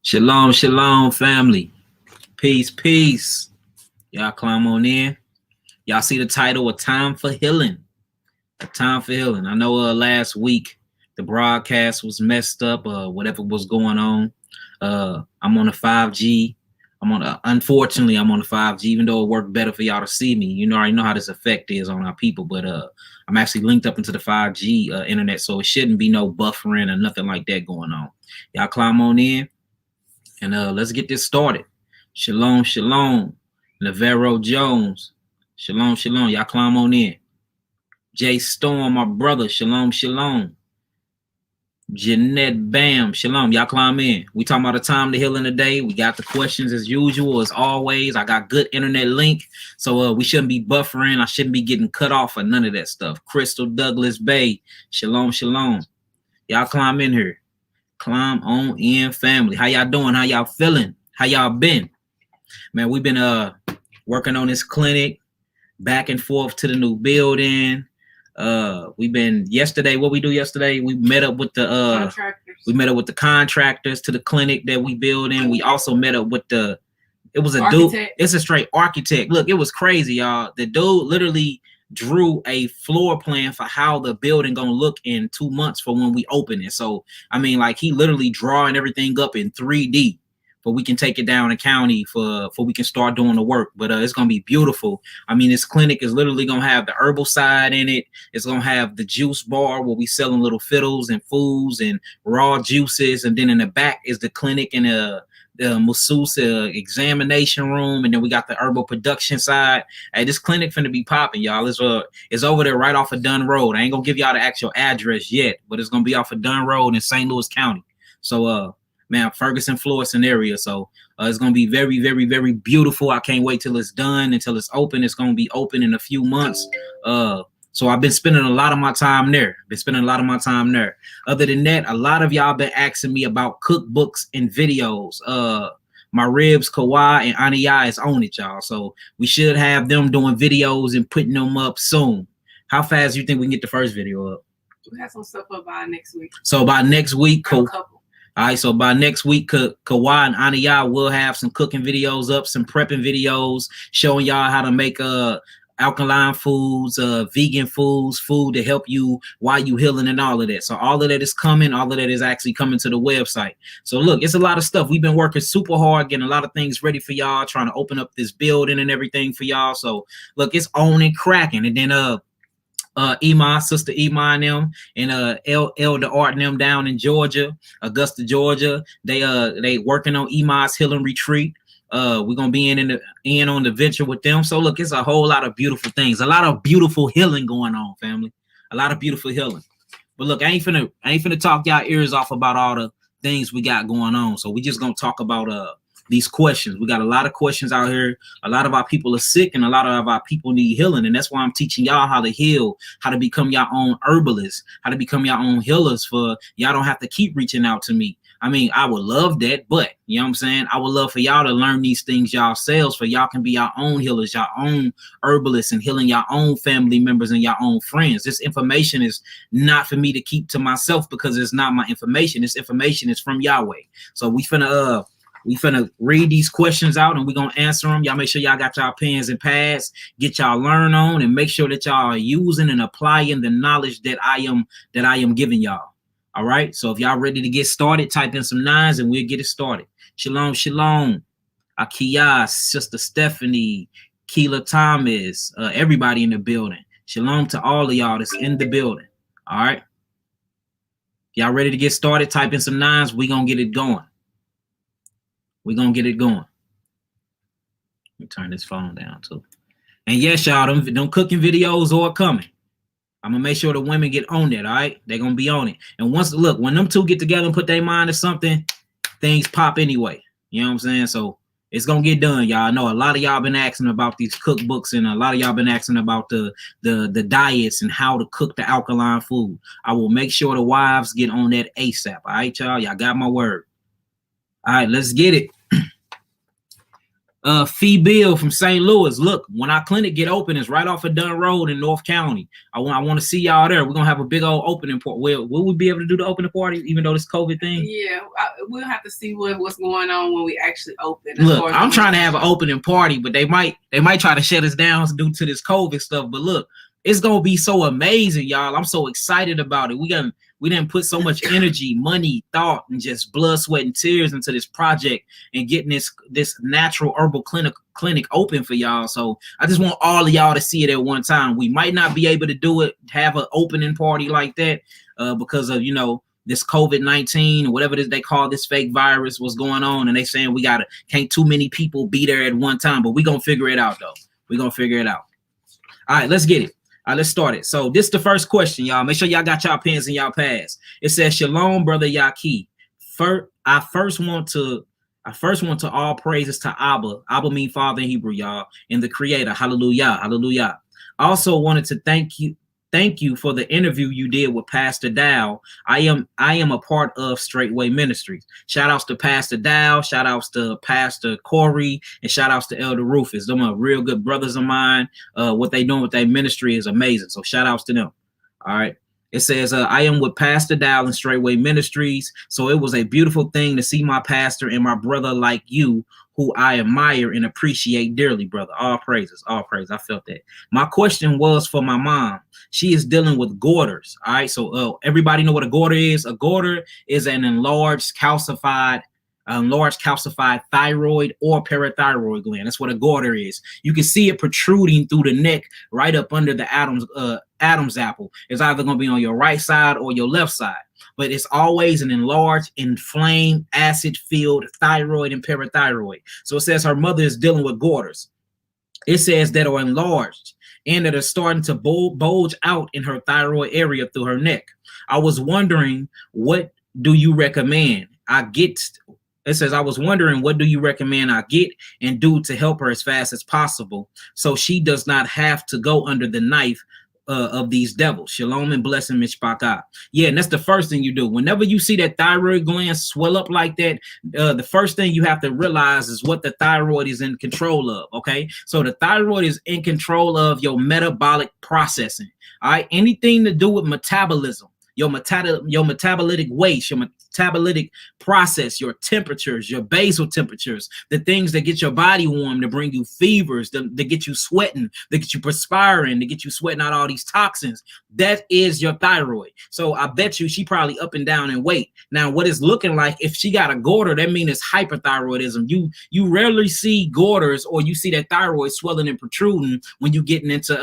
Shalom, shalom, family. Peace, peace. Y'all climb on in. Y'all see the title, A Time for Healing. A Time for Healing. I know last week the broadcast was messed up, whatever was going on. I'm on the 5G. Unfortunately, I'm on the 5G, even though it worked better for y'all to see me. You know, I already know how this effect is on our people, but I'm actually linked up into the 5G internet, so it shouldn't be no buffering or nothing like that going on. Y'all climb on in. And let's get this started. Shalom, shalom. Lavero Jones. Shalom, shalom. Y'all climb on in. Jay Storm, my brother. Shalom, shalom. Jeanette Bam. Shalom. Y'all climb in. We talking about a time to healing today. We got the questions as usual, as always. I got good internet link. So we shouldn't be buffering. I shouldn't be getting cut off or none of that stuff. Crystal Douglas Bay. Shalom, shalom. Y'all climb in here. Climb on in, family. How y'all doing? How y'all feeling? How y'all been? Man, we've been working on this clinic, back and forth to the new building. We've been yesterday. What we do yesterday? We met up with the contractors. We met up with the contractors to the clinic that we build in. We also met up with it was a architect. Dude. It's a straight architect. Look, it was crazy, y'all. The dude literally drew a floor plan for how the building gonna look in 2 months for when we open it. So I mean, like, he literally drawing everything up in 3D, but we can take it down to county for we can start doing the work. But it's gonna be beautiful. I mean, this clinic is literally gonna have the herbal side in it. It's gonna have the juice bar where we selling little fiddles and foods and raw juices, and then in the back is the clinic and the masseuse examination room, and then we got the herbal production side. Hey, this clinic finna be popping, y'all. It's over there right off of Dunn Road. I ain't gonna give y'all the actual address yet, but it's gonna be off of Dunn Road in St. Louis County. So man, Ferguson, Florissant area. So it's gonna be very, very, very beautiful. I can't wait till it's done, until it's open. It's gonna be open in a few months. So I've been spending a lot of my time there. Other than that, a lot of y'all been asking me about cookbooks and videos. My ribs, Kawhi, and Aniyah is on it, y'all. So we should have them doing videos and putting them up soon. How fast do you think we can get the first video up? We have some stuff up by next week. So by next week, all right, so by next week, Kawhi and Aniyah will have some cooking videos up, some prepping videos, showing y'all how to make alkaline foods, vegan foods, food to help you while you healing and all of that. So all of that is coming. All of that is actually coming to the website. So look, it's a lot of stuff. We've been working super hard, getting a lot of things ready for y'all, trying to open up this building and everything for y'all. So look, it's on and cracking. And then sister Ema and them, and Elder Art and them down in Georgia, Augusta, Georgia. They working on Ema's healing retreat. We're gonna be in on the venture with them. So look, it's a whole lot of beautiful things, a lot of beautiful healing going on, family. A lot of beautiful healing. But look, I ain't finna talk y'all ears off about all the things we got going on. So we just gonna talk about these questions. We got a lot of questions out here. A lot of our people are sick, and a lot of our people need healing. And that's why I'm teaching y'all how to heal, how to become your own herbalists, how to become your own healers. For y'all don't have to keep reaching out to me. I mean, I would love that, but you know what I'm saying? I would love for y'all to learn these things yourselves, for y'all can be your own healers, your own herbalists, and healing your own family members and your own friends. This information is not for me to keep to myself, because it's not my information. This information is from Yahweh. So we finna read these questions out, and we're gonna answer them. Y'all make sure y'all got y'all pens and pads, get y'all learn on, and make sure that y'all are using and applying the knowledge that I am giving y'all. All right, so if y'all ready to get started, type in some 9s and we'll get it started. Shalom, shalom. Akia, Sister Stephanie, Keela Thomas, everybody in the building. Shalom to all of y'all that's in the building. All right. Y'all ready to get started? Type in some 9s. We're going to get it going. Let me turn this phone down too. And yes, y'all, them cooking videos are coming. I'm gonna make sure the women get on that. All right, they're gonna be on it. And when them two get together and put their mind to something, things pop anyway. You know what I'm saying? So it's gonna get done, y'all. I know a lot of y'all been asking about these cookbooks, and a lot of y'all been asking about the diets and how to cook the alkaline food. I will make sure the wives get on that ASAP. All right, y'all. Y'all got my word. All right, let's get it. Fee Bill from St. Louis. Look, when our clinic get open, it's right off of Dunn Road in North County. I want to see y'all there. We're gonna have a big old opening party. Will we be able to do the opening party even though this COVID thing? Yeah, we'll have to see what's going on when we actually open. Look, I'm trying to have an opening party, but they might try to shut us down due to this COVID stuff. But look, it's gonna be so amazing, y'all. I'm so excited about it. We didn't put so much energy, money, thought, and just blood, sweat, and tears into this project and getting this natural herbal clinic open for y'all. So I just want all of y'all to see it at one time. We might not be able to do it, have an opening party like that, because of this COVID-19 or whatever it is they call this fake virus, what's going on, and they saying can't too many people be there at one time. But we gonna figure it out though. We gonna figure it out. All right, let's get it. All right, let's start it. So this is the first question, y'all. Make sure y'all got y'all pens and y'all pads. It says, Shalom, brother Yaki. I first want to all praises to Abba. Abba mean Father in Hebrew, y'all, and the Creator. Hallelujah, hallelujah. I also wanted to thank you for the interview you did with Pastor Dow. I am a part of Straightway Ministries. Shout outs to Pastor Dow, shout outs to Pastor Corey, and shout outs to Elder Rufus. Them are real good brothers of mine. What they doing with their ministry is amazing. So shout outs to them. All right. It says, I am with Pastor Dow and Straightway Ministries. So it was a beautiful thing to see my pastor and my brother like you, who I admire and appreciate dearly, brother. All praises, all praise. I felt that. My question was for my mom. She is dealing with Goitres. All right. So everybody know what a Goiter is. A Goiter is an enlarged calcified thyroid or parathyroid gland. That's what a Goiter is. You can see it protruding through the neck right up under the Adam's apple. It's either going to be on your right side or your left side. But it's always an enlarged, inflamed, acid-filled thyroid and parathyroid. So it says her mother is dealing with Goitres. It says that are enlarged and that are starting to bulge out in her thyroid area through her neck. I was wondering, what do you recommend I was wondering, what do you recommend I get and do to help her as fast as possible so she does not have to go under the knife of these devils? Shalom and blessing, Mishpachah. Yeah, and that's the first thing you do. Whenever you see that thyroid gland swell up like that, the first thing you have to realize is what the thyroid is in control of, okay? So the thyroid is in control of your metabolic processing, all right? Anything to do with metabolism, your metabolic waste, your metabolic process, your temperatures, your basal temperatures, the things that get your body warm, to bring you fevers, to get you sweating, to get you perspiring, to get you sweating out all these toxins. That is your thyroid. So I bet you she probably up and down in weight. Now, what it's looking like, if she got a goiter, that means it's hyperthyroidism. You rarely see goiters, or you see that thyroid swelling and protruding when you getting into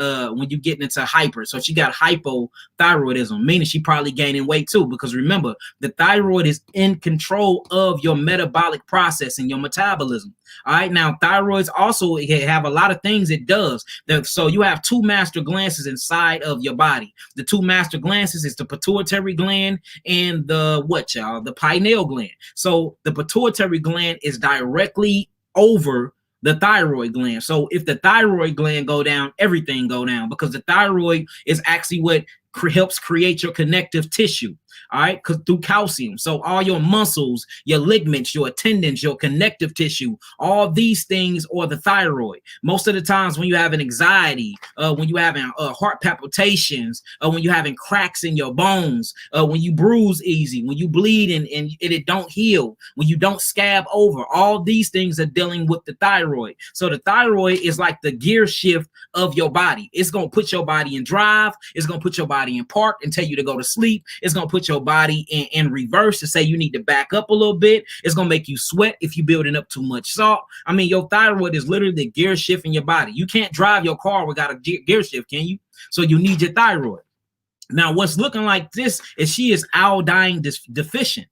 hyper. So she got hypothyroidism, meaning she probably gaining weight too, because remember, the thyroid is in control of your metabolic process and your metabolism. All right, now thyroids also have a lot of things it does. So you have two master glands inside of your body. The two master glands is the pituitary gland and the pineal gland. So the pituitary gland is directly over the thyroid gland. So if the thyroid gland go down, everything go down, because the thyroid is actually what helps create your connective tissue. All right, because through calcium. So all your muscles, your ligaments, your tendons, your connective tissue, all these things are the thyroid. Most of the times when you have an anxiety, when you having heart palpitations, when you having cracks in your bones, when you bruise easy, when you bleed and it don't heal, when you don't scab over, all these things are dealing with the thyroid. So the thyroid is like the gear shift of your body. It's going to put your body in drive. It's going to put your body in park and tell you to go to sleep. It's going to put your body in reverse to say you need to back up a little bit. It's going to make you sweat if you're building up too much salt. I mean, your thyroid is literally the gear shift in your body. You can't drive your car without a gear shift, can you? So you need your thyroid. Now, what's looking like this is she is iodine deficient.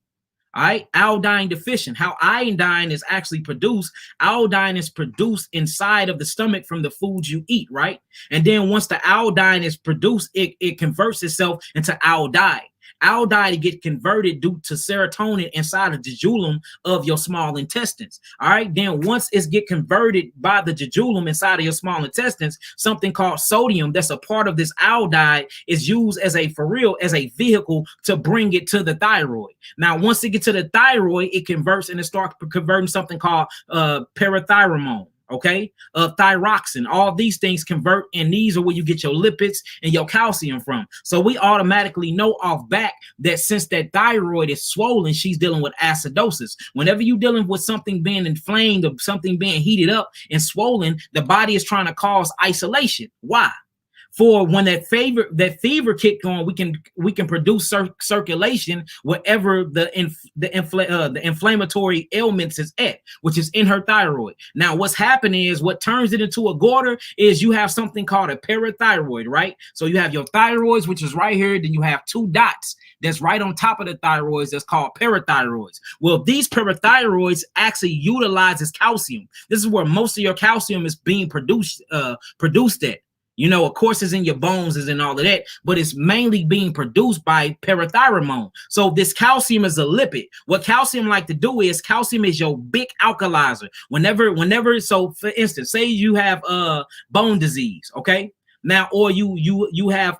All right, iodine deficient. How iodine is actually produced, iodine is produced inside of the stomach from the foods you eat, right? And then once the iodine is produced, it converts itself into iodide. Iodide get converted due to serotonin inside of the jejunum of your small intestines. All right. Then once it's get converted by the jejunum inside of your small intestines, something called sodium that's a part of this iodide is used as a vehicle to bring it to the thyroid. Now, once it gets to the thyroid, it converts and it starts converting something called parathyromone. okay? Thyroxine, all these things convert, and these are where you get your lipids and your calcium from. So we automatically know off back that since that thyroid is swollen, she's dealing with acidosis. Whenever you're dealing with something being inflamed or something being heated up and swollen, the body is trying to cause isolation. Why? For when that fever kick on, we can produce circulation wherever the inflammatory ailments is at, which is in her thyroid. Now, what's happening is what turns it into a goiter is you have something called a parathyroid, right? So you have your thyroids, which is right here. Then you have two dots that's right on top of the thyroids that's called parathyroids. Well, these parathyroids actually utilizes calcium. This is where most of your calcium is being produced at. You know, of course, it's in your bones, is in all of that, but it's mainly being produced by parathyroid. So this calcium is a lipid. What calcium like to do is calcium is your big alkalizer. Whenever, so for instance, say you have bone disease, okay? Now, or you have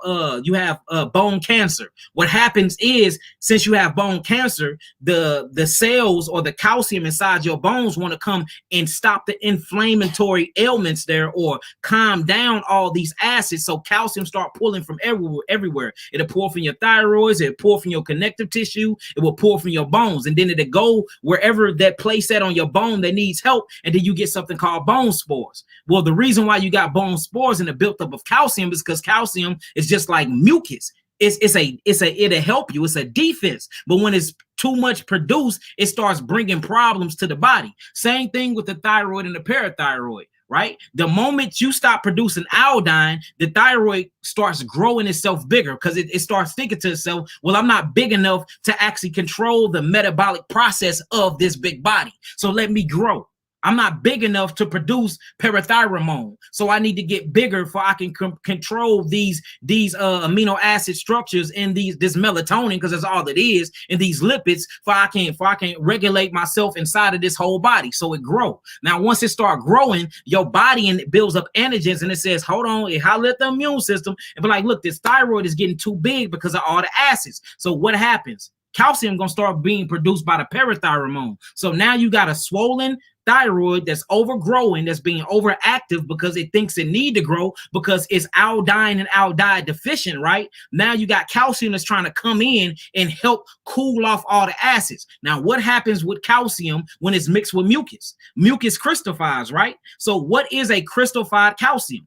bone cancer. What happens is, since you have bone cancer, the cells or the calcium inside your bones want to come and stop the inflammatory ailments there, or calm down all these acids. So calcium start pulling from everywhere. It'll pull from your thyroids, it'll pull from your connective tissue, it will pull from your bones, and then it'll go wherever that place at on your bone that needs help, and then you get something called bone spores. Well, the reason why you got bone spores and the built up of calcium is because calcium is just like mucus. It'll help you. It's a defense. But when it's too much produced, it starts bringing problems to the body. Same thing with the thyroid and the parathyroid, right? The moment you stop producing iodine, the thyroid starts growing itself bigger because it starts thinking to itself, well, I'm not big enough to actually control the metabolic process of this big body. So let me grow. I'm not big enough to produce parathyroid, so I need to get bigger for I can control these amino acid structures in this melatonin, because that's all it is, and these lipids, for I can regulate myself inside of this whole body, so it grow. Now, once it start growing, your body and it builds up antigens, and it says, hold on, it holler at the immune system and be like, look, this thyroid is getting too big because of all the acids. So what happens? Calcium gonna start being produced by the parathyroid. So now you got a swollen thyroid that's overgrowing, that's being overactive because it thinks it need to grow because it's iodine and iodide deficient, right? Now you got calcium that's trying to come in and help cool off all the acids. Now, what happens with calcium when it's mixed with mucus? Mucus crystallifies, right? So what is a crystallified calcium?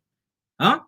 What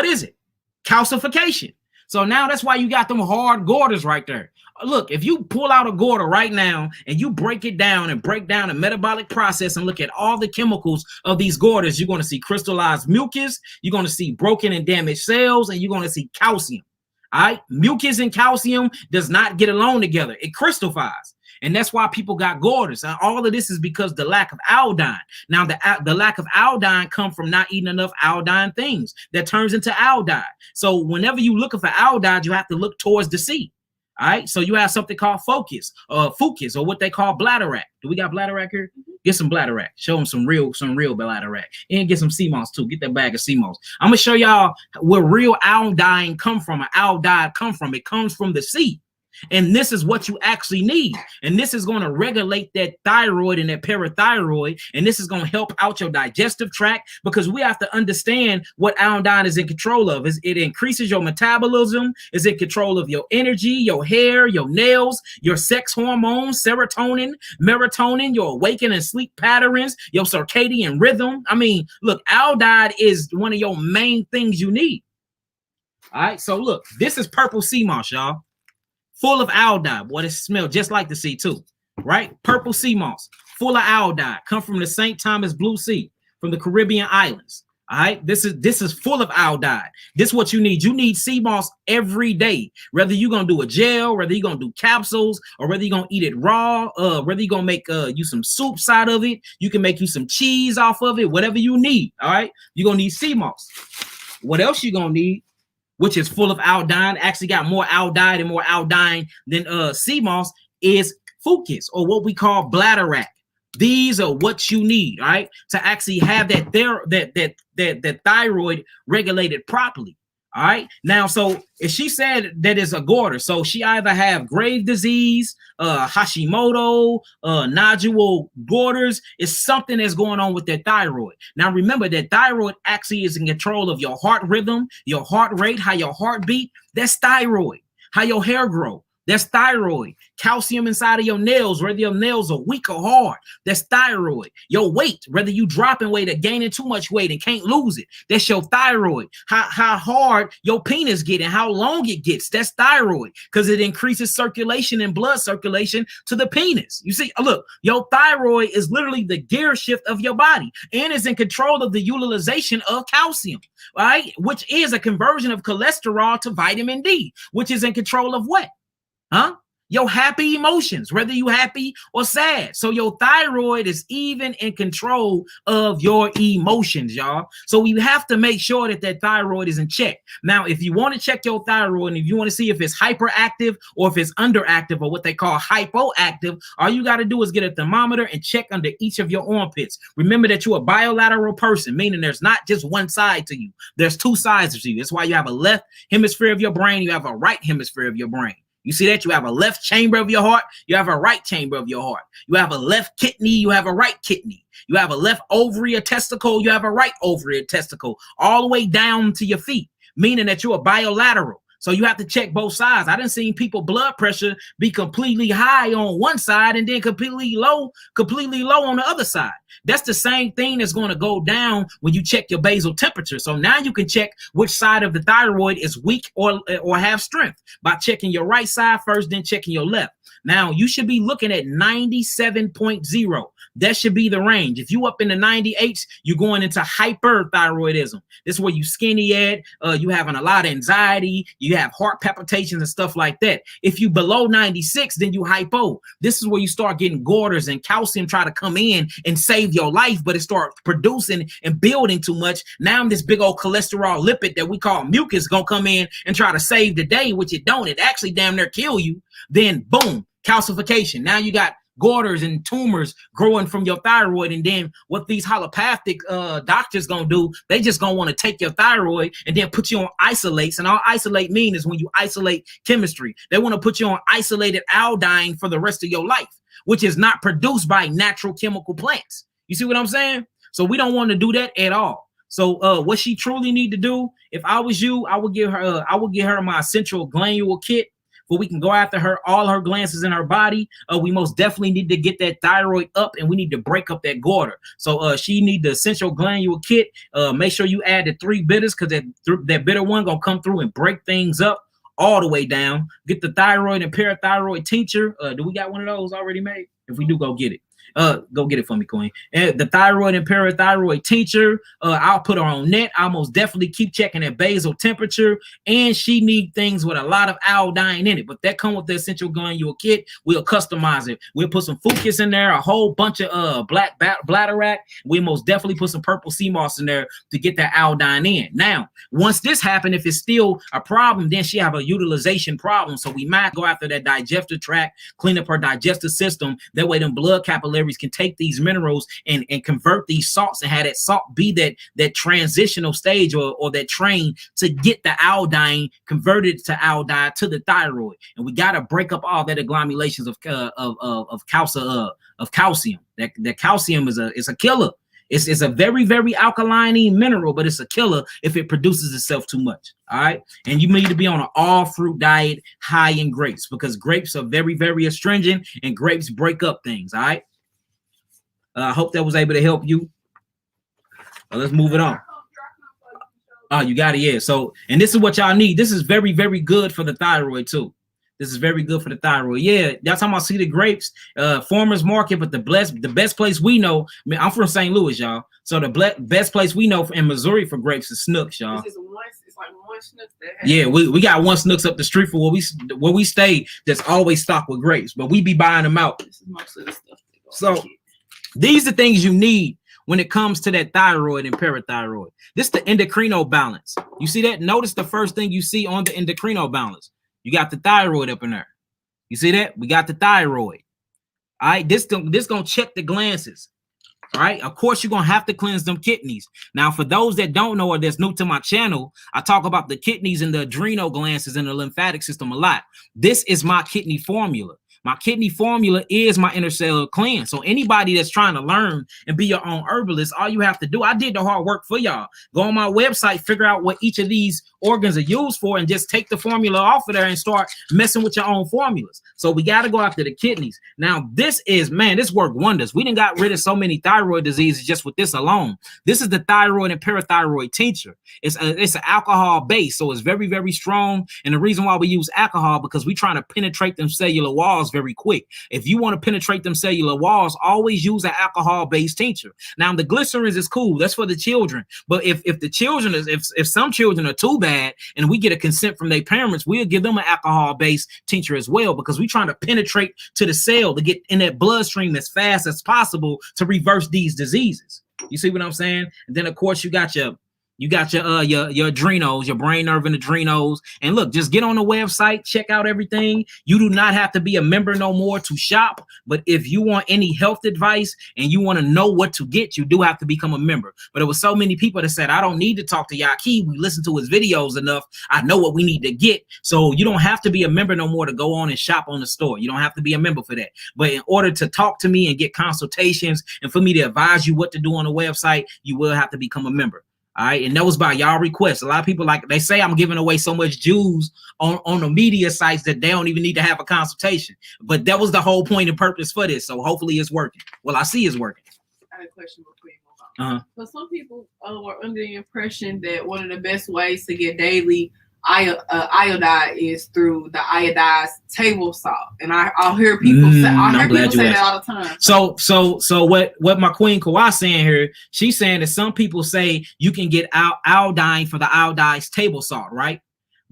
is it? Calcification. So now that's why you got them hard goiters right there. Look, if you pull out a goiter right now and you break it down and break down the metabolic process and look at all the chemicals of these goiters, you're going to see crystallized mucus, you're going to see broken and damaged cells, and you're going to see calcium. All right? Mucus and calcium does not get along together. It crystallifies. And that's why people got goiters. And all of this is because the lack of iodine. Now, the lack of iodine comes from not eating enough iodine things that turns into iodide. So whenever you're looking for iodide, you have to look towards the sea. All right. So you have something called fucus, or what they call bladderwrack. Do we got bladderwrack here? Get some bladderwrack. Show them some real bladderwrack. And get some Seamoss too. Get that bag of Seamoss. I'm gonna show y'all where real iodine come from. Iodide come from. It comes from the sea. And this is what you actually need. And this is going to regulate that thyroid and that parathyroid. And this is going to help out your digestive tract, because we have to understand what iodine is in control of. It increases your metabolism, is in control of your energy, your hair, your nails, your sex hormones, serotonin, melatonin, your awakening and sleep patterns, your circadian rhythm. I mean, look, iodine is one of your main things you need. All right. So look, this is purple Seamoss, y'all. Full of iodine. Boy, it smells just like the sea too, right? Purple Seamoss, full of iodine, come from the St. Thomas Blue Sea, from the Caribbean islands. All right, this is full of iodine. This is what you need. You need Seamoss every day. Whether you're gonna do a gel, whether you're gonna do capsules, or whether you're gonna eat it raw, whether you're gonna make you some soups out of it, you can make you some cheese off of it, whatever you need. All right, you're gonna need Seamoss. What else you gonna need, which is full of iodine, actually got more iodide than Seamoss, is fucus, or what we call bladderwrack. These are what you need, right, to actually have that thyroid regulated properly. All right. Now, so if she said that it's a goiter, so she either have grave disease, Hashimoto, nodule goiters, is something that's going on with their thyroid. Now, remember that thyroid actually is in control of your heart rhythm, your heart rate, how your heart beat. That's thyroid. How your hair grow. That's thyroid. Calcium inside of your nails, whether your nails are weak or hard. That's thyroid. Your weight, whether you dropping weight or gaining too much weight and can't lose it. That's your thyroid. How hard your penis get and how long it gets. That's thyroid, because it increases circulation and blood circulation to the penis. You see, look, your thyroid is literally the gear shift of your body and is in control of the utilization of calcium, right? Which is a conversion of cholesterol to vitamin D, which is in control of what? Huh? Your happy emotions, whether you happy or sad. So your thyroid is even in control of your emotions, y'all. So we have to make sure that that thyroid is in check. Now, if you want to check your thyroid and if you want to see if it's hyperactive or if it's underactive or what they call hypoactive, all you got to do is get a thermometer and check under each of your armpits. Remember that you're a bilateral person, meaning there's not just one side to you. There's two sides to you. That's why you have a left hemisphere of your brain. You have a right hemisphere of your brain. You see that? You have a left chamber of your heart. You have a right chamber of your heart. You have a left kidney. You have a right kidney. You have a left ovary or testicle. You have a right ovary or testicle, all the way down to your feet, meaning that you're a bilateral. So you have to check both sides. I done seen people blood pressure be completely high on one side and then completely low on the other side. That's the same thing that's going to go down when you check your basal temperature. So now you can check which side of the thyroid is weak or have strength by checking your right side first, then checking your left. Now you should be looking at 97.0. That should be the range. If you up in the 98s, you're going into hyperthyroidism. This is where you skinny at, you having a lot of anxiety, you have heart palpitations and stuff like that. If you below 96, then you hypo. This is where you start getting goiters and calcium try to come in and save your life, but it starts producing and building too much. Now this big old cholesterol lipid that we call mucus gonna come in and try to save the day, which it don't. It actually damn near kill you. Then boom, calcification. Now you got goiters and tumors growing from your thyroid. And then what these allopathic doctors gonna do, they just gonna want to take your thyroid and then put you on isolates. And all isolate mean is when you isolate chemistry. They want to put you on isolated iodine for the rest of your life, which is not produced by natural chemical plants. You see what I'm saying? So we don't want to do that at all. So what she truly need to do, if I was you, I would give her my essential glandular kit, where we can go after all her glands in her body. We most definitely need to get that thyroid up, and we need to break up that goiter. So she need the essential glandular kit. Make sure you add the 3 bitters, because that bitter one gonna come through and break things up all the way down. Get the thyroid and parathyroid tincture. Do we got one of those already made? If we do, go get it. Go get it for me, Queen. And the thyroid and parathyroid tincture, I'll put her on net. I'll most definitely keep checking that basal temperature, and she need things with a lot of iodine in it, but that come with the essential glandular kit. We'll customize it. We'll put some fucus in there, a whole bunch of black bladderwrack. We most definitely put some purple Seamoss in there to get that iodine in. Now, once this happens, if it's still a problem, then she have a utilization problem. So we might go after that digestive tract, clean up her digestive system. That way them blood capillaries can take these minerals and convert these salts and have that salt be that transitional stage or that train to get the iodine converted to iodine to the thyroid. And we got to break up all that agglomerations of calcium. That calcium is a killer. It's a very, very alkaline mineral, but it's a killer if it produces itself too much. All right. And you need to be on an all fruit diet high in grapes, because grapes are very, very astringent and grapes break up things. All right. I hope that was able to help you. Let's move it on. Oh, you got it. Yeah. So, and this is what y'all need. This is very, very good for the thyroid too. This is very good for the thyroid. Yeah, that's how I see the grapes. Farmers market, but the best place we know. I mean, I'm from St. Louis, y'all. So the best place we know in Missouri for grapes is Snooks, y'all. It's like one Snooks. Yeah, we got one Snooks up the street for where we stay. That's always stocked with grapes, but we be buying them out. This is most of the stuff. So these are things you need when it comes to that thyroid and parathyroid. This is the endocrine balance. You see that? Notice the first thing you see on the endocrine balance. You got the thyroid up in there. You see that? We got the thyroid. All right, this gonna check the glands. All right. Of course, you're going to have to cleanse them kidneys. Now, for those that don't know or that's new to my channel, I talk about the kidneys and the adrenal glands and the lymphatic system a lot. This is my kidney formula. My kidney formula is my intercellular cleanse. So anybody that's trying to learn and be your own herbalist, all you have to do, I did the hard work for y'all. Go on my website, figure out what each of these organs are used for, and just take the formula off of there and start messing with your own formulas. So we got to go after the kidneys. Now, this is, man, this worked wonders. We done got rid of so many thyroid diseases just with this alone. This is the thyroid and parathyroid tincture. It's an alcohol base, so it's very, very strong. And the reason why we use alcohol, because we're trying to penetrate them cellular walls very quick. If you want to penetrate them cellular walls, always use an alcohol-based tincture. Now, the glycerins is cool. That's for the children. But if the children is, if some children are too bad and we get a consent from their parents, we'll give them an alcohol-based tincture as well, because we're trying to penetrate to the cell to get in that bloodstream as fast as possible to reverse these diseases. You see what I'm saying? And then, of course, you got your adrenals, your brain, nerve, and adrenals. And look, just get on the website, check out everything. You do not have to be a member no more to shop. But if you want any health advice and you want to know what to get, you do have to become a member. But there was so many people that said, I don't need to talk to Yaki. We listen to his videos enough. I know what we need to get. So you don't have to be a member no more to go on and shop on the store. You don't have to be a member for that. But in order to talk to me and get consultations and for me to advise you what to do on the website, you will have to become a member. All right, and that was by y'all request. A lot of people, like they say, I'm giving away so much juice on the media sites that they don't even need to have a consultation. But that was the whole point and purpose for this. So hopefully it's working. Well, I see it's working. I had a question before you move on. So some people were under the impression that one of the best ways to get daily iodide is through the iodized table salt, and I'll hear people say, that all the time. So what my queen Kawhi saying here? She's saying that some people say you can get iodine for the iodized table salt, right?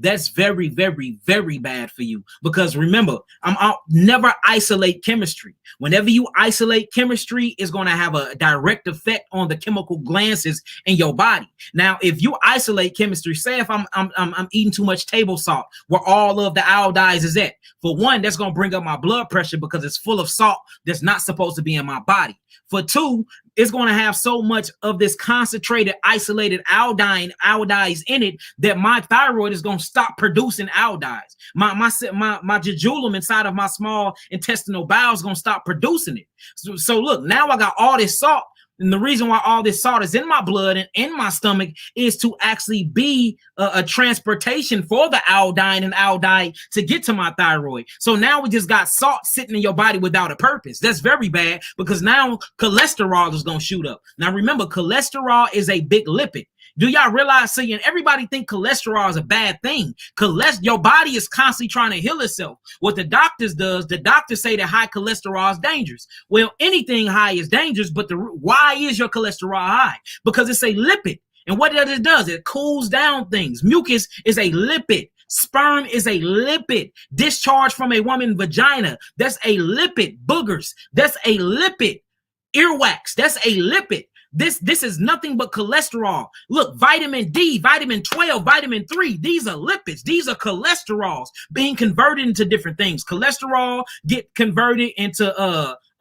That's very, very, very bad for you, because remember, I'll never isolate chemistry. Whenever you isolate chemistry, it's going to have a direct effect on the chemical glands in your body. Now, if you isolate chemistry, say if I'm eating too much table salt, where all of the iodize is at, for one, that's going to bring up my blood pressure because it's full of salt that's not supposed to be in my body. For two, it's going to have so much of this concentrated, isolated iodize in it that my thyroid is going to stop producing iodize. My jejunum inside of my small intestinal bowel is going to stop producing it. So look, now I got all this salt. And the reason why all this salt is in my blood and in my stomach is to actually be a transportation for the iodine and iodide to get to my thyroid. So now we just got salt sitting in your body without a purpose. That's very bad, because now cholesterol is going to shoot up. Now remember, cholesterol is a big lipid. Do y'all realize, see, and everybody think cholesterol is a bad thing. Your body is constantly trying to heal itself. What the doctors say that high cholesterol is dangerous. Well, anything high is dangerous, but why is your cholesterol high? Because it's a lipid. And what it does, it cools down things. Mucus is a lipid. Sperm is a lipid. Discharge from a woman's vagina, that's a lipid. Boogers, that's a lipid. Earwax, that's a lipid. This is nothing but cholesterol. Look, vitamin D, vitamin 12, vitamin 3, these are lipids. These are cholesterols being converted into different things. Cholesterol get converted into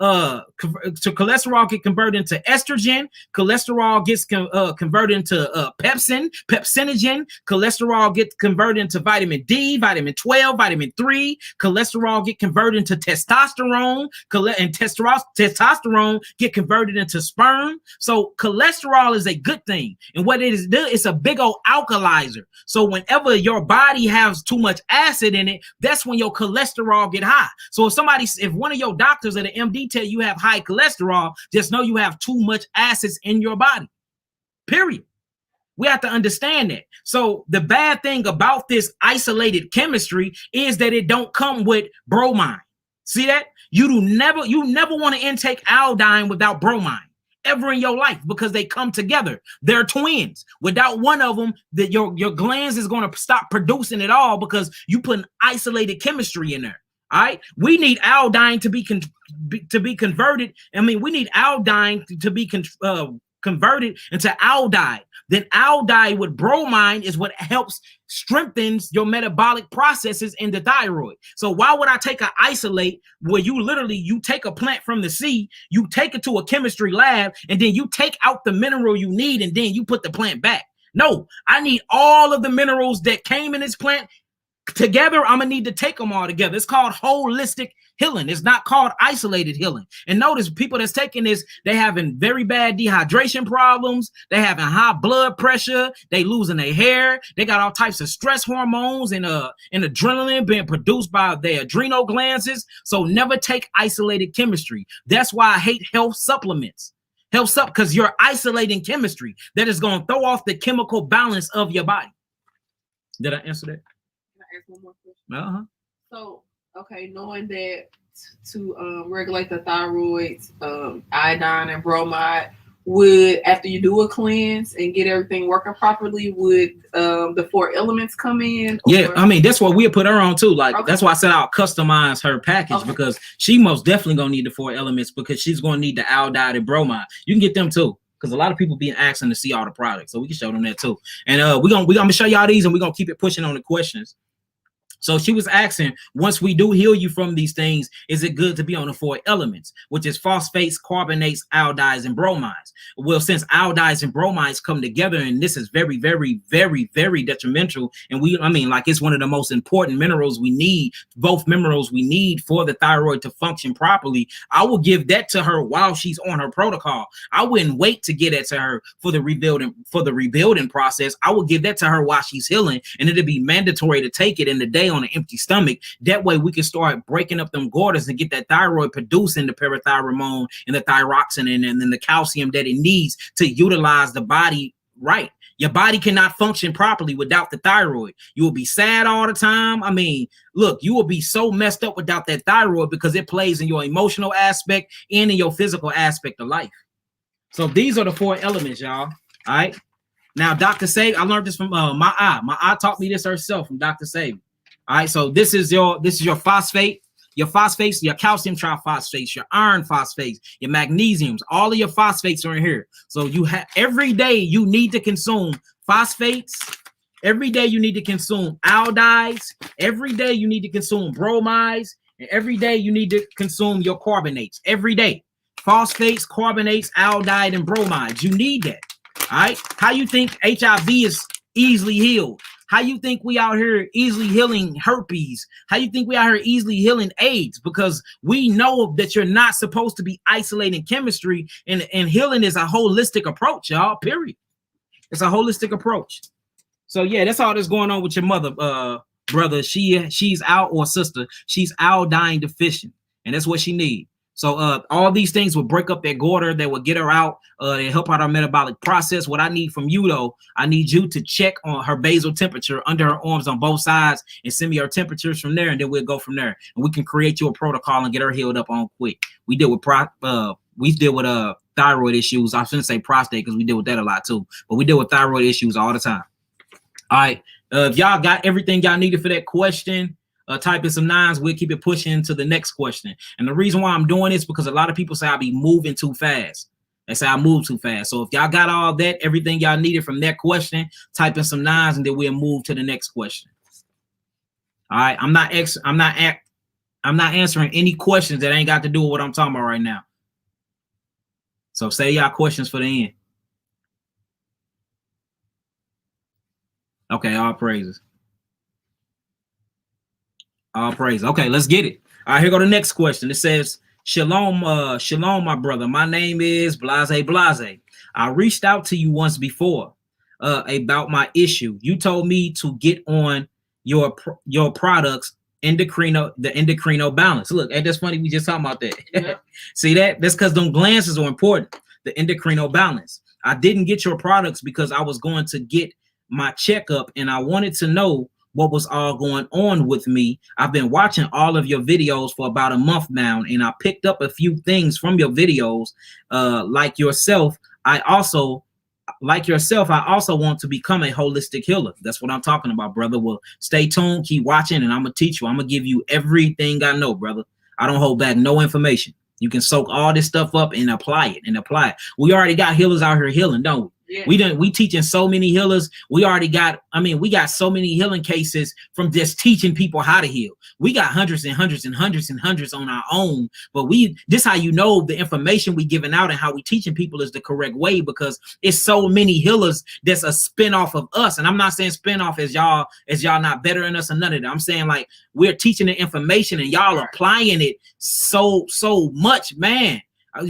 cholesterol get converted into estrogen. Cholesterol gets converted into pepsinogen. Cholesterol gets converted into vitamin D, vitamin 12, vitamin 3. Cholesterol get converted into testosterone, and testosterone get converted into sperm. So cholesterol is a good thing, and what it is, it's a big old alkalizer. So whenever your body has too much acid in it, that's when your cholesterol get high. So if one of your doctors or the MD tell you have high cholesterol, just know you have too much acids in your body, period. We have to understand that. So the bad thing about this isolated chemistry is that it don't come with bromine. See that? You never want to intake iodine without bromine ever in your life, because they come together. They're twins. Without one of them, that your glands is going to stop producing it all, because you put an isolated chemistry in there. All right, we need iodine to be converted. I mean, we need iodine to be converted converted into aldehyde. Then aldehyde with bromine is what helps strengthens your metabolic processes in the thyroid. So why would I take an isolate where you take a plant from the sea, you take it to a chemistry lab, and then you take out the mineral you need, and then you put the plant back? No, I need all of the minerals that came in this plant together. I'm gonna need to take them all together. It's called holistic healing. It's not called isolated healing. And notice people that's taking this, they having very bad dehydration problems. They having high blood pressure. They losing their hair. They got all types of stress hormones and adrenaline being produced by their adrenal glands. So never take isolated chemistry. That's why I hate health supplements. Because you're isolating chemistry that is going to throw off the chemical balance of your body. Did I answer that? Can I ask one more question? So, okay, knowing that to regulate the thyroid, iodine and bromide, would, after you do a cleanse and get everything working properly, would the 4 elements come in? Yeah, I mean, that's what we'll put her on too. Like, that's why I said I'll customize her package, because she most definitely gonna need the 4 elements, because she's gonna need the aldehyde and bromide. You can get them too, because a lot of people being asking to see all the products, so we can show them that too. And we're gonna show y'all these, and we're gonna keep it pushing on the questions. So she was asking, once we do heal you from these things, is it good to be on the 4 elements, which is phosphates, carbonates, aldehydes, and bromides? Well, since aldehydes and bromides come together, and this is very, very, very, very detrimental, and it's one of the most important minerals we need, both minerals we need for the thyroid to function properly, I will give that to her while she's on her protocol. I wouldn't wait to get it to her for the rebuilding process. I will give that to her while she's healing, and it'll be mandatory to take it in the day on an empty stomach. That way we can start breaking up them Garders and get that thyroid producing the parathyroid and the thyroxine and then the calcium that it needs to utilize the body right. Your body cannot function properly without the thyroid. You will be sad all the time. I mean, look, you will be so messed up without that thyroid, because it plays in your emotional aspect and in your physical aspect of life. So these are the 4 elements, y'all. All right. Now, Dr. Sabe, I learned this from my eye. My eye taught me this herself from Dr. Sabe. All right, so this is your phosphate, your phosphates, your calcium triphosphates, your iron phosphates, your magnesiums. All of your phosphates are in here. So you have every day you need to consume phosphates. Every day you need to consume aldehydes. Every day you need to consume bromides. And every day you need to consume your carbonates. Every day, phosphates, carbonates, aldehyde, and bromides. You need that. All right. How you think HIV is easily healed? How you think we out here easily healing herpes? How you think we out here easily healing AIDS? Because we know that you're not supposed to be isolating chemistry, and healing is a holistic approach, y'all, period. It's a holistic approach. So yeah, that's all that's going on with your mother, brother. She's out, or sister, she's iodine deficient, and that's what she needs. So all these things will break up that Goitrer, that will get her out, and help out our metabolic process. What I need from you, though, I need you to check on her basal temperature under her arms on both sides and send me her temperatures from there, and then we'll go from there. And we can create you a protocol and get her healed up on quick. We deal with thyroid issues. I shouldn't say prostate, because we deal with that a lot too, but we deal with thyroid issues all the time. All right. If y'all got everything y'all needed for that question, type in some 9s. We'll keep it pushing to the next question. And the reason why I'm doing this, because a lot of people say I be moving too fast. They say I move too fast. So if y'all got all that, everything y'all needed from that question, type in some 9s, and then we'll move to the next question. All right. I'm not answering any questions that ain't got to do with what I'm talking about right now. So say y'all questions for the end. Okay, all praises. All praise. Okay, let's get it. All right, here go the next question. It says, Shalom, my brother. My name is Blase. I reached out to you once before about my issue. You told me to get on your products, the Endocrine Balance. Look, that's funny. We just talking about that. Yeah. See that? That's because them glands are important. The Endocrine Balance. I didn't get your products because I was going to get my checkup, and I wanted to know what was all going on with me. I've been watching all of your videos for about a month now, and I picked up a few things from your videos. Like yourself, I also want to become a holistic healer. That's what I'm talking about, brother. Well, stay tuned, keep watching, and I'm gonna teach you. I'm gonna give you everything I know, brother. I don't hold back no information. You can soak all this stuff up and apply it. We already got healers out here healing, don't we? Yeah. We teaching so many healers. We got so many healing cases from just teaching people how to heal. We got hundreds and hundreds and hundreds and hundreds on our own. But this how you know the information we giving out and how we teaching people is the correct way, because it's so many healers that's a spinoff of us. And I'm not saying spinoff as y'all not better than us or none of that. I'm saying like we're teaching the information and y'all applying it so much, man.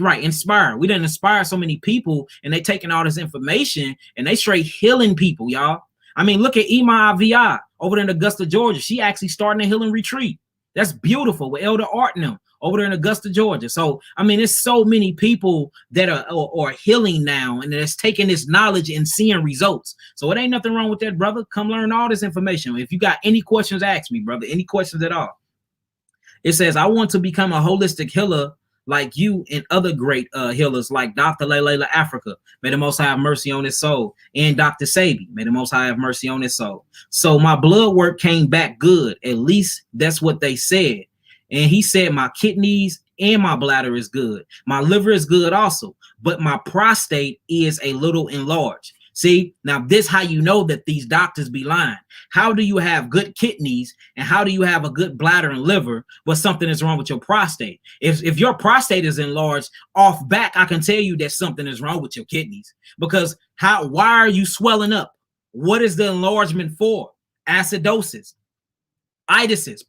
Right, inspire. We didn't inspire so many people, and they taking all this information and they straight healing people, y'all. I mean, look at Ima VI over there in Augusta, Georgia. She actually starting a healing retreat. That's beautiful with Elder Art and them over there in Augusta, Georgia. So, I mean, there's so many people that are healing now, and that's taking this knowledge and seeing results. So it ain't nothing wrong with that, brother. Come learn all this information. If you got any questions, ask me, brother. Any questions at all. It says, I want to become a holistic healer like you and other great healers like Dr. Layla Africa. May the Most High have mercy on his soul. And Dr. Sabi. May the Most High have mercy on his soul. So my blood work came back good. At least that's what they said. And he said my kidneys and my bladder is good. My liver is good also. But my prostate is a little enlarged. See, now this how you know that these doctors be lying. How do you have good kidneys and how do you have a good bladder and liver, but something is wrong with your prostate? If your prostate is enlarged off back, I can tell you that something is wrong with your kidneys, because why are you swelling up? What is the enlargement for? Acidosis, itises.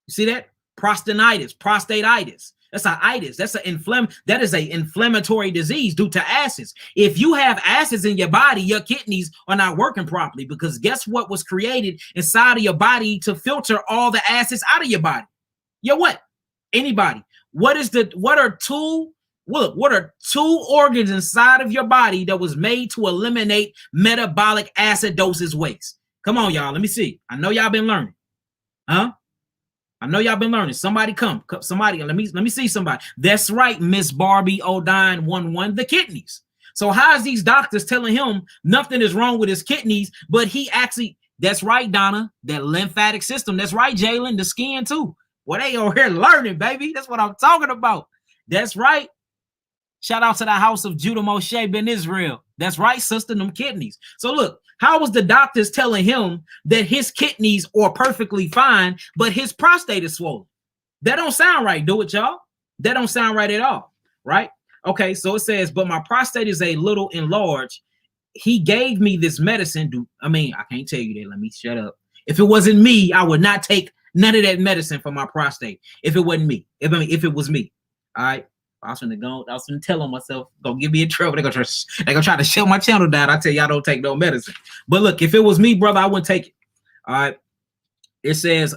You see that? Prostatitis, prostatitis. That's an itis. That is an inflammatory disease due to acids. If you have acids in your body, your kidneys are not working properly, because guess what was created inside of your body to filter all the acids out of your body? What? Anybody. What are two organs inside of your body that was made to eliminate metabolic acidosis waste? Come on, y'all. Let me see. I know y'all been learning. Huh? I know y'all been learning. Somebody come. Somebody, let me see somebody. That's right, Miss Barbie O'Dine 11, the kidneys. So how is these doctors telling him nothing is wrong with his kidneys, but he actually, that's right, Donna, that lymphatic system. That's right, Jalen, the skin too. Well, they over here learning, baby. That's what I'm talking about. That's right. Shout out to the house of Judah Moshe Ben Israel. That's right, sister, them kidneys. So look, how was the doctors telling him that his kidneys are perfectly fine, but his prostate is swollen? That don't sound right, do it, y'all? That don't sound right at all, right? Okay, so it says, but my prostate is a little enlarged. He gave me this medicine. I can't tell you that. Let me shut up. If it wasn't me, I would not take none of that medicine for my prostate. If it wasn't me. If it was me. All right. I was gonna tell on myself, don't give me in trouble. They're gonna try to shut my channel down. I tell you, I don't take no medicine. But look, if it was me, brother, I wouldn't take it. All right. It says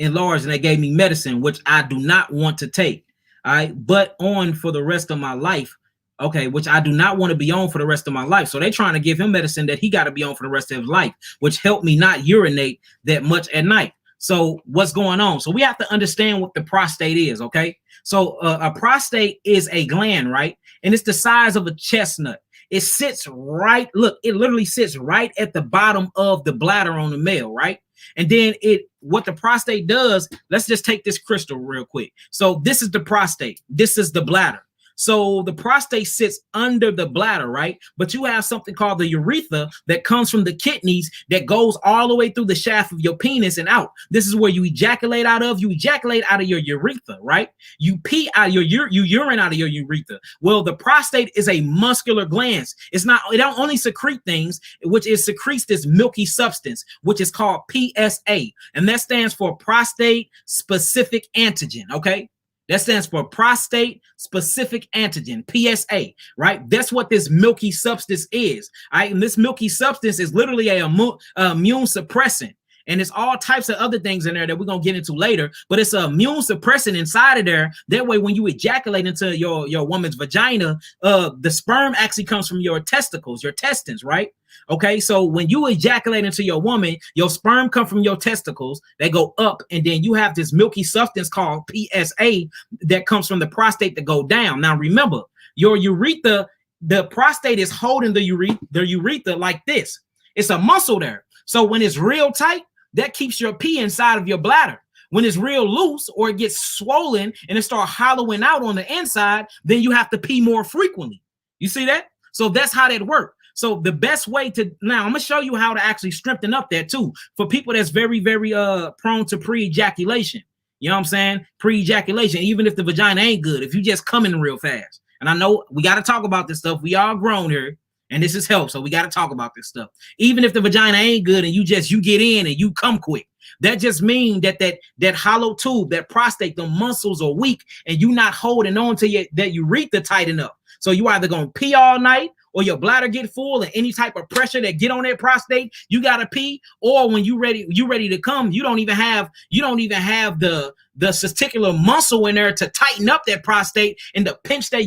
enlarged, and they gave me medicine, which I do not want to take. All right, but on for the rest of my life. Okay, which I do not want to be on for the rest of my life. So they're trying to give him medicine that he got to be on for the rest of his life, which helped me not urinate that much at night. So what's going on? So we have to understand what the prostate is, okay? So a prostate is a gland, right? And it's the size of a chestnut. It sits right, look, it literally sits right at the bottom of the bladder on the male, right? And then what the prostate does, let's just take this crystal real quick. So this is the prostate. This is the bladder. So the prostate sits under the bladder, right? But you have something called the urethra that comes from the kidneys that goes all the way through the shaft of your penis and out. This is where you ejaculate out of. You ejaculate out of your urethra, right? You pee out you urine out of your urethra. Well, the prostate is a muscular gland. It don't only secrete things, which it secretes this milky substance, which is called PSA. And that stands for prostate specific antigen, okay? That stands for prostate specific antigen, PSA, right? That's what this milky substance is. All right, and this milky substance is literally a immune suppressant. And it's all types of other things in there that we're going to get into later, but it's an immune suppressant inside of there. That way, when you ejaculate into your woman's vagina, the sperm actually comes from your testicles, your intestines, right? Okay, so when you ejaculate into your woman, your sperm come from your testicles, they go up, and then you have this milky substance called PSA that comes from the prostate that go down. Now, remember, your urethra, the prostate is holding the urethra like this. It's a muscle there. So when it's real tight, that keeps your pee inside of your bladder. When it's real loose or it gets swollen and it starts hollowing out on the inside, then you have to pee more frequently. You see that? So that's how that works. So the best way to, now I'm gonna show you how to actually strengthen up that too for people that's very, very prone to pre-ejaculation. You know what I'm saying? Pre-ejaculation, even if the vagina ain't good, if you just coming real fast. And I know we got to talk about this stuff. We all grown here, and this is health, so we got to talk about this stuff. Even if the vagina ain't good and you get in and you come quick, that just means that hollow tube, that prostate, the muscles are weak, and you not holding on to that urethra tight enough. So you either gonna pee all night, or your bladder get full, and any type of pressure that get on that prostate, you gotta pee. Or when you ready to come, you don't even have the testicular muscle in there to tighten up that prostate and to pinch that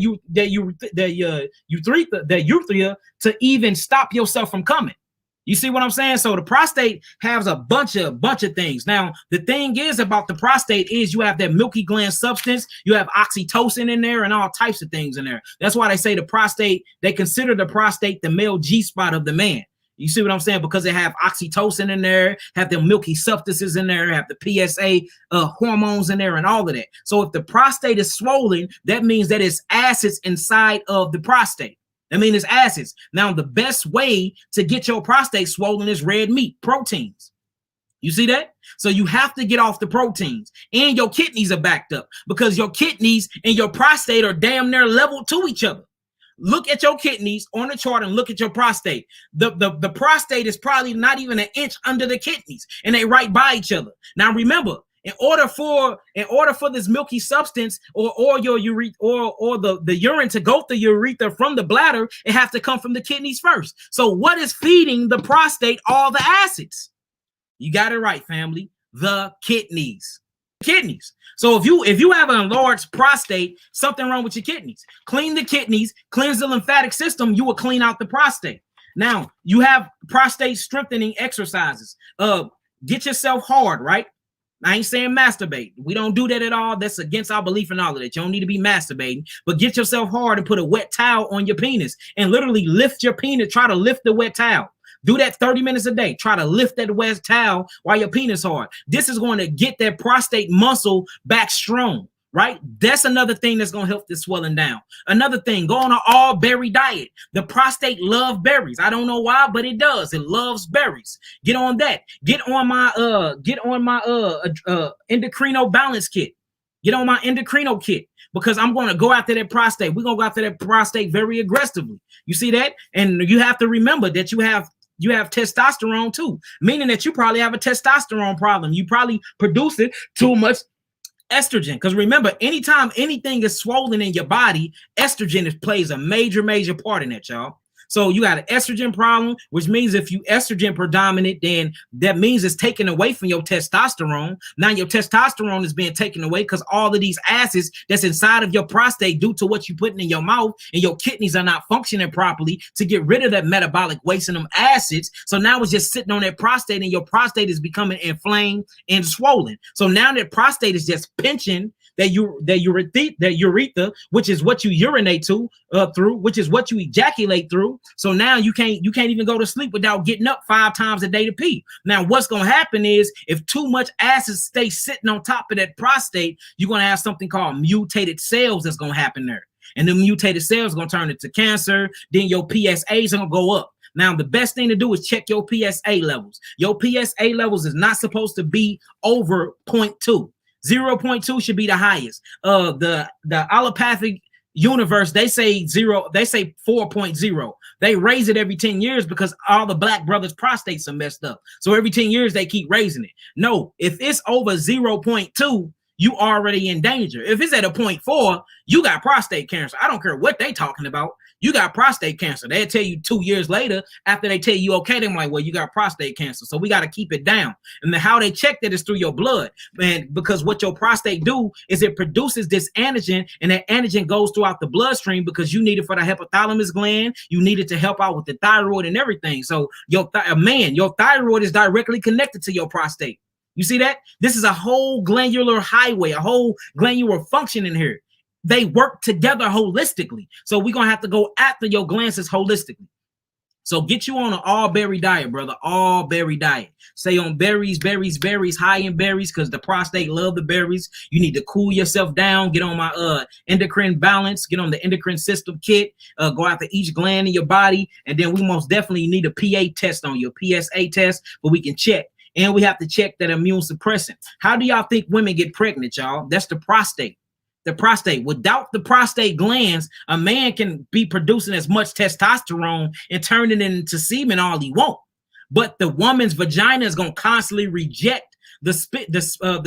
urethra to even stop yourself from coming. You see what I'm saying? So the prostate has a bunch of things. Now, the thing is about the prostate is you have that milky gland substance, you have oxytocin in there and all types of things in there. That's why they say the prostate, they consider the prostate the male G-spot of the man. You see what I'm saying? Because they have oxytocin in there, have the milky substances in there, have the PSA hormones in there and all of that. So if the prostate is swollen, that means that it's acids inside of the prostate. I mean, it's acids. Now, the best way to get your prostate swollen is red meat, proteins. You see that? So you have to get off the proteins, and your kidneys are backed up because your kidneys and your prostate are damn near level to each other. Look at your kidneys on the chart and look at your prostate. The prostate is probably not even an inch under the kidneys, and they right by each other. Now, remember, in order for this milky substance or your urethra or the urine to go through your urethra from the bladder, it has to come from the kidneys first. So what is feeding the prostate all the acids? You got it right, family. The kidneys. Kidneys. So if you have an enlarged prostate, something wrong with your kidneys. Clean the kidneys, cleanse the lymphatic system, you will clean out the prostate. Now, you have prostate strengthening exercises. Get yourself hard, right? I ain't saying masturbate. We don't do that at all. That's against our belief in all of that. You don't need to be masturbating, but get yourself hard and put a wet towel on your penis and literally lift your penis. Try to lift the wet towel. Do that 30 minutes a day. Try to lift that wet towel while your penis hard. This is going to get that prostate muscle back strong, right? That's another thing that's going to help this swelling down. Another thing, go on an all berry diet. The prostate loves berries. I don't know why, but it does. It loves berries. Get on that. Get on my Endocrine balance kit. Get on my Endocrine kit because I'm going to go after that prostate. We're going to go after that prostate very aggressively. You see that? And you have to remember that you have testosterone too, meaning that you probably have a testosterone problem. You probably produce it too much estrogen, because remember, anytime anything is swollen in your body, estrogen plays a major part in that, y'all. So you got an estrogen problem, which means if you estrogen predominant, then that means it's taken away from your testosterone. Now your testosterone is being taken away because all of these acids that's inside of your prostate due to what you're putting in your mouth, and your kidneys are not functioning properly to get rid of that metabolic waste and them acids. So now it's just sitting on that prostate, and your prostate is becoming inflamed and swollen. So now that prostate is just pinching that urethra, which is what you urinate through, which is what you ejaculate through. So now you can't even go to sleep without getting up 5 times a day to pee. Now, what's going to happen is if too much acid stays sitting on top of that prostate, you're going to have something called mutated cells that's going to happen there. And the mutated cells are going to turn into cancer. Then your PSAs are going to go up. Now, the best thing to do is check your PSA levels. Your PSA levels is not supposed to be over 0.2. 0.2 should be the highest. The allopathic universe, they say 4.0. They raise it every 10 years because all the black brothers' prostates are messed up. So every 10 years they keep raising it. No, if it's over 0.2, you already in danger. If it's at a 0.4, you got prostate cancer. I don't care what they talking about. You got prostate cancer. They'll tell you 2 years later after they tell you, okay, they're like, well, you got prostate cancer. So we got to keep it down. And then how they check that is through your blood, man, because what your prostate do is it produces this antigen, and that antigen goes throughout the bloodstream because you need it for the hypothalamus gland. You need it to help out with the thyroid and everything. So your thyroid is directly connected to your prostate. You see that? This is a whole glandular highway, a whole glandular function in here. They work together holistically. So we're going to have to go after your glands holistically. So get you on an all berry diet, brother. All berry diet. Stay on berries, high in berries, because the prostate love the berries. You need to cool yourself down. Get on my endocrine balance. Get on the endocrine system kit. Go after each gland in your body. And then we most definitely need a PA test on you, PSA test, but we can check. And we have to check that immune suppressant. How do y'all think women get pregnant, y'all? That's the prostate. The prostate. Without the prostate glands, a man can be producing as much testosterone and turning it into semen all he wants. But the woman's vagina is going to constantly reject the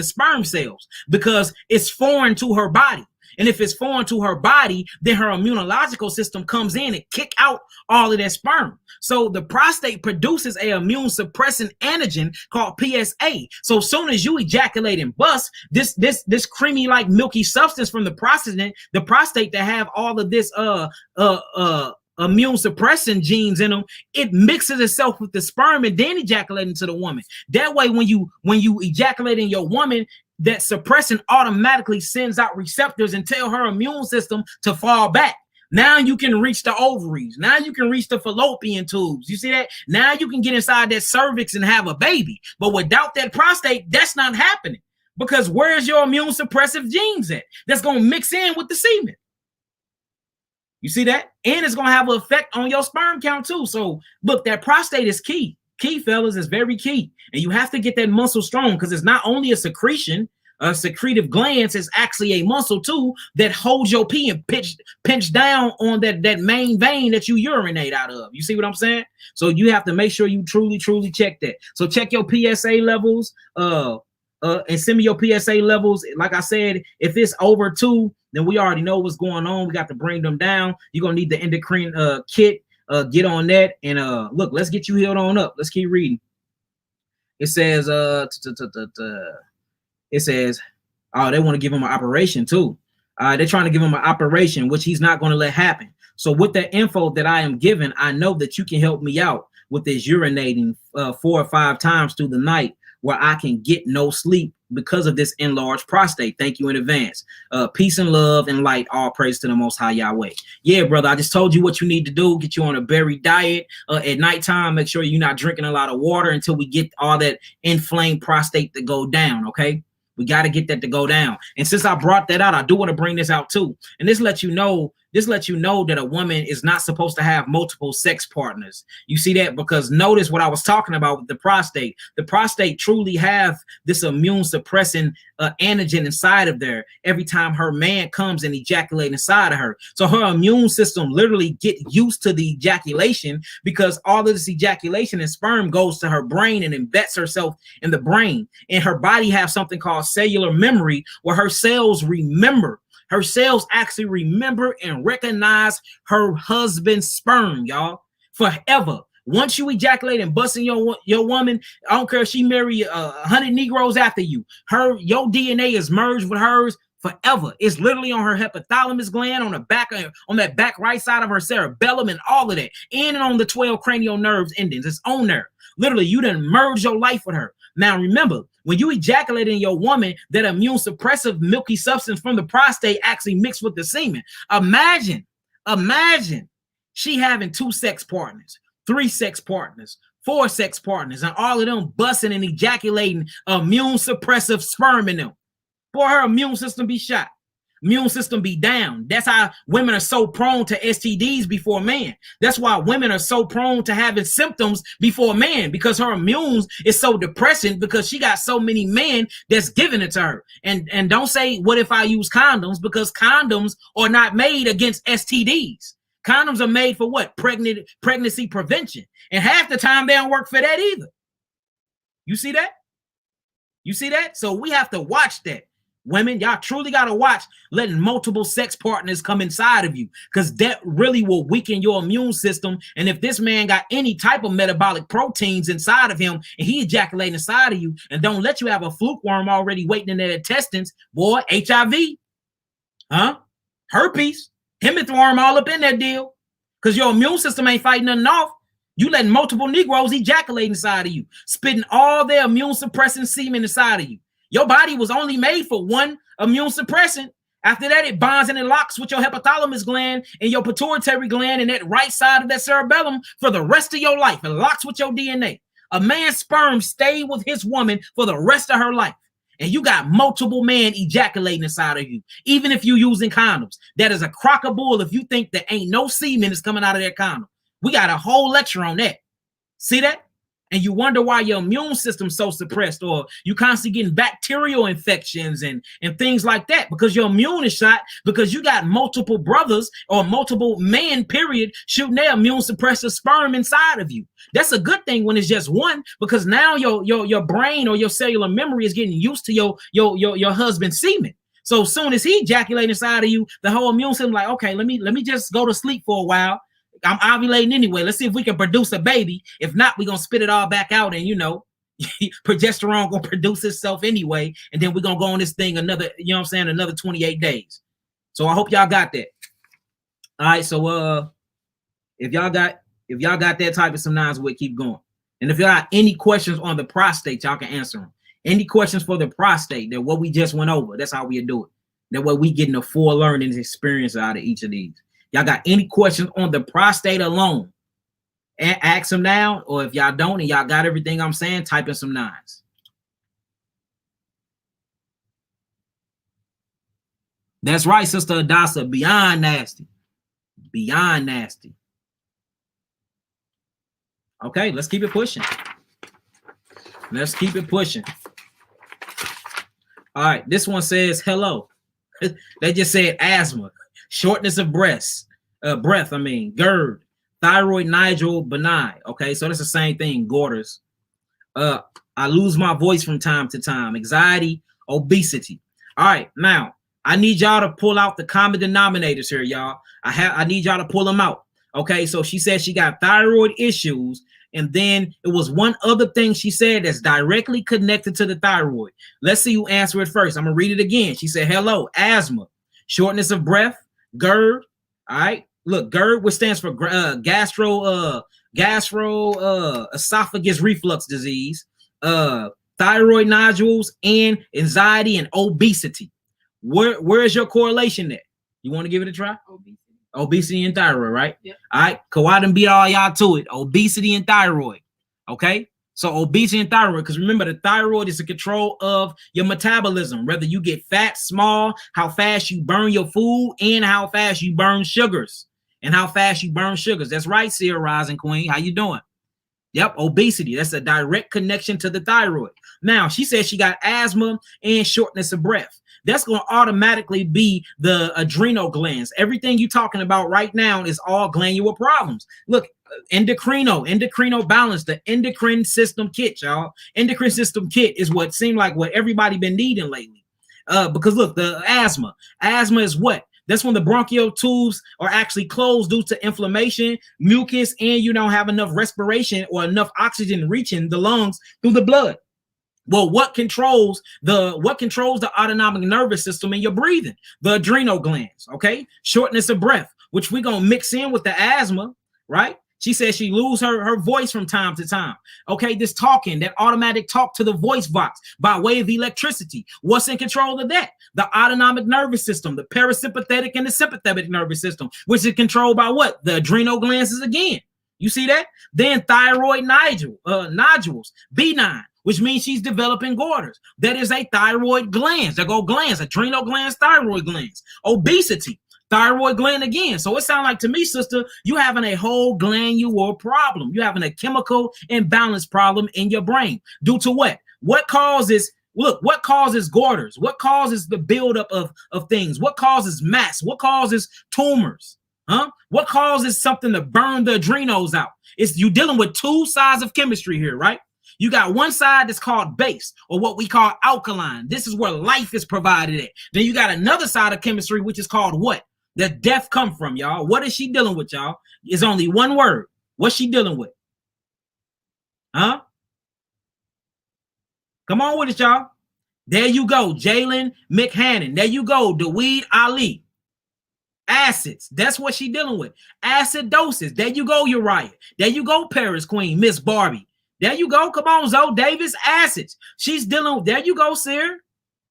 sperm cells because it's foreign to her body. And if it's foreign to her body, then her immunological system comes in and kick out all of that sperm. So the prostate produces a immune suppressant antigen called PSA. So as soon as you ejaculate and bust, this creamy like milky substance from the prostate that have all of this immune suppressant genes in them, it mixes itself with the sperm and then ejaculate into the woman. That way, when you ejaculate in your woman, that suppressant automatically sends out receptors and tell her immune system to fall back. Now you can reach the ovaries. Now you can reach the fallopian tubes. You see that? Now you can get inside that cervix and have a baby. But without that prostate, that's not happening. Because where's your immune suppressive genes at? That's going to mix in with the semen. You see that? And it's going to have an effect on your sperm count too. So look, that prostate is key. Key, fellas, is very key. And you have to get that muscle strong because it's not only a secretion, a secretive glands, is actually a muscle too that holds your pee and pinch down on that main vein that you urinate out of. You see what I'm saying? So you have to make sure you truly check that. So check your PSA levels, and send me your PSA levels. Like I said, if it's over 2, then we already know what's going on. We got to bring them down. You're gonna need the endocrine kit. Get on that and look, let's get you healed on up. Let's keep reading. It says it says, oh, they want to give him an operation too. They're trying to give him an operation, which he's not going to let happen. So with the info that I am given, I know that you can help me out with this urinating 4 or 5 times through the night where I can get no sleep because of this enlarged prostate. Thank you in advance. Peace and love and light, all praise to the Most High Yahweh. Yeah, brother, I just told you what you need to do. Get you on a berry diet. At nighttime, make sure you're not drinking a lot of water until we get all that inflamed prostate to go down, okay? We got to get that to go down. And since I brought that out, I do want to bring this out too. And this lets you know that a woman is not supposed to have multiple sex partners. You see that? Because notice what I was talking about with the prostate. The prostate truly have this immune suppressing antigen inside of there every time her man comes and ejaculate inside of her. So her immune system literally get used to the ejaculation because all of this ejaculation and sperm goes to her brain and embeds herself in the brain. And her body has something called cellular memory where her cells remember. Her cells actually remember and recognize her husband's sperm, y'all, forever. Once you ejaculate and bust in your woman, I don't care if she marry 100 Negroes after you, your DNA is merged with hers forever. It's literally on her hypothalamus gland, on that back right side of her cerebellum and all of that, and on the 12 cranial nerves endings. It's on there. Literally, you done merge your life with her. Now, remember, when you ejaculate in your woman, that immune suppressive milky substance from the prostate actually mixed with the semen. Imagine she having 2 sex partners, 3 sex partners, 4 sex partners, and all of them busting and ejaculating immune suppressive sperm in them. Boy, her immune system be shot. Immune system be down. That's how women are so prone to STDs before men. That's why women are so prone to having symptoms before men, because her immune is so depressing because she got so many men that's giving it to her. And don't say, what if I use condoms? Because condoms are not made against STDs. Condoms are made for what? Pregnancy prevention. And half the time they don't work for that either. You see that? You see that? So we have to watch that. Women, y'all truly got to watch letting multiple sex partners come inside of you, because that really will weaken your immune system. And if this man got any type of metabolic proteins inside of him and he ejaculating inside of you and don't let you have a fluke worm already waiting in their intestines, boy, HIV, herpes, hemorrhoid worm all up in that deal, because your immune system ain't fighting nothing off. You letting multiple Negroes ejaculate inside of you, spitting all their immune suppressing semen inside of you. Your body was only made for one immune suppressant, After that, it bonds and it locks with your hypothalamus gland and your pituitary gland and that right side of that cerebellum for the rest of your life. It locks with your DNA. A man's sperm stay with his woman for the rest of her life. And you got multiple men ejaculating inside of you, even if you're using condoms. That is a crock of bull if you think that ain't no semen is coming out of that condom. We got a whole lecture on that. See that? And you wonder why your immune system's so suppressed, or you constantly getting bacterial infections and things like that, because your immune is shot, because you got multiple brothers or multiple men, period, shooting their immune suppressor sperm inside of you. That's a good thing when it's just one, because now your brain or your cellular memory is getting used to your husband's semen. So as soon as he ejaculates inside of you, the whole immune system like, okay, let me just go to sleep for a while. I'm ovulating anyway. Let's see if we can produce a baby. If not, we're going to spit it all back out. And, progesterone going to produce itself anyway. And then we're going to go on this thing another, another 28 days. So I hope y'all got that. All right. So if y'all got that, type of some nines, we'll keep going. And if y'all got any questions on the prostate, y'all can answer them. Any questions for the prostate, that what we just went over, that's how we do it. That way we getting a full learning experience out of each of these. Y'all got any questions on the prostate alone? And ask them now, or if y'all don't and y'all got everything I'm saying, type in some nines. That's right, Sister Adasa, beyond nasty. Beyond nasty. Okay, let's keep it pushing. Let's keep it pushing. All right, this one says hello. They just said asthma. Shortness of breath, GERD, thyroid nodule benign. Okay, so that's the same thing, Goitrers. I lose my voice from time to time, anxiety, obesity. All right, now I need y'all to pull out the common denominators here, y'all. I need y'all to pull them out. Okay, so she said she got thyroid issues, and then it was one other thing she said that's directly connected to the thyroid. Let's see who answered it first. I'm gonna read it again. She said, hello, asthma, shortness of breath, GERD. All right, look, GERD, which stands for esophagus reflux disease, thyroid nodules, and anxiety and obesity. Where is your correlation there? You want to give it a try? Obesity and thyroid, right? Yep. All right, Kawhi done beat all y'all to it. Obesity and thyroid. Okay, so obesity and thyroid, because remember, the thyroid is the control of your metabolism, whether you get fat, small, how fast you burn your food, and how fast you burn sugars. That's right, Sierra Rising Queen. How you doing? Yep, obesity. That's a direct connection to the thyroid. Now, she said she got asthma and shortness of breath. That's going to automatically be the adrenal glands. Everything you're talking about right now is all glandular problems. Look, endocrino balance, the endocrine system kit, y'all. Endocrine system kit is what seemed like what everybody been needing lately. Because look, the asthma is what? That's when the bronchial tubes are actually closed due to inflammation, mucus, and you don't have enough respiration or enough oxygen reaching the lungs through the blood. Well, what controls the autonomic nervous system and your breathing? The adrenal glands, okay? Shortness of breath, which we're going to mix in with the asthma, right? She says she lose her voice from time to time. Okay, this talking, that automatic talk to the voice box by way of electricity. What's in control of that? The autonomic nervous system, the parasympathetic and the sympathetic nervous system, which is controlled by what? The adrenal glands again. You see that? Then thyroid nodules, benign, which means she's developing Goitrers. That is a thyroid glands. There go glands, adrenal glands, thyroid glands. Obesity, thyroid gland again. So it sounds like to me, sister, you having a whole glandular problem. You having a chemical imbalance problem in your brain. Due to what? What causes Goitrers? What causes the buildup of things? What causes mass? What causes tumors? What causes something to burn the adrenals out? It's you dealing with two sides of chemistry here, right? You got one side that's called base, or what we call alkaline. This is where life is provided at. Then you got another side of chemistry, which is called what? The death come from, y'all. What is she dealing with, y'all? It's only one word. What's she dealing with? Come on with it, y'all. There you go, Jalen McHannon. There you go, Daweed Ali. Acids. That's what she dealing with. Acidosis. There you go, Uriah. There you go, Paris Queen, Miss Barbie. There you go. Come on, Zoe Davis. Acids. She's dealing with, there you go, Sarah.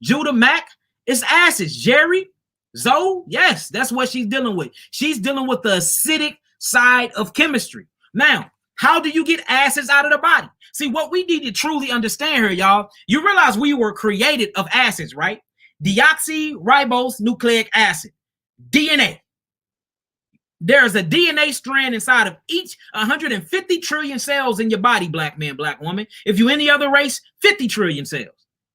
Judah Mack. It's acids. Jerry. Zoe, yes, that's what she's dealing with. She's dealing with the acidic side of chemistry. Now, how do you get acids out of the body? See, what we need to truly understand here, y'all, you realize we were created of acids, right? Deoxyribose nucleic acid, DNA. There's a DNA strand inside of each 150 trillion cells in your body, black man, black woman. If you're any other race, 50 trillion cells.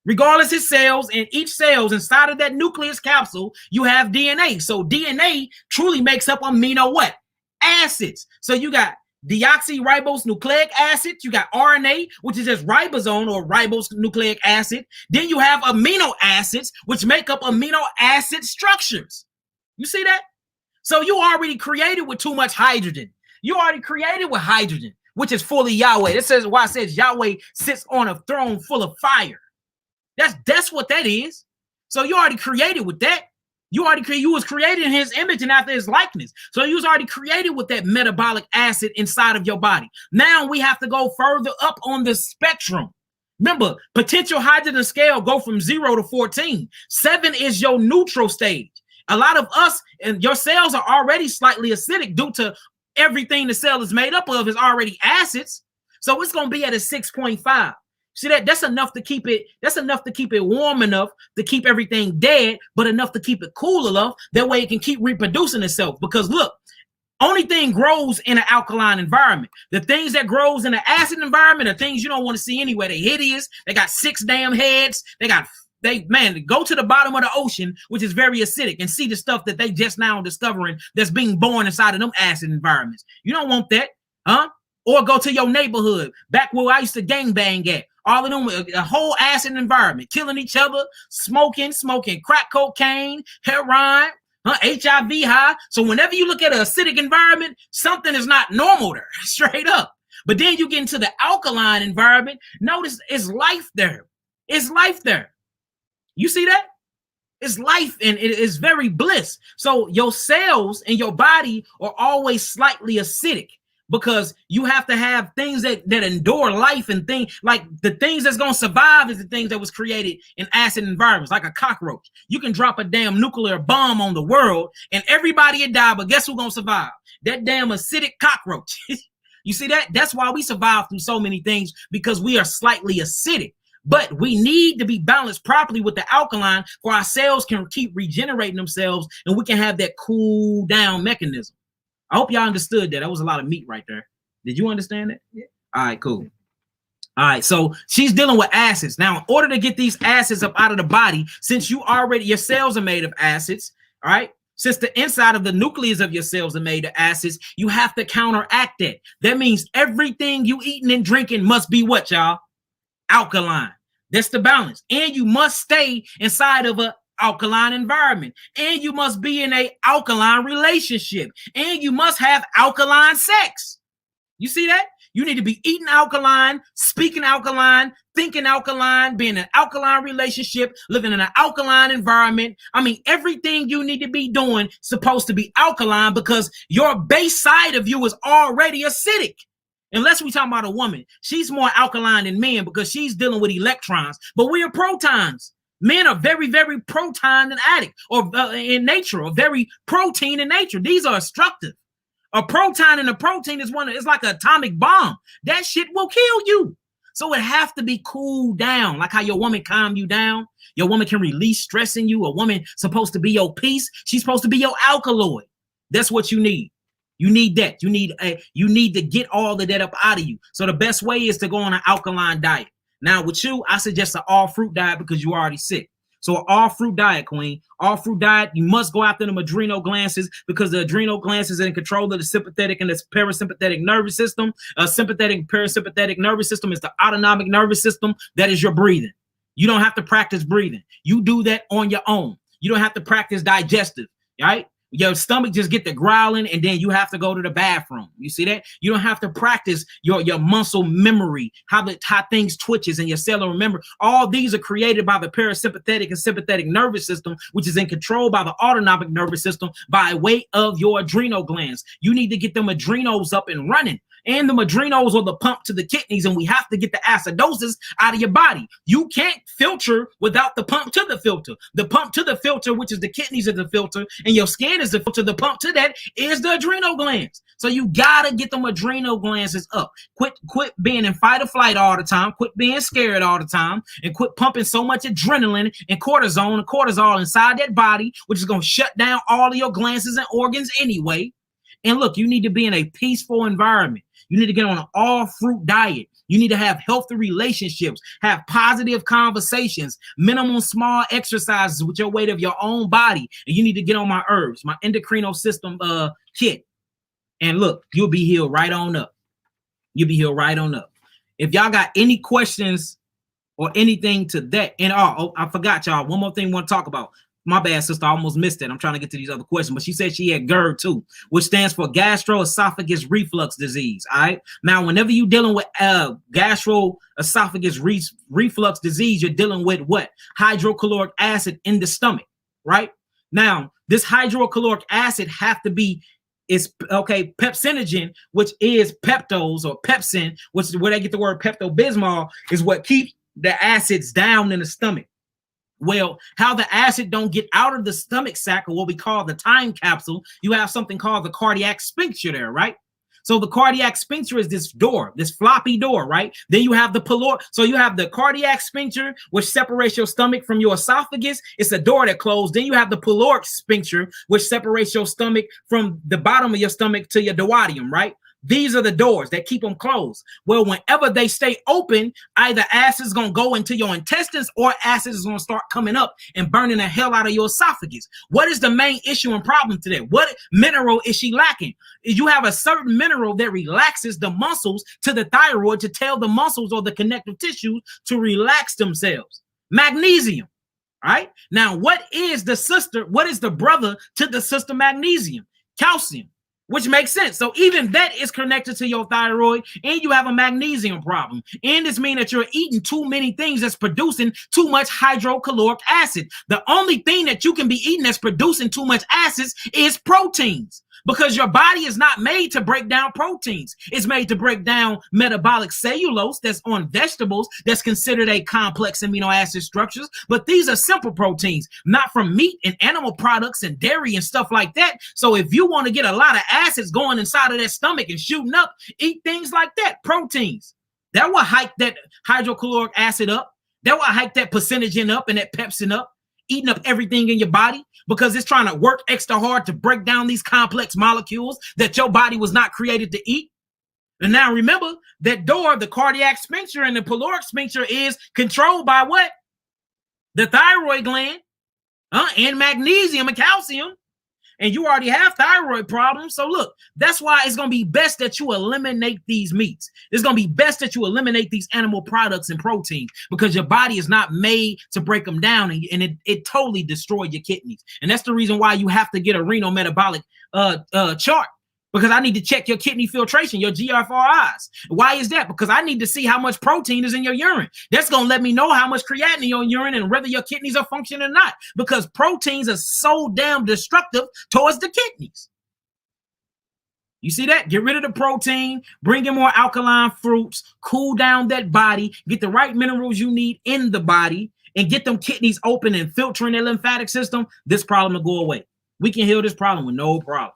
Regardless of cells, and each cell's inside of that nucleus capsule, you have DNA. So DNA truly makes up amino what? Acids. So you got deoxyribose nucleic acid, you got RNA, which is just ribosome or ribose nucleic acid. Then you have amino acids, which make up amino acid structures. You see that? So you already created with too much hydrogen. You already created with hydrogen, which is fully Yahweh. This is why it says Yahweh sits on a throne full of fire. That's what that is. So you already created with that. You was created in his image and after his likeness. So you was already created with that metabolic acid inside of your body. Now we have to go further up on the spectrum. Remember, potential hydrogen scale go from 0 to 14. 7 is your neutral stage. A lot of us and your cells are already slightly acidic due to everything the cell is made up of is already acids. So it's going to be at a 6.5. See that? That's enough to keep it. That's enough to keep it warm enough to keep everything dead, but enough to keep it cool enough. That way it can keep reproducing itself. Because look, only thing grows in an alkaline environment. The things that grows in an acid environment are things you don't want to see anyway. They're hideous. They got 6 damn heads. Go to the bottom of the ocean, which is very acidic, and see the stuff that they just now discovering that's being born inside of them acid environments. You don't want that, huh? Or go to your neighborhood, back where I used to gangbang at. All of them, a whole acid environment, killing each other, smoking crack cocaine, heroin, HIV high. So whenever you look at an acidic environment, something is not normal there, straight up. But then you get into the alkaline environment, notice it's life there. It's life there. You see that? It's life and it is very bliss. So your cells in your body are always slightly acidic because you have to have things that endure life and things like the things that's going to survive is the things that was created in acid environments, like a cockroach. You can drop a damn nuclear bomb on the world and everybody will die, but guess who's going to survive? That damn acidic cockroach. You see that? That's why we survive through so many things, because we are slightly acidic. But we need to be balanced properly with the alkaline for our cells can keep regenerating themselves and we can have that cool down mechanism. I hope y'all understood that. That was a lot of meat right there. Did you understand that? Yeah. All right, cool. All right, so she's dealing with acids. Now, in order to get these acids up out of the body, since your cells are made of acids, all right? Since the inside of the nucleus of your cells are made of acids, you have to counteract that. That means everything you eating and drinking must be what, y'all? Alkaline. That's the balance. And you must stay inside of an alkaline environment. And you must be in an alkaline relationship. And you must have alkaline sex. You see that? You need to be eating alkaline, speaking alkaline, thinking alkaline, being in an alkaline relationship, living in an alkaline environment. I mean, everything you need to be doing is supposed to be alkaline because your base side of you is already acidic. Unless we talk about a woman, she's more alkaline than men because she's dealing with electrons, but we are protons. Men are very, very proton and addict or in nature, or very protein in nature. These are destructive. A proton and a protein is it's like an atomic bomb. That shit will kill you. So it have to be cooled down, like how your woman calm you down. Your woman can release stress in you. A woman supposed to be your peace. She's supposed to be your alkaloid. That's what you need. You need that. You need to get all of that up out of you. So the best way is to go on an alkaline diet. Now with you, I suggest an all fruit diet because you're already sick. So an all fruit diet, queen. All fruit diet, you must go after them adrenal glands because the adrenal glands is in control of the sympathetic and the parasympathetic nervous system. Sympathetic, parasympathetic nervous system is the autonomic nervous system. That is your breathing. You don't have to practice breathing. You do that on your own. You don't have to practice digestive, right? Your stomach just get the growling and then you have to go to the bathroom. You see that? You don't have to practice your muscle memory, how things twitches and your cellular memory. All these are created by the parasympathetic and sympathetic nervous system, which is in control by the autonomic nervous system by way of your adrenal glands. You need to get them adrenals up and running. And the adrenals are the pump to the kidneys, and we have to get the acidosis out of your body. You can't filter without the pump to the filter. The pump to the filter, which is the kidneys, is the filter, and your skin is the filter. The pump to that is the adrenal glands. So you gotta get them adrenal glands up. Quit being in fight or flight all the time. Quit being scared all the time, and quit pumping so much adrenaline and cortisol inside that body, which is gonna shut down all of your glands and organs anyway. And look, you need to be in a peaceful environment. You need to get on an all-fruit diet. You need to have healthy relationships, have positive conversations, minimum small exercises with your weight of your own body. And you need to get on my herbs, my endocrine system kit. And look, you'll be healed right on up. You'll be healed right on up. If y'all got any questions or anything to that, and I forgot, y'all, one more thing I want to talk about. My bad, sister, I almost missed it. I'm trying to get to these other questions, but she said she had GERD too, which stands for gastroesophagus reflux disease. All right. Now, whenever you're dealing with gastroesophagus reflux disease, you're dealing with what? Hydrochloric acid in the stomach, right? Now, this hydrochloric acid have to be pepsinogen, which is peptos or pepsin, which is where they get the word Pepto-Bismol, is what keeps the acids down in the stomach. Well, how the acid don't get out of the stomach sac, or what we call the time capsule, you have something called the cardiac sphincter there, right? So the cardiac sphincter is this door, this floppy door, right? Then you have the pyloric. So you have the cardiac sphincter, which separates your stomach from your esophagus. It's a door that closed. Then you have the pyloric sphincter, which separates your stomach from the bottom of your stomach to your duodenum, right? These are the doors that keep them closed. Well, whenever they stay open, either acid is going to go into your intestines or acid is going to start coming up and burning the hell out of your esophagus. What is the main issue and problem today? What mineral is she lacking? You have a certain mineral that relaxes the muscles to the thyroid to tell the muscles or the connective tissues to relax themselves. Magnesium. Right? Now, what is the sister? What is the brother to the sister magnesium? Calcium. Which makes sense. So even that is connected to your thyroid, and you have a magnesium problem. And this means that you're eating too many things that's producing too much hydrochloric acid. The only thing that you can be eating that's producing too much acids is proteins, because your body is not made to break down proteins. It's made to break down metabolic cellulose that's on vegetables that's considered a complex amino acid structures. But these are simple proteins, not from meat and animal products and dairy and stuff like that. So if you want to get a lot of acids going inside of that stomach and shooting up, eat things like that, proteins. That will hike that hydrochloric acid up. That will hike that pepsinogen up and that pepsin up, eating up everything in your body, because it's trying to work extra hard to break down these complex molecules that your body was not created to eat. And now remember, that door, the cardiac sphincter and the pyloric sphincter, is controlled by what? The thyroid gland, and magnesium and calcium. And you already have thyroid problems. So look, that's why it's going to be best that you eliminate these meats. It's going to be best that you eliminate these animal products and proteins, because your body is not made to break them down, and it totally destroyed your kidneys. And that's the reason why you have to get a renal metabolic chart, because I need to check your kidney filtration, your GFRIs. Why is that? Because I need to see how much protein is in your urine. That's going to let me know how much creatinine in your urine and whether your kidneys are functioning or not, because proteins are so damn destructive towards the kidneys. You see that? Get rid of the protein, bring in more alkaline fruits, cool down that body, get the right minerals you need in the body, and get them kidneys open and filtering their lymphatic system. This problem will go away. We can heal this problem with no problem.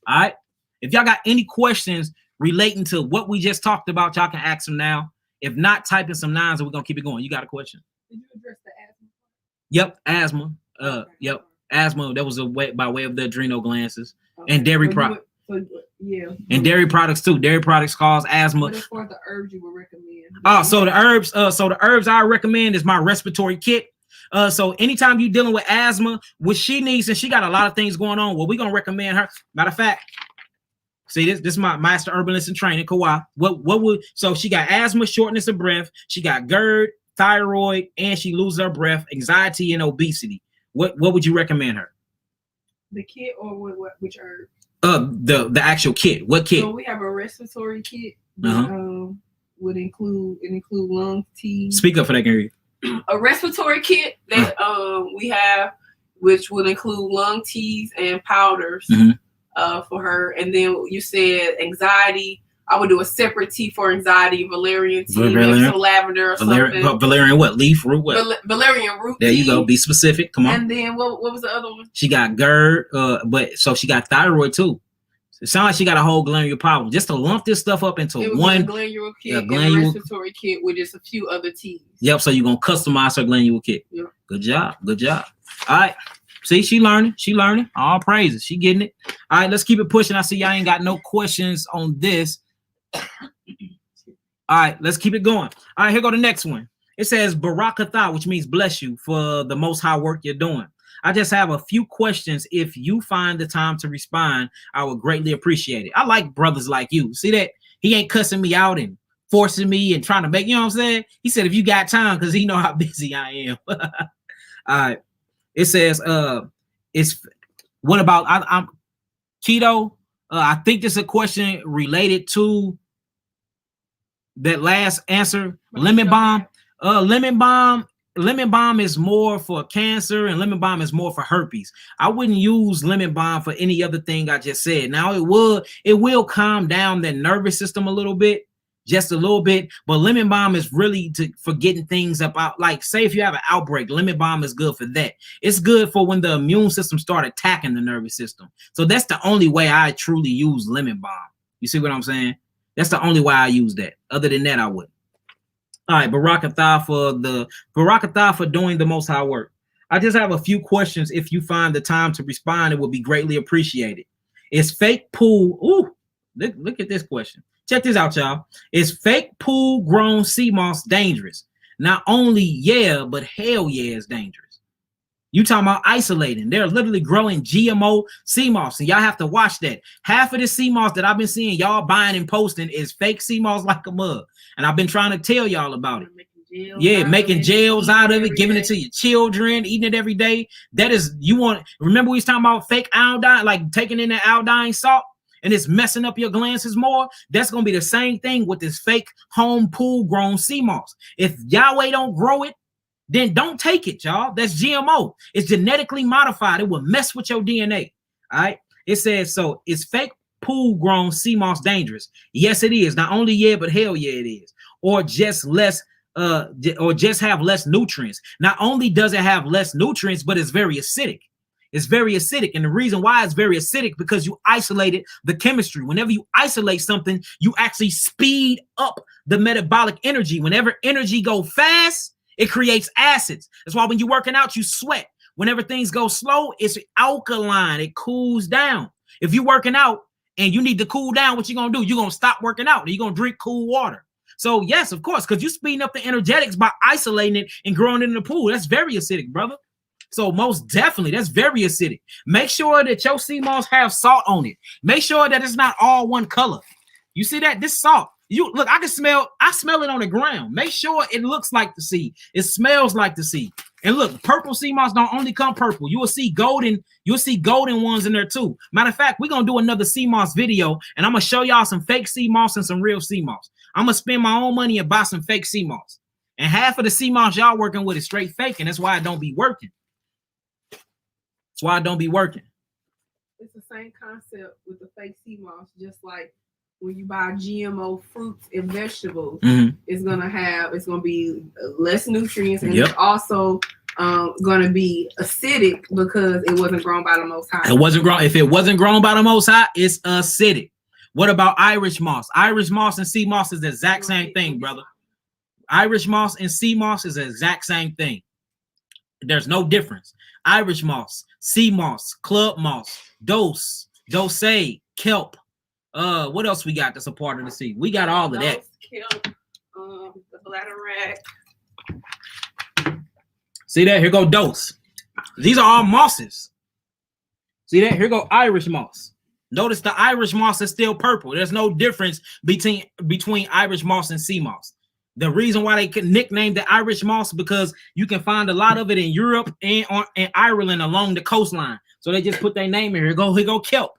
All right. If y'all got any questions relating to what we just talked about, y'all can ask them now. If not, type in some nines and we're going to keep it going. You got a question? Did you address the asthma? Yep. Asthma. Yep. Asthma. That was by way of the adrenal glands, and dairy products. Yeah. And dairy products too. Dairy products cause asthma. What is for the herbs you would recommend? So the herbs I recommend is my respiratory kit. So anytime you're dealing with asthma, what she needs, and she got a lot of things going on, well, we're going to recommend her. Matter of fact, see, this is my master herbalist in training, Kawhi. So she got asthma, shortness of breath. She got GERD, thyroid, and she loses her breath, anxiety, and obesity. What would you recommend her? The kit, or which herb? The actual kit. What kit? So we have a respiratory kit that would include lung tea. Speak up for that, Gary. A respiratory kit that we have, which would include lung teas and powders for her. And then you said anxiety, I would do a separate tea for anxiety, valerian tea, maybe some lavender or something. Valerian what? Leaf root what? Valerian root there tea. You go. Be specific. Come on. And then what was the other one? She got GERD, but so she got thyroid too. It sounds like she got a whole glandular problem. Just to lump this stuff up into one glandular kit, and a respiratory kit with just a few other teas. Yep. So you're gonna customize her glandular kit. Yep. Good job. Good job. All right. See, she learning. She learning. All praises. She getting it. All right. Let's keep it pushing. I see y'all ain't got no questions on this. All right. Let's keep it going. All right. Here go the next one. It says Barakatha, which means bless you for the most high work you're doing. I just have a few questions. If you find the time to respond, I would greatly appreciate it. I like brothers like you. See that? He ain't cussing me out and forcing me and trying to make, you know what I'm saying? He said, if you got time, because he know how busy I am. All right. It says, it's what about I'm keto? I think this is a question related to that last answer. Lemon balm. Lemon balm is more for cancer, and lemon balm is more for herpes. I wouldn't use lemon balm for any other thing I just said. Now it will calm down the nervous system a little bit, just a little bit. But lemon balm is really for getting things up out. Like say if you have an outbreak, lemon balm is good for that. It's good for when the immune system start attacking the nervous system. So that's the only way I truly use lemon balm. You see what I'm saying? That's the only way I use that. Other than that, I wouldn't. All right, Barakatha for doing the most high work. I just have a few questions. If you find the time to respond, it would be greatly appreciated. Is fake pool? Ooh, look at this question. Check this out, y'all. Is fake pool grown Seamoss dangerous? Not only yeah, but hell yeah, it's dangerous. You talking about isolating? They're literally growing GMO Seamoss, and y'all have to watch that. Half of the Seamoss that I've been seeing y'all buying and posting is fake Seamoss like a mug, and I've been trying to tell y'all about it. Making gels out of it, giving it to your children, eating it every day. That is, you want. Remember we was talking about fake iodine, like taking in the iodine salt, and it's messing up your glands more. That's gonna be the same thing with this fake home pool grown Seamoss. If Yahweh don't grow it, then don't take it, y'all. That's GMO. It's genetically modified. It will mess with your DNA. All right. It says, so is fake pool grown Seamoss dangerous? Yes, it is. Not only yeah, but hell yeah, it is. Or just less, or just have less nutrients. Not only does it have less nutrients, but it's very acidic. It's very acidic. And the reason why it's very acidic, because you isolated the chemistry. Whenever you isolate something, you actually speed up the metabolic energy. Whenever energy go fast, it creates acids. That's why when you're working out, you sweat. Whenever things go slow, it's alkaline. It cools down. If you're working out and you need to cool down, what you're going to do? You're going to stop working out and you're going to drink cool water. So yes, of course, because you're speeding up the energetics by isolating it and growing it in the pool. That's very acidic, brother. So most definitely, that's very acidic. Make sure that your Seamoss have salt on it. Make sure that it's not all one color. You see that? This salt. You look, I smell it on the ground. Make sure it looks like the sea. It smells like the sea. And look, purple Seamoss don't only come purple. You will see golden ones in there too. Matter of fact, we're gonna do another Seamoss video, and I'm gonna show y'all some fake Seamoss and some real Seamoss. I'm gonna spend my own money and buy some fake Seamoss. And half of the Seamoss y'all working with is straight fake, and that's why it don't be working. That's why it don't be working. It's the same concept with the fake Seamoss, just like when you buy GMO fruits and vegetables, it's gonna be less nutrients, and it's also gonna be acidic because it wasn't grown by the Most High. If it wasn't grown by the Most High, it's acidic. What about Irish moss? Irish moss and sea moss is the exact same thing, brother. Irish moss and sea moss is the exact same thing. There's no difference. Irish moss, sea moss, club moss, dose, kelp. What else we got that's a part of the sea? We got all of that. Kelp, the bladder rat. See that? Here go dose. These are all mosses. See that? Here go Irish moss. Notice the Irish moss is still purple. There's no difference between Irish moss and sea moss. The reason why they can nickname the Irish moss because you can find a lot of it in Europe and Ireland along the coastline. So they just put their name in here. Here go kelp.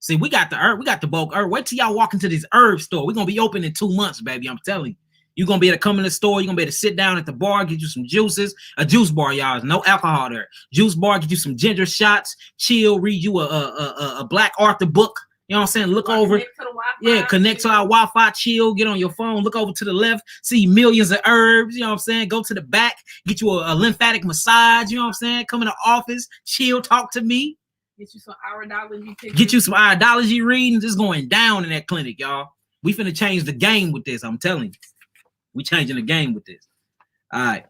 See, we got the herb, we got the bulk herb. Wait till y'all walk into this herb store. We're gonna be open in 2 months, baby. I'm telling you. You're gonna be able to come in the store, you're gonna be able to sit down at the bar, get you some juices, a juice bar, y'all. No alcohol there. Juice bar, get you some ginger shots, chill, read you a Black Arthur book. You know what I'm saying? Look over. Connect to our Wi-Fi, chill, get on your phone, look over to the left, see millions of herbs, you know what I'm saying? Go to the back, get you a lymphatic massage, you know what I'm saying? Come in the office, chill, talk to me. Get you some iridology pictures. Get you some iridology readings. It's going down in that clinic, y'all. We finna change the game with this, I'm telling you. We changing the game with this. All right.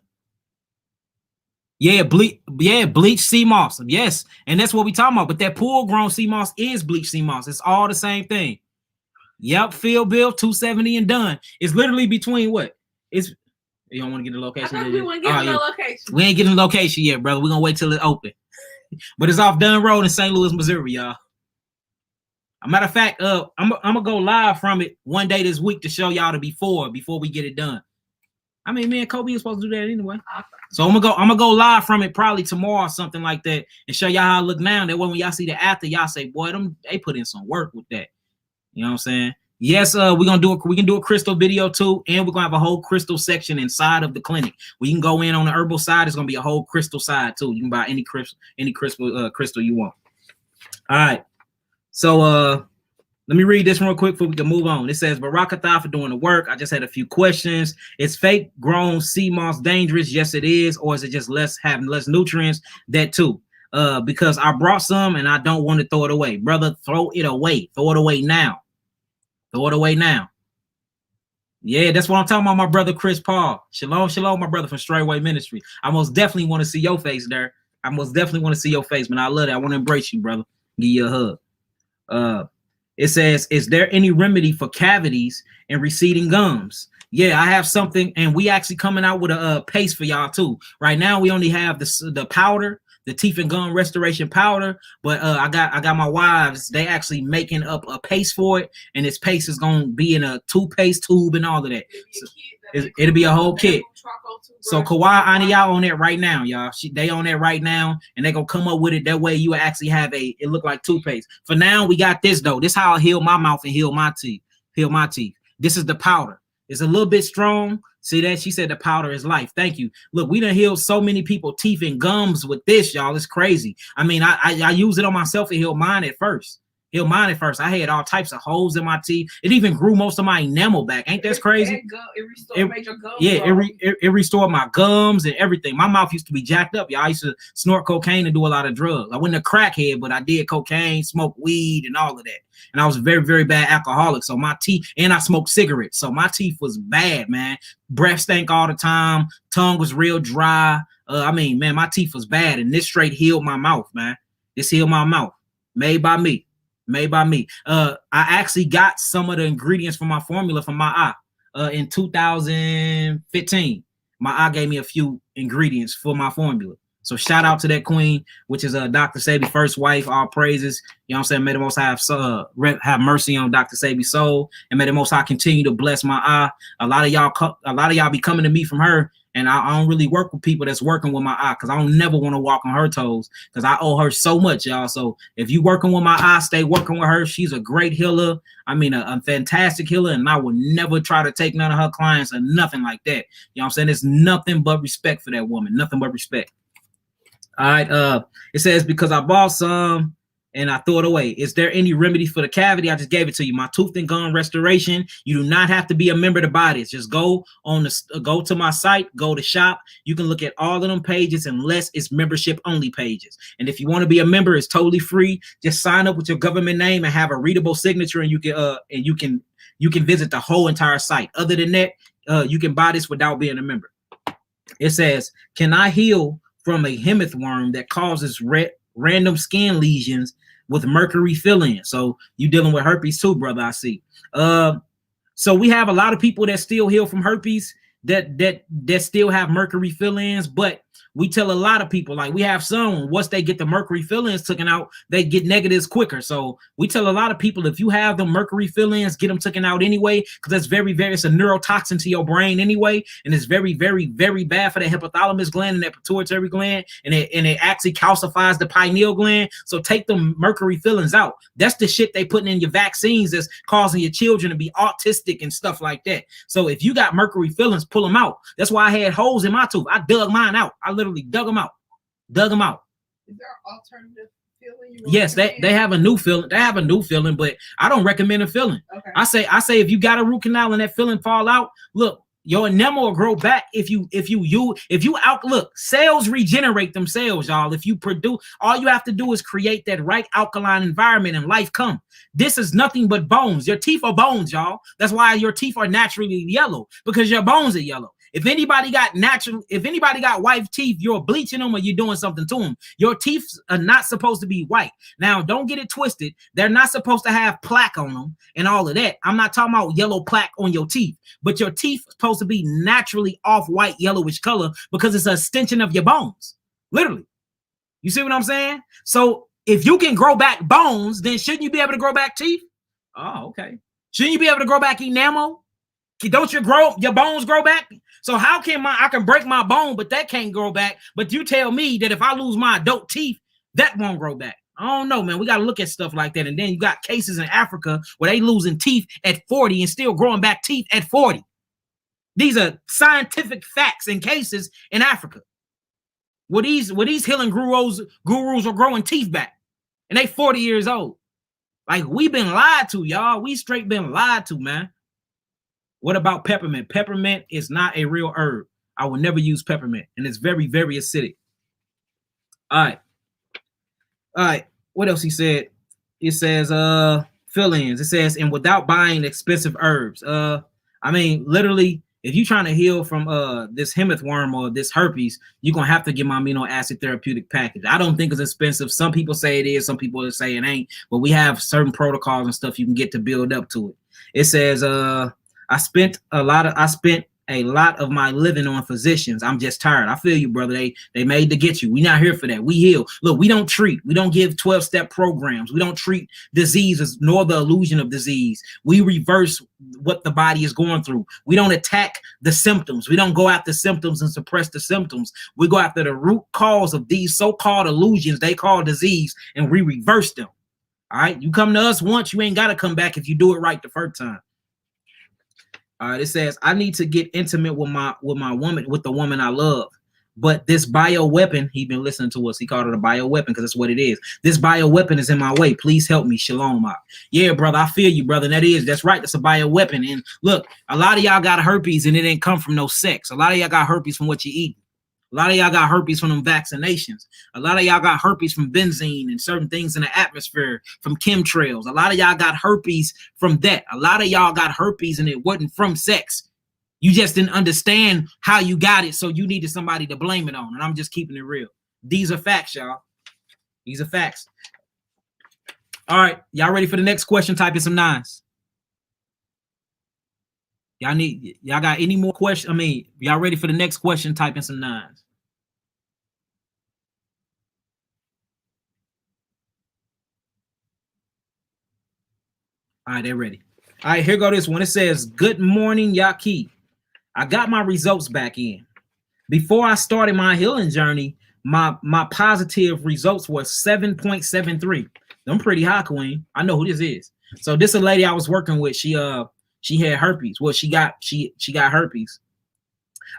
Yeah, bleach Seamoss. Yes, and that's what we talking about. But that pool-grown Seamoss is bleach Seamoss. It's all the same thing. Yep, field bill, $270 and done. It's literally between what? You don't want to get the location? I thought we want to get the location. We ain't getting the location yet, brother. We're gonna wait till it's open. But it's off Dunn Road in St. Louis, Missouri, y'all. A matter of fact, I'm gonna go live from it one day this week to show y'all the before we get it done. I mean, me and Kobe is supposed to do that anyway. So I'm gonna go live from it probably tomorrow or something like that and show y'all how it look now. That way when y'all see the after, y'all say, boy, they put in some work with that. You know what I'm saying? Yes, we can do a crystal video too, and we're gonna have a whole crystal section inside of the clinic. We can go in on the herbal side. It's gonna be a whole crystal side too. You can buy any crystal you want. All right. So let me read this real quick before we can move on. It says, Barakatha for doing the work. I just had a few questions. Is fake grown Seamoss dangerous? Yes, it is. Or is it just having less nutrients? That too. Because I brought some and I don't want to throw it away. Brother, throw it away. Throw it away now. Throw it away now. Yeah, that's what I'm talking about, my brother Chris Paul. Shalom, shalom, my brother from Straightway Ministry. I most definitely want to see your face there. I most definitely want to see your face, man. I love it. I want to embrace you, brother. Give you a hug. It says, is there any remedy for cavities and receding gums? Yeah, I have something, and we actually coming out with a paste for y'all too. Right now, we only have the powder, the teeth and gum restoration powder, but I got my wives. They actually making up a paste for it, and this paste is gonna be in a toothpaste tube and all of that. It'll be a whole kit. So Kawhi Aniya on that right now, y'all. They on that right now, and they gonna come up with it. That way you actually have it look like toothpaste. For now, we got this though. This how I heal my mouth and heal my teeth. This is the powder. It's a little bit strong. See that? She said the powder is life. Thank you. Look, we done healed so many people teeth and gums with this, y'all. It's crazy. I mean, I use it on myself and heal mine at first. I had all types of holes in my teeth. It even grew most of my enamel back. Ain't that crazy? It restored my gums and everything. My mouth used to be jacked up. Y'all, I used to snort cocaine and do a lot of drugs. I wasn't a crackhead, but I did cocaine, smoked weed, and all of that. And I was a very, very bad alcoholic. So my teeth, and I smoked cigarettes. So my teeth was bad, man. Breath stank all the time. Tongue was real dry. I mean, man, my teeth was bad. And this straight healed my mouth, man. This healed my mouth. Made by me. I actually got some of the ingredients for my formula from my eye in 2015. My eye gave me a few ingredients for my formula. So shout out to that queen, which is Dr. Sabi's first wife. All praises. You know what I'm saying? May the Most High have mercy on Dr. Sabi's soul, and may the Most High continue to bless my eye. A lot of y'all be coming to me from her. And I don't really work with people that's working with my eye because I don't never want to walk on her toes because I owe her so much, y'all. So if you working with my eye, stay working with her. She's a great healer. I mean, a fantastic healer. And I will never try to take none of her clients or nothing like that. You know what I'm saying? There's nothing but respect for that woman. Nothing but respect. All right. It says, because I bought some and I threw it away. Is there any remedy for the cavity? I just gave it to you. My tooth and gum restoration. You do not have to be a member to buy this. Just go to my site, go to shop. You can look at all of them pages unless it's membership only pages. And if you want to be a member, it's totally free. Just sign up with your government name and have a readable signature, and you can visit the whole entire site. Other than that, you can buy this without being a member. It says, can I heal from a hemith worm that causes random skin lesions with mercury fill-in? So you dealing with herpes too, brother, I see. So we have a lot of people that still heal from herpes that still have mercury fill-ins, but we tell a lot of people, like we have some, once they get the mercury fill-ins taken out, they get negatives quicker. So we tell a lot of people, if you have the mercury fill-ins, get them taken out anyway, because that's very, very, it's a neurotoxin to your brain anyway, and it's very, very, very bad for the hypothalamus gland and that pituitary gland, and it actually calcifies the pineal gland. So take the mercury fill-ins out. That's the shit they putting in your vaccines that's causing your children to be autistic and stuff like that. So if you got mercury fill-ins, pull them out. That's why I had holes in my tooth. I dug mine out. I literally dug them out. Is there an alternative feeling? Yes, they have a new feeling. They have a new feeling, but I don't recommend a feeling. Okay. I say if you got a root canal and that feeling fall out, look, your enamel will grow back if you look, cells regenerate themselves, y'all. If you produce, all you have to do is create that right alkaline environment and life come. This is nothing but bones. Your teeth are bones, y'all. That's why your teeth are naturally yellow, because your bones are yellow. If anybody got white teeth, you're bleaching them or you're doing something to them. Your teeth are not supposed to be white. Now, don't get it twisted. They're not supposed to have plaque on them and all of that. I'm not talking about yellow plaque on your teeth, but your teeth are supposed to be naturally off-white, yellowish color because it's an extension of your bones. Literally. You see what I'm saying? So if you can grow back bones, then shouldn't you be able to grow back teeth? Oh, okay. Shouldn't you be able to grow back enamel? Don't your bones grow back? So how can I can break my bone, but that can't grow back? But you tell me that if I lose my adult teeth, that won't grow back. I don't know, man. We got to look at stuff like that. And then you got cases in Africa where they losing teeth at 40 and still growing back teeth at 40. These are scientific facts and cases in Africa. Where these healing gurus are growing teeth back. And they 40 years old. Like, we've been lied to, y'all. We straight been lied to, man. What about peppermint? Peppermint is not a real herb. I will never use peppermint, and it's very, very acidic. All right. What else he said? It says fill-ins. It says, and without buying expensive herbs. I mean, literally, if you're trying to heal from this hemorrhoid worm or this herpes, you're gonna have to get my amino acid therapeutic package. I don't think it's expensive. Some people say it is, some people say it ain't, but we have certain protocols and stuff you can get to build up to it. It says I spent a lot of my living on physicians. I'm just tired. I feel you, brother. They made to get you. We're not here for that. We heal. Look, we don't treat. We don't give 12-step programs. We don't treat diseases nor the illusion of disease. We reverse what the body is going through. We don't attack the symptoms. We don't go after symptoms and suppress the symptoms. We go after the root cause of these so-called illusions they call disease, and we reverse them. All right. You come to us once, you ain't got to come back if you do it right the first time. All right, it says, I need to get intimate with the woman I love. But this bioweapon, he's been listening to us. He called it a bioweapon because that's what it is. This bioweapon is in my way. Please help me. Shalom. Yeah, brother, I feel you, brother. That's right. That's a bioweapon. And look, a lot of y'all got herpes and it didn't come from no sex. A lot of y'all got herpes from what you eat. A lot of y'all got herpes from them vaccinations. A lot of y'all got herpes from benzene and certain things in the atmosphere, from chemtrails. A lot of y'all got herpes from that. A lot of y'all got herpes and it wasn't from sex. You just didn't understand how you got it, so you needed somebody to blame it on. And I'm just keeping it real. These are facts, y'all. These are facts. All right, y'all ready for the next question? Type in some 9s. Y'all got any more questions? I mean, y'all ready for the next question? Type in some 9s. All right, they're ready. All right, here go this one. It says, good morning, Yaki. I got my results back in. Before I started my healing journey, my positive results were 7.73. I'm pretty high, Queen. I know who this is. So this is a lady I was working with. She had herpes. Well, she got herpes.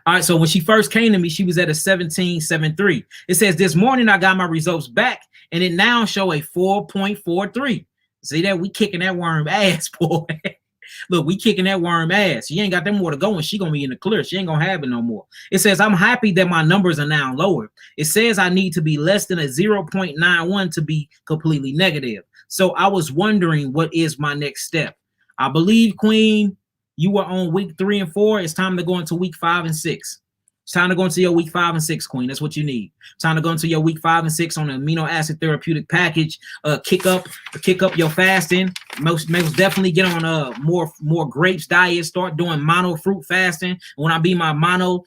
All right, so when she first came to me, she was at a 17.73. It says, this morning I got my results back, and it now show a 4.43. See that? We kicking that worm ass, boy. Look, we kicking that worm ass. She ain't got them more to go, and she gonna be in the clear. She ain't gonna have it no more. It says, I'm happy that my numbers are now lower. It says I need to be less than a 0.91 to be completely negative. So I was wondering, what is my next step? I believe, Queen, you were on week 3 and 4. It's time to go into week 5 and 6. It's time to go into your week 5 and 6, Queen. That's what you need. It's time to go into your week 5 and 6 on the amino acid therapeutic package. Kick up your fasting. Most definitely get on more grapes diet. Start doing mono fruit fasting. When I be my mono,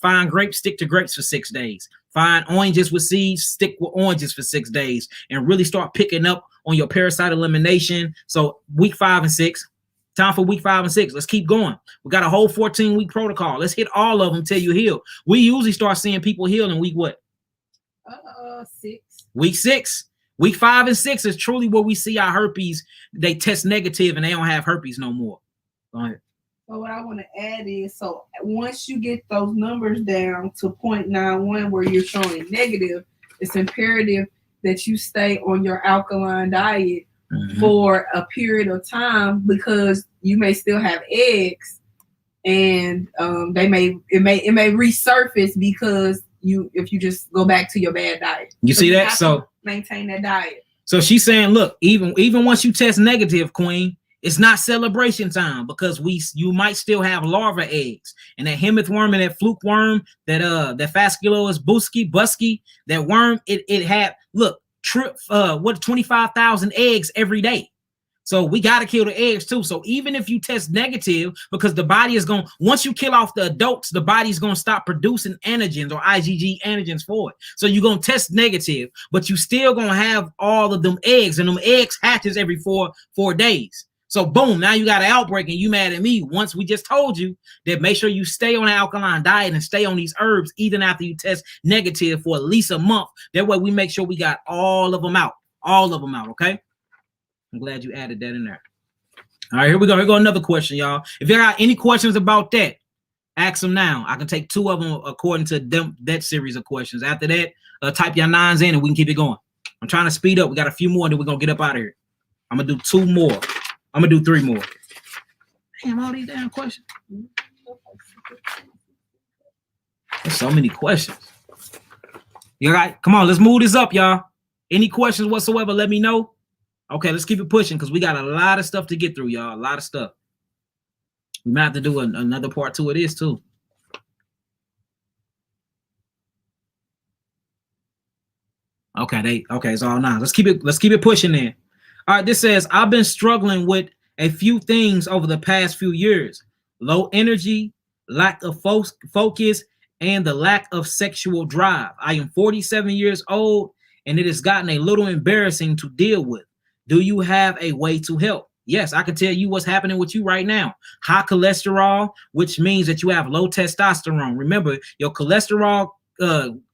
find grapes, stick to grapes for 6 days. Find oranges with seeds, stick with oranges for 6 days, and really start picking up on your parasite elimination. So week 5 and 6. Time for week 5 and 6. Let's keep going. We got a whole 14-week protocol. Let's hit all of them till you heal. We usually start seeing people heal in week what? 6. Week 6. Week 5 and 6 is truly where we see our herpes. They test negative and they don't have herpes no more. Go ahead. So what I want to add is, so once you get those numbers down to 0.91 where you're showing negative, it's imperative that you stay on your alkaline diet for a period of time, because you may still have eggs, and it may resurface because if you just go back to your bad diet. You see that? So maintain that diet. So she's saying, look, even once you test negative, Queen, it's not celebration time, because you might still have larva eggs, and that hemith worm and that fluke worm, that Fasciculus busky, that worm, it had 25,000 eggs every day. So we got to kill the eggs too. So even if you test negative, because the body is going, once you kill off the adults, the body's going to stop producing antigens or IgG antigens for it. So you're going to test negative, but you still going to have all of them eggs, and them eggs hatches every four days. So boom, now you got an outbreak and you mad at me. Once we just told you that make sure you stay on an alkaline diet and stay on these herbs even after you test negative for at least a month. That way we make sure we got all of them out, okay? I'm glad you added that in there. All right, here we go. Here go another question, y'all. If you got any questions about that, ask them now. I can take 2 of them according to that series of questions. After that, type your 9s in and we can keep it going. I'm trying to speed up. We got a few more, and then we're going to get up out of here. I'm going to do 2 more. I'm going to do 3 more. Damn, all these damn questions. There's so many questions. You all right? Come on, let's move this up, y'all. Any questions whatsoever, let me know. Okay, let's keep it pushing, because we got a lot of stuff to get through, y'all. A lot of stuff. We might have to do another part 2 of this, too. Okay, it's all 9. Let's keep it pushing then. All right, this says, I've been struggling with a few things over the past few years. Low energy, lack of focus, and the lack of sexual drive. I am 47 years old, and it has gotten a little embarrassing to deal with. Do you have a way to help? Yes, I can tell you what's happening with you right now. High cholesterol, which means that you have low testosterone. Remember, your cholesterol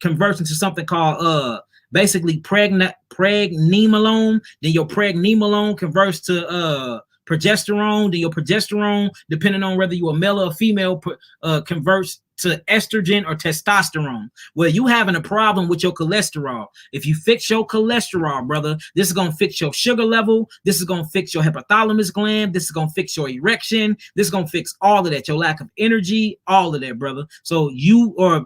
converts into something called basically pregnenolone. Then your pregnenolone converts to progesterone. Then your progesterone, depending on whether you're a male or a female, converts to estrogen or testosterone. Well, you having a problem with your cholesterol. If you fix your cholesterol, brother, this is going to fix your sugar level. This is going to fix your hypothalamus gland. This is going to fix your erection. This is going to fix all of that, your lack of energy, all of that, brother. So you are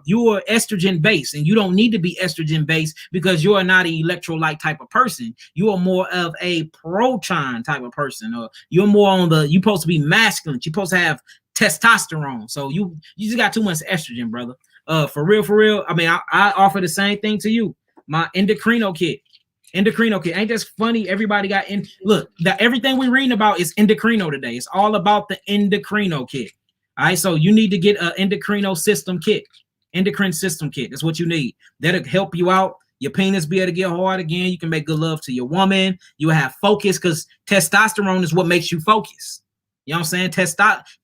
estrogen based, and you don't need to be estrogen based because you are not an electrolyte type of person. You are more of a proton type of person, or you're more on you're supposed to be masculine. You're supposed to have testosterone. So you just got too much estrogen, brother. For real. I mean, I offer the same thing to you. My Endocrino kit. Ain't this funny? Everybody got in. Look, everything we're reading about is Endocrino today. It's all about the Endocrino kit. All right, so you need to get an Endocrino system kit. Endocrine system kit. That's what you need. That'll help you out. Your penis be able to get hard again. You can make good love to your woman. You have focus, because testosterone is what makes you focus. You know what I'm saying?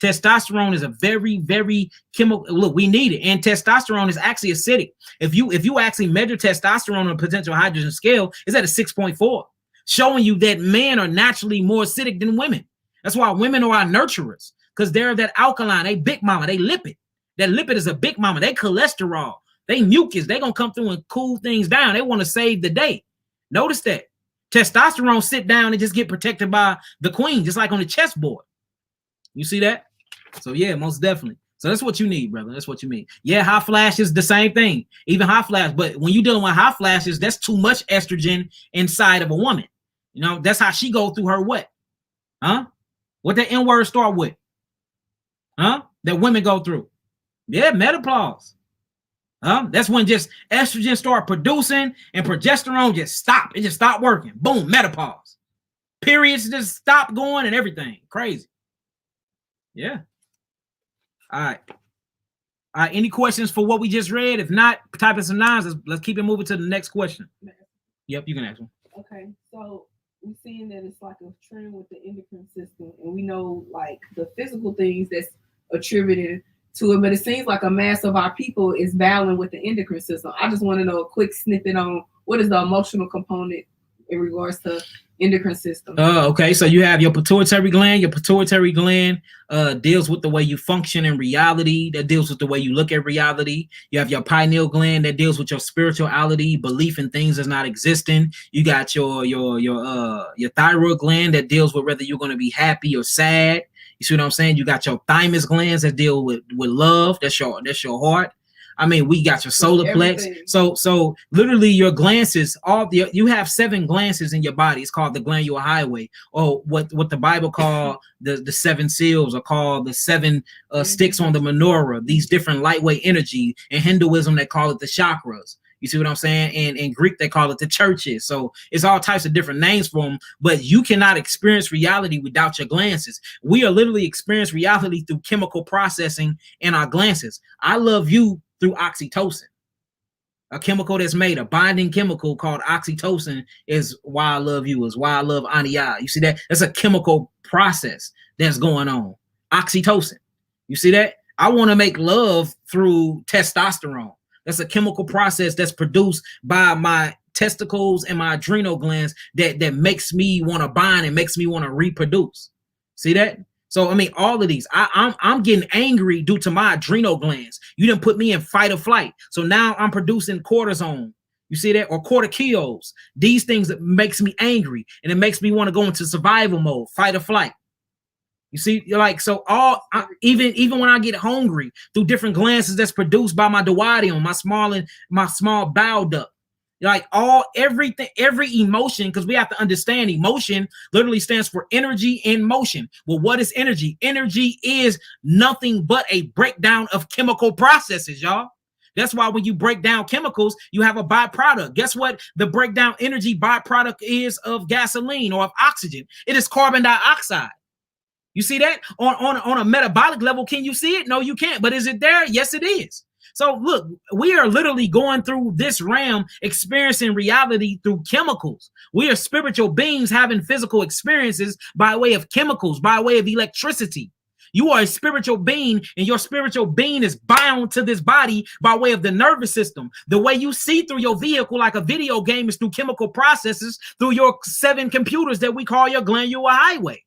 Testosterone is a very, very chemical. Look, we need it. And testosterone is actually acidic. If you actually measure testosterone on a potential hydrogen scale, it's at a 6.4, showing you that men are naturally more acidic than women. That's why women are our nurturers, because they're that alkaline, they big mama, they lipid. That lipid is a big mama. They cholesterol, they mucus. They going to come through and cool things down. They want to save the day. Notice that. Testosterone sit down and just get protected by the queen, just like on the chessboard. You see that? So yeah, most definitely. So that's what you need, brother. That's what you mean. Yeah, hot flash is the same thing. Even hot flash, but when you're dealing with hot flashes, that's too much estrogen inside of a woman. You know, that's how she go through her what? Huh? What that N word start with? Huh? That women go through. Yeah, menopause. That's when just estrogen start producing and progesterone just stop. It just stopped working. Boom, menopause. Periods just stop going and everything. Crazy. Yeah. All right. Any questions for what we just read? If not, type in some 9s. Let's keep it moving to the next question. Yep, you can ask one. Okay, so we're seeing that it's like a trend with the endocrine system, and we know like the physical things that's attributed to it, but it seems like a mass of our people is battling with the endocrine system. I just want to know a quick snippet on what is the emotional component in regards to endocrine system. Okay, so you have your pituitary gland. Your pituitary gland deals with the way you function in reality. That deals with the way you look at reality. You have your pineal gland that deals with your spirituality, belief in things that's not existing. You got your thyroid gland that deals with whether you're going to be happy or sad. You see what I'm saying? You got your thymus glands that deal with love. That's your heart. I mean, we got your solar plex. So literally your glances, you have 7 glances in your body. It's called the glandular highway, or what the Bible called the 7 seals, or called the 7 sticks on the menorah. These different lightweight energy. In Hinduism, they call it the chakras. You see what I'm saying? And in Greek, they call it the churches. So it's all types of different names for them, but you cannot experience reality without your glances. We are literally experiencing reality through chemical processing in our glances. I love you through oxytocin, a chemical that's made, a binding chemical called oxytocin is why I love you, is why I love Aniya. You see that? That's a chemical process that's going on. Oxytocin. You see that? I want to make love through testosterone. That's a chemical process that's produced by my testicles and my adrenal glands that makes me want to bind and makes me want to reproduce. See that? So, I mean, all of these, I'm getting angry due to my adrenal glands. You didn't put me in fight or flight. So now I'm producing cortisone. You see that? Or corticols. These things that makes me angry, and it makes me want to go into survival mode, fight or flight. You see, you're like, so even when I get hungry through different glands that's produced by my duodenum, my small bowel duct. Like everything, every emotion, because we have to understand emotion literally stands for energy in motion. Well, what is energy? Energy is nothing but a breakdown of chemical processes, y'all. That's why when you break down chemicals, you have a byproduct. Guess what the breakdown energy byproduct is of gasoline or of oxygen? It is carbon dioxide. You see that? On a metabolic level, can you see it? No, you can't. But is it there? Yes, it is. So look, we are literally going through this realm, experiencing reality through chemicals. We are spiritual beings having physical experiences by way of chemicals, by way of electricity. You are a spiritual being, and your spiritual being is bound to this body by way of the nervous system. The way you see through your vehicle like a video game is through chemical processes, through your 7 computers that we call your glandular highway.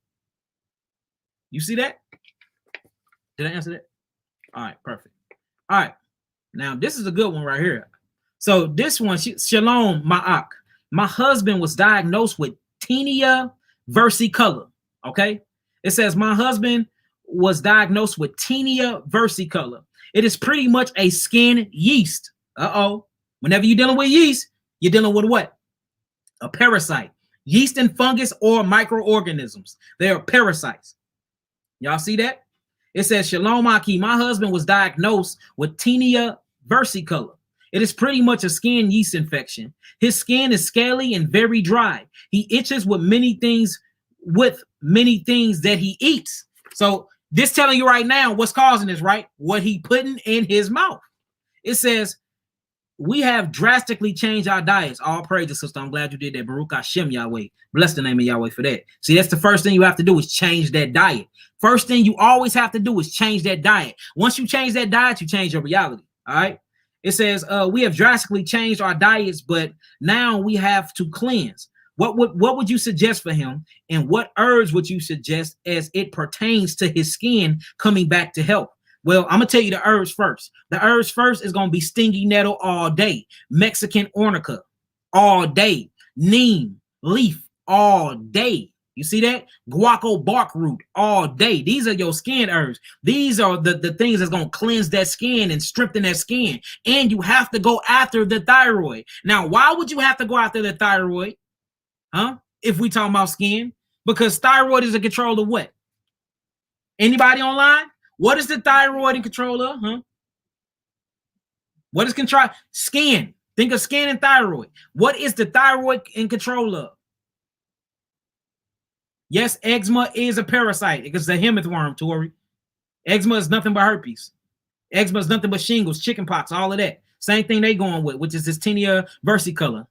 You see that? Did I answer that? All right, perfect. All right. Now, this is a good one right here. So this one, Shalom Ma'ak. My husband was diagnosed with Teeneversey Color. Okay? It says my husband was diagnosed with Teeneversey Color. It is pretty much a skin yeast. Uh-oh. Whenever you're dealing with yeast, you're dealing with what? A parasite. Yeast and fungus or microorganisms. They are parasites. Y'all see that? It says, Shalom Aki, my husband was diagnosed with Teeneversey Color. It is pretty much a skin yeast infection. His skin is scaly and very dry. He itches with many things that he eats. So this telling you right now what's causing this, right? What he putting in his mouth. It says, we have drastically changed our diets. All praises, sister. I'm glad you did that. Baruch Hashem Yahweh. Bless the name of Yahweh for that. See, that's the first thing you have to do is change that diet. First thing you always have to do is change that diet. Once you change that diet, you change your reality. All right. It says we have drastically changed our diets, but now we have to cleanse. What would you suggest for him? And what herbs would you suggest as it pertains to his skin coming back to health? Well, I'm going to tell you the herbs first. The herbs first is going to be stingy nettle all day. Mexican arnica all day. Neem leaf all day. You see that? Guaco bark root all day. These are your skin herbs. These are the things that's going to cleanse that skin and strengthen that skin. And you have to go after the thyroid. Now, why would you have to go after the thyroid? Huh? If we talking about skin? Because thyroid is a control of what? Anybody online? What is the thyroid in control of? Huh? What is control? Skin. Think of skin and thyroid. What is the thyroid in control of? Yes, eczema is a parasite. It's a hemorrhage worm, Tori. Eczema is nothing but herpes. Eczema is nothing but shingles, chickenpox, all of that. Same thing they going with, which is this Teeneversey Color.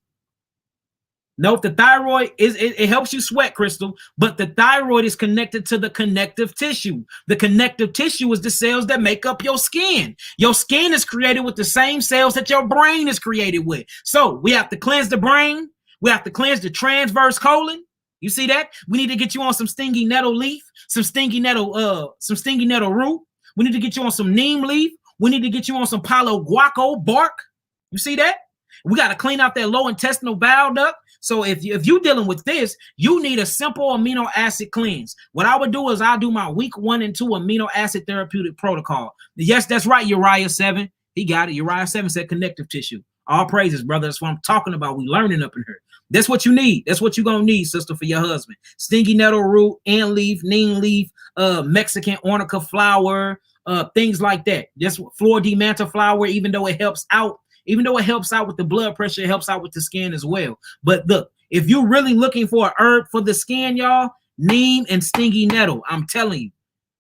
Nope, the thyroid it helps you sweat, Crystal, but the thyroid is connected to the connective tissue. The connective tissue is the cells that make up your skin. Your skin is created with the same cells that your brain is created with. So we have to cleanse the brain. We have to cleanse the transverse colon. You see that? We need to get you on some stingy nettle leaf, some stingy nettle root. We need to get you on some neem leaf. We need to get you on some palo guaco bark. You see that? We got to clean out that low intestinal bile duct. So if you're dealing with this, you need a simple amino acid cleanse. What I would do is I'll do my week 1 and 2 amino acid therapeutic protocol. Yes, that's right, Uriah 7. He got it. Uriah 7 said connective tissue. All praises, brother. That's what I'm talking about. We learning up in here. That's what you need. That's what you're going to need, sister, for your husband. Stingy nettle root, ant leaf, neem leaf, Mexican arnica flower, things like that. Just flor de manta flower, even though it helps out. Even though it helps out with the blood pressure, it helps out with the skin as well. But look, if you're really looking for an herb for the skin, y'all, neem and stingy nettle. I'm telling you.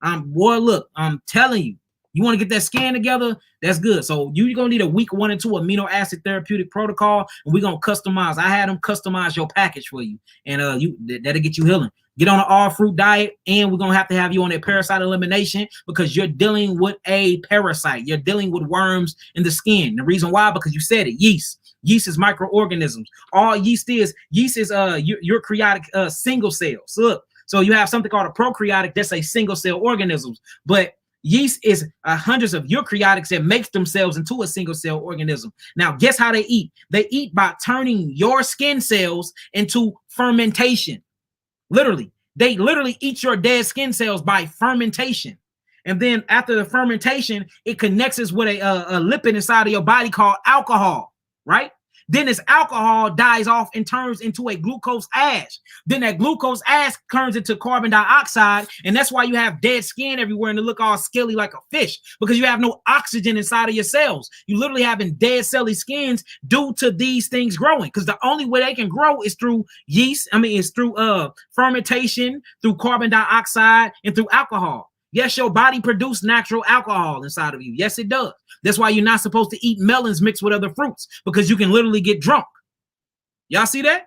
I'm telling you. You want to get that scan together? That's good. So you're going to need a week 1 and 2 amino acid therapeutic protocol, and we're going to customize. I had them customize your package for you, and that'll get you healing. Get on an all-fruit diet, and we're going to have you on a parasite elimination because you're dealing with a parasite. You're dealing with worms in the skin. The reason why, because you said it, yeast. Yeast is microorganisms. All yeast is eukaryotic single cells. So look, so you have something called a prokaryotic, that's a single cell organism, but yeast is hundreds of eukaryotics that makes themselves into a single cell organism. Now, guess how they eat? They eat by turning your skin cells into fermentation. Literally, they literally eat your dead skin cells by fermentation. And then after the fermentation, it connects us with a lipid inside of your body called alcohol, right? Then this alcohol dies off and turns into a glucose ash. Then that glucose ash turns into carbon dioxide. And that's why you have dead skin everywhere and it look all scaly like a fish, because you have no oxygen inside of your cells. You literally having dead celly skins due to these things growing, because the only way they can grow is through yeast. It's through fermentation, through carbon dioxide, and through alcohol. Yes, your body produces natural alcohol inside of you. Yes, it does. That's why you're not supposed to eat melons mixed with other fruits, because you can literally get drunk. Y'all see that?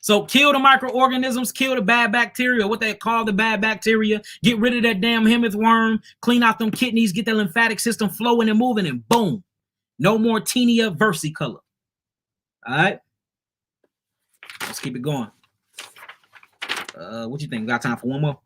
So kill the microorganisms, kill the bad bacteria, what they call the bad bacteria. Get rid of that damn hemorrhage worm, clean out them kidneys, get the lymphatic system flowing and moving, and boom. No more Teeneversey Color. All right? Let's keep it going. What you think? Got time for one more?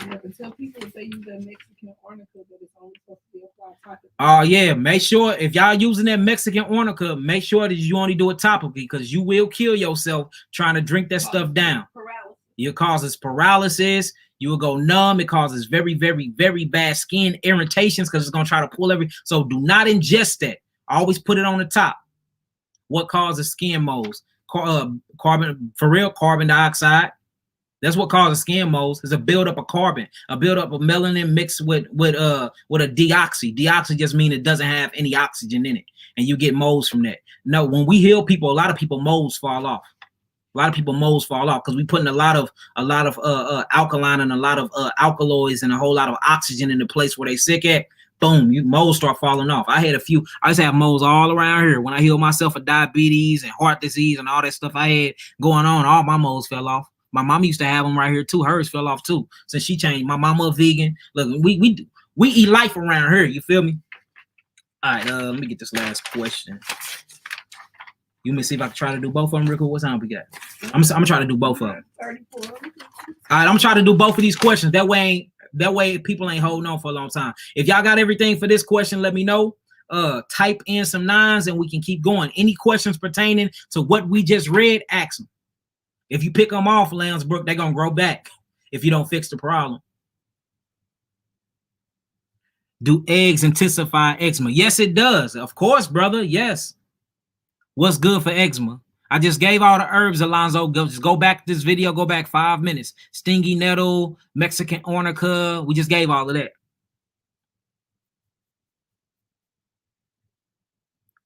You have to tell people if they use that Mexican arnica that it's only supposed to be applied topically. Oh yeah, make sure if y'all using that Mexican arnica, make sure that you only do it topically, because you will kill yourself trying to drink that stuff down. Paralysis. It causes paralysis. You will go numb. It causes very, very, very bad skin irritations because it's gonna try to pull every. So do not ingest that. Always put it on the top. What causes skin moles? Carbon dioxide. That's what causes skin moles, is a buildup of carbon, a buildup of melanin mixed with a deoxy. Deoxy just means it doesn't have any oxygen in it, and you get moles from that. No, when we heal people, a lot of people moles fall off. A lot of people moles fall off because we putting a lot of alkaline and a lot of alkaloids and a whole lot of oxygen in the place where they sick at. Boom, you moles start falling off. I used to have moles all around here. When I healed myself of diabetes and heart disease and all that stuff I had going on, all my moles fell off. My mom used to have them right here too. Hers fell off too since she changed. My mama a vegan. Look, we eat life around here. You feel me? All right, let me get this last question. You may see if I can try to do both of them, Rico. What time we got? I'm gonna try to do both of them. 34. All right, I'm gonna try to do both of these questions. That way people ain't holding on for a long time. If y'all got everything for this question, let me know. Type in some 9s and we can keep going. Any questions pertaining to what we just read, ask them. If you pick them off, Lansbrook, they're going to grow back if you don't fix the problem. Do eggs intensify eczema? Yes, it does. Of course, brother. Yes. What's good for eczema? I just gave all the herbs, Alonzo. Just go back to this video. Go back 5 minutes. Stingy nettle, Mexican arnica. We just gave all of that.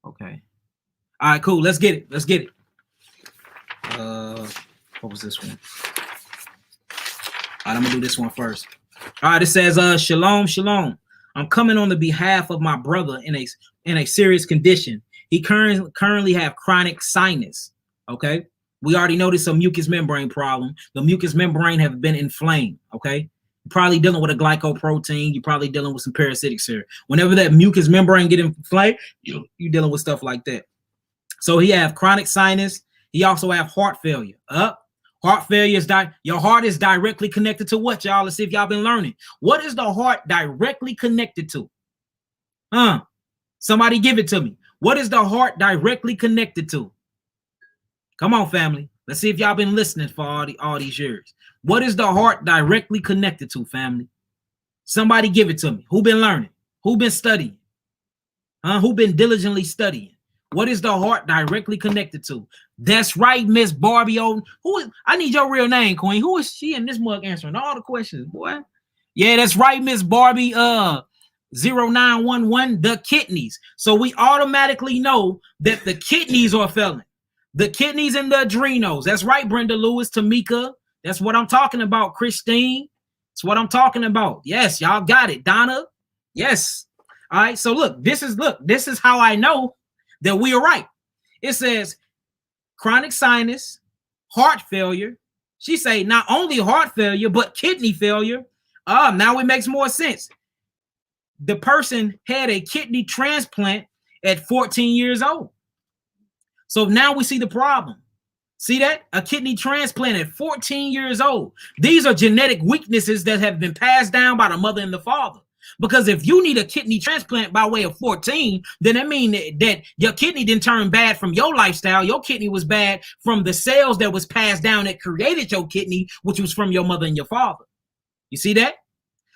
Okay. All right, cool. Let's get it. Let's get it. What was this one? All right, I'm gonna do this one first. All right, it says, shalom, shalom. I'm coming on the behalf of my brother in a serious condition. He currently have chronic sinus. Okay, we already noticed a mucous membrane problem. The mucous membrane have been inflamed. Okay, you're probably dealing with a glycoprotein. You're probably dealing with some parasitic serum. Whenever that mucous membrane get inflamed, you're dealing with stuff like that. So he have chronic sinus. He also have heart failure. Heart failure is your heart is directly connected to what, y'all? Let's see if y'all been learning. What is the heart directly connected to? Somebody give it to me. What is the heart directly connected to? Come on, family. Let's see if y'all been listening for all these years. What is the heart directly connected to, family? Somebody give it to me. Who been learning? Who been studying? Who been diligently studying? What is the heart directly connected to? That's right, Miss Barbie. I need your real name, Queen. Who is she in this mug answering all the questions, boy? Yeah, that's right, Miss Barbie. 0911, the kidneys. So we automatically know that the kidneys are failing. The kidneys and the adrenals. That's right, Brenda Lewis, Tamika. That's what I'm talking about, Christine. That's what I'm talking about. Yes, y'all got it. Donna. Yes. All right. So look, this is how I know that we are right. It says chronic sinus, heart failure. She say not only heart failure, but kidney failure. Now it makes more sense. The person had a kidney transplant at 14 years old. So now we see the problem. See that? A kidney transplant at 14 years old. These are genetic weaknesses that have been passed down by the mother and the father. Because if you need a kidney transplant by way of 14, then that means that your kidney didn't turn bad from your lifestyle. Your kidney was bad from the cells that was passed down that created your kidney, which was from your mother and your father. You see that?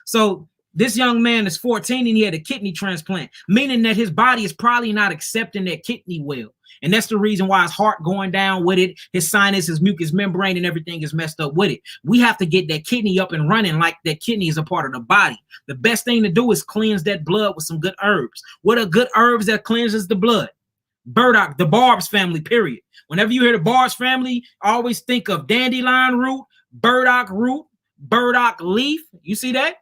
So this young man is 14 and he had a kidney transplant, meaning that his body is probably not accepting that kidney well. And that's the reason why his heart going down with it, his sinus, his mucous membrane, and everything is messed up with it. We have to get that kidney up and running like that kidney is a part of the body. The best thing to do is cleanse that blood with some good herbs. What are good herbs that cleanses the blood? Burdock, the Barb's family, period. Whenever you hear the Barb's family, always think of dandelion root, burdock leaf. You see that?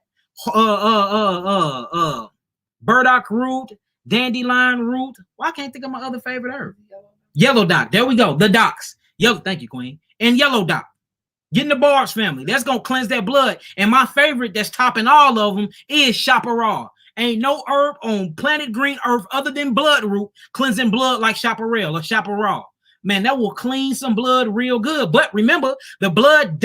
Burdock root, dandelion root. Well, I can't think of my other favorite herb. Yellow dock. There we go. The docks. Thank you, Queen. And yellow dock. Getting the Barb's family. That's going to cleanse that blood. And my favorite that's topping all of them is chaparral. Ain't no herb on planet green earth other than bloodroot cleansing blood like chaparral or chaparral. Man, that will clean some blood real good. But remember, the blood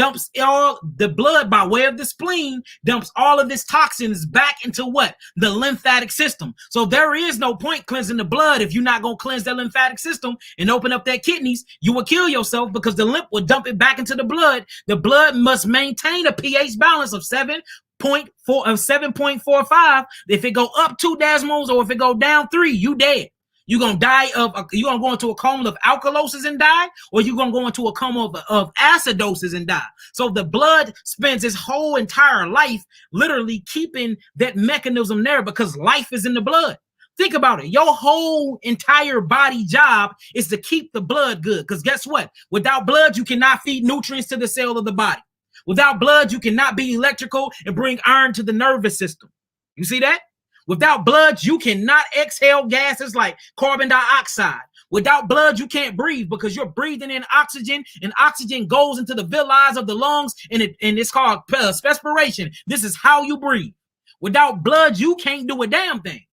by way of the spleen dumps all of this toxins back into what? The lymphatic system. So there is no point cleansing the blood if you're not going to cleanse that lymphatic system and open up that kidneys. You will kill yourself because the lymph will dump it back into the blood. The blood must maintain a pH balance of 7.45. If it go up 2 decimals or if it go down 3, you dead. You're going to die you're going to go into a coma of alkalosis and die, or you're going to go into a coma of acidosis and die. So the blood spends its whole entire life literally keeping that mechanism there because life is in the blood. Think about it. Your whole entire body job is to keep the blood good. Because guess what? Without blood, you cannot feed nutrients to the cell of the body. Without blood, you cannot be electrical and bring iron to the nervous system. You see that? Without blood, you cannot exhale gases like carbon dioxide. Without blood, you can't breathe because you're breathing in oxygen, and oxygen goes into the villi of the lungs, and it's called respiration. This is how you breathe. Without blood, you can't do a damn thing.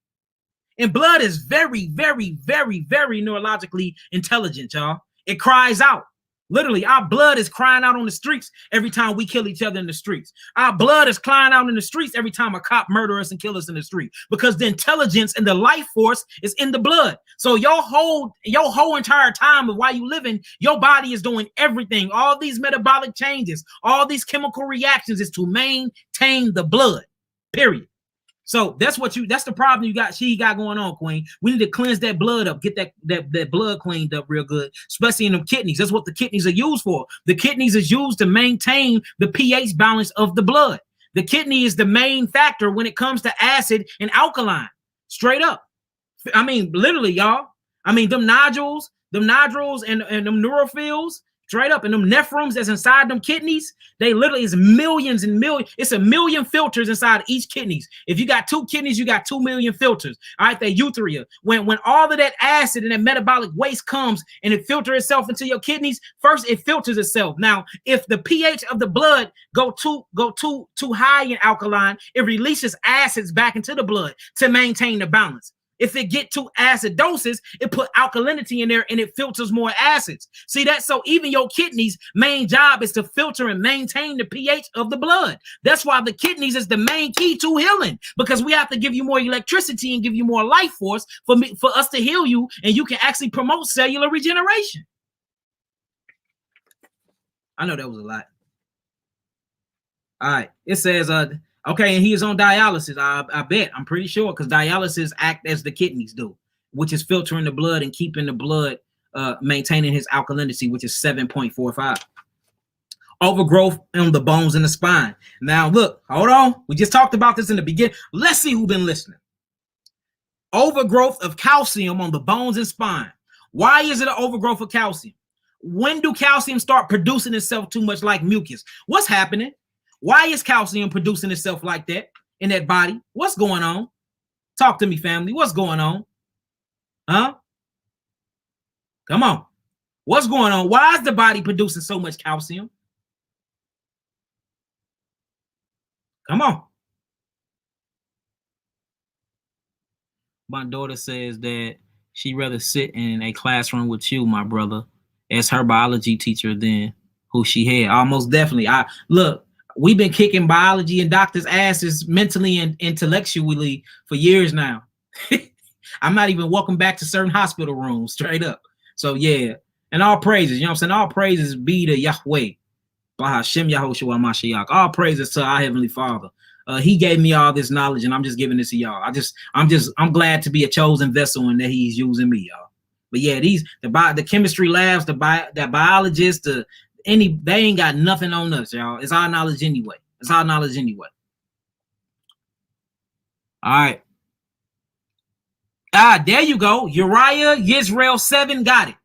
And blood is very, very, very, very neurologically intelligent, y'all. It cries out. Literally, our blood is crying out on the streets every time we kill each other in the streets. Our blood is crying out in the streets every time a cop murders us and kills us in the street, because the intelligence and the life force is in the blood. So your whole entire time of while you living, your body is doing everything. All these metabolic changes, all these chemical reactions is to maintain the blood, period. So that's the problem she got going on, Queen. We need to cleanse that blood up, get that blood cleaned up real good, especially in them kidneys. That's what the kidneys are used for. The kidneys is used to maintain the pH balance of the blood. The kidney is the main factor when it comes to acid and alkaline. Straight up. I mean, literally, y'all. I mean, them nodules and them neutrophils, straight up, and them nephrons that's inside them kidneys, they literally is millions and millions. It's 1 million filters inside each kidneys. If you got 2 kidneys, you got 2 million filters. All right, that urethra. When all of that acid and that metabolic waste comes and it filters itself into your kidneys, first it filters itself. Now, if the pH of the blood go too high in alkaline, it releases acids back into the blood to maintain the balance. If it get to acidosis, it put alkalinity in there and it filters more acids. See that? So even your kidneys' main job is to filter and maintain the pH of the blood. That's why the kidneys is the main key to healing, because we have to give you more electricity and give you more life force for us to heal you, and you can actually promote cellular regeneration. I know that was a lot. All right. It says, okay, and he is on dialysis. I bet. I'm pretty sure, because dialysis act as the kidneys do, which is filtering the blood and keeping the blood, maintaining his alkalinity, which is 7.45. Overgrowth on the bones in the spine. Now, look, hold on. We just talked about this in the beginning. Let's see who's been listening. Overgrowth of calcium on the bones and spine. Why is it an overgrowth of calcium? When do calcium start producing itself too much like mucus? What's happening? Why is calcium producing itself like that in that body? What's going on? Talk to me, family. What's going on? Huh? Come on. What's going on? Why is the body producing so much calcium? Come on. My daughter says that she'd rather sit in a classroom with you, my brother, as her biology teacher than who she had. Almost definitely. Look, we've been kicking biology and doctors' asses mentally and intellectually for years now. I'm not even welcome back to certain hospital rooms, straight up. So yeah, and all praises, you know what I'm saying? All praises be to Yahweh. All praises to our Heavenly Father. He gave me all this knowledge, and I'm just giving this to y'all. I'm glad to be a chosen vessel and that he's using me, y'all. But yeah, the chemistry labs, the biologists, they ain't got nothing on us, y'all. It's our knowledge anyway. All right. There you go. Uriah Yisrael 7 got it.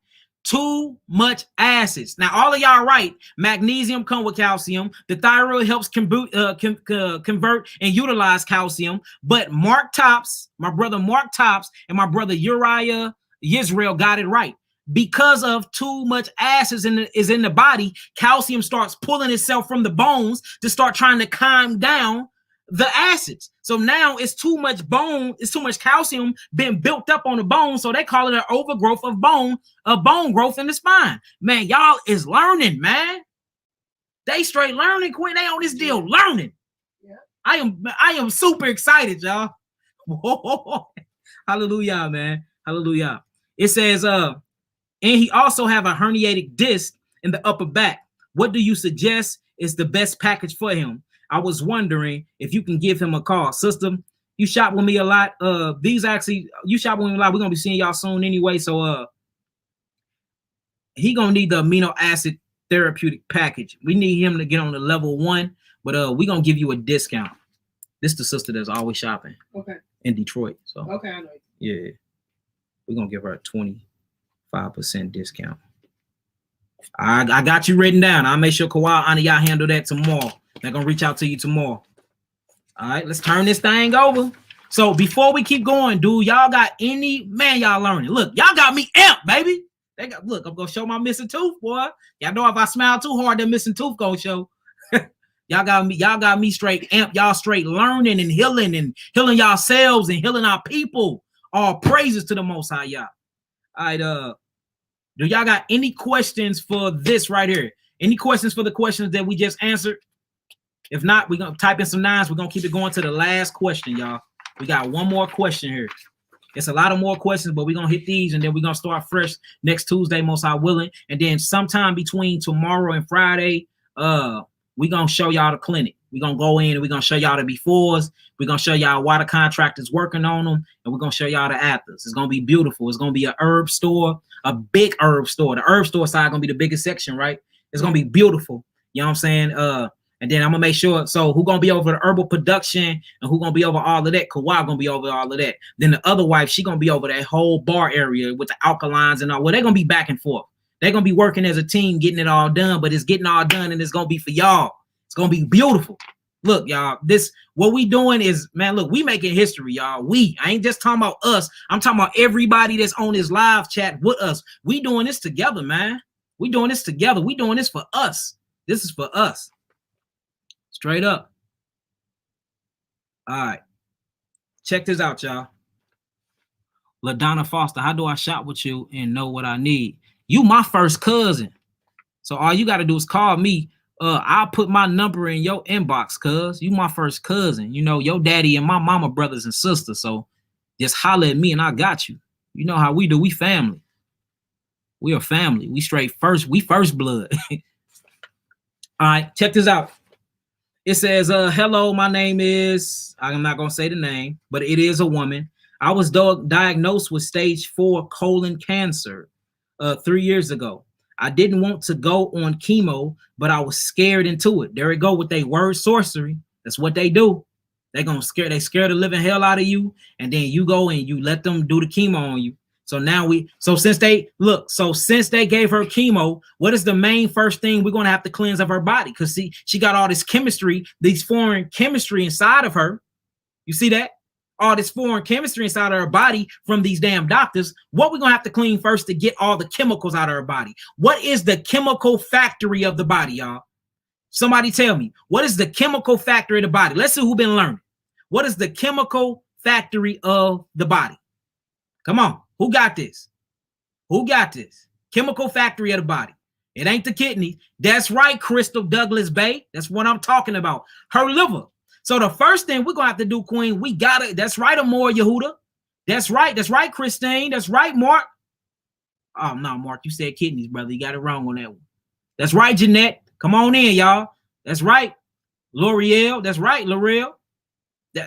Too much acids. Now, all of y'all right. Magnesium come with calcium. The thyroid helps convert and utilize calcium. But Mark Tops, my brother Mark Tops, and my brother Uriah Yisrael got it right. Because of too much acids is in the body, calcium starts pulling itself from the bones to start trying to calm down the acids. So now it's too much calcium being built up on the bone. So they call it an overgrowth of bone growth in the spine. Man, y'all is learning, man. They straight learning, Quinn. They on this deal learning. Yeah. I am super excited, y'all. Hallelujah, man. Hallelujah. It says, and he also have a herniated disc in the upper back. What do you suggest is the best package for him? I was wondering if you can give him a call. Sister, you shop with me a lot. You shop with me a lot. We're going to be seeing y'all soon anyway. So he going to need the amino acid therapeutic package. We need him to get on the level 1, but we're going to give you a discount. This is the sister that's always shopping. Okay. In Detroit. So okay, I know. Yeah. We're going to give her a 25% discount. I got you written down. I'll make sure Kawhi and y'all handle that tomorrow. They're going to reach out to you tomorrow. All right, let's turn this thing over. So before we keep going, dude, y'all got y'all learning. Look, y'all got me amped, baby. Look, I'm going to show my missing tooth, boy. Y'all know if I smile too hard, that missing tooth going to show. Y'all got me straight amped. Y'all straight learning and healing yourselves and healing our people. All praises to the Most High, y'all. All right, do y'all got any questions for this right here? Any questions for the questions that we just answered? If not, we're going to type in some 9s. We're going to keep it going to the last question, y'all. We got one more question here. It's a lot of more questions, but we're going to hit these, and then we're going to start fresh next Tuesday, most high willing. And then sometime between tomorrow and Friday, we're going to show y'all the clinic. We're going to go in, and we're going to show y'all the befores. We're going to show y'all why the contractor's working on them, and we're going to show y'all the afters. It's going to be beautiful. It's going to be a herb store, a big herb store. The herb store side going to be the biggest section, right? It's going to be beautiful. You know what I'm saying? And then I'm going to make sure, so who going to be over the herbal production and who going to be over all of that? Kawhi going to be over all of that. Then the other wife, she going to be over that whole bar area with the alkalines and all. Well, they're going to be back and forth. They're going to be working as a team, getting it all done, but it's getting all done and it's going to be for y'all. It's going to be beautiful. Look, y'all, what we doing is, man, look, we making history, y'all. I ain't just talking about us. I'm talking about everybody that's on this live chat with us. We doing this together, man. We doing this together. We doing this for us. This is for us. Straight up. All right. Check this out, y'all. LaDonna Foster, how do I shop with you and know what I need? You my first cousin. So all you got to do is call me. I'll put my number in your inbox, cuz. You my first cousin. You know, your daddy and my mama brothers and sisters. So just holler at me and I got you. You know how we do. We family. We are family. We straight first. We first blood. All right, check this out. It says, hello, my name is, I'm not going to say the name, but it is a woman. I was diagnosed with stage 4 colon cancer 3 years ago. I didn't want to go on chemo, but I was scared into it. There it go with their word sorcery. That's what they do. They scare the living hell out of you, and then you go and you let them do the chemo on you. So now since they gave her chemo, what is the main first thing we're going to have to cleanse of her body? Because see, she got all this chemistry, these foreign chemistry inside of her. You see that? All this foreign chemistry inside of her body from these damn doctors. What we're going to have to clean first to get all the chemicals out of her body? What is the chemical factory of the body, y'all? Somebody tell me, what is the chemical factory of the body? Let's see who's been learning. What is the chemical factory of the body? Come on. Who got this? Who got this? Chemical factory of the body. It ain't the kidney. That's right, Crystal Douglas Bay. That's what I'm talking about. Her liver. So the first thing we're going to have to do, Queen, we got it. That's right, Amor Yehuda. That's right. That's right, Christine. That's right, Mark. Oh, no, Mark, you said kidneys, brother. You got it wrong on that one. That's right, Jeanette. Come on in, y'all. That's right. L'Oreal. That's right, L'Oreal.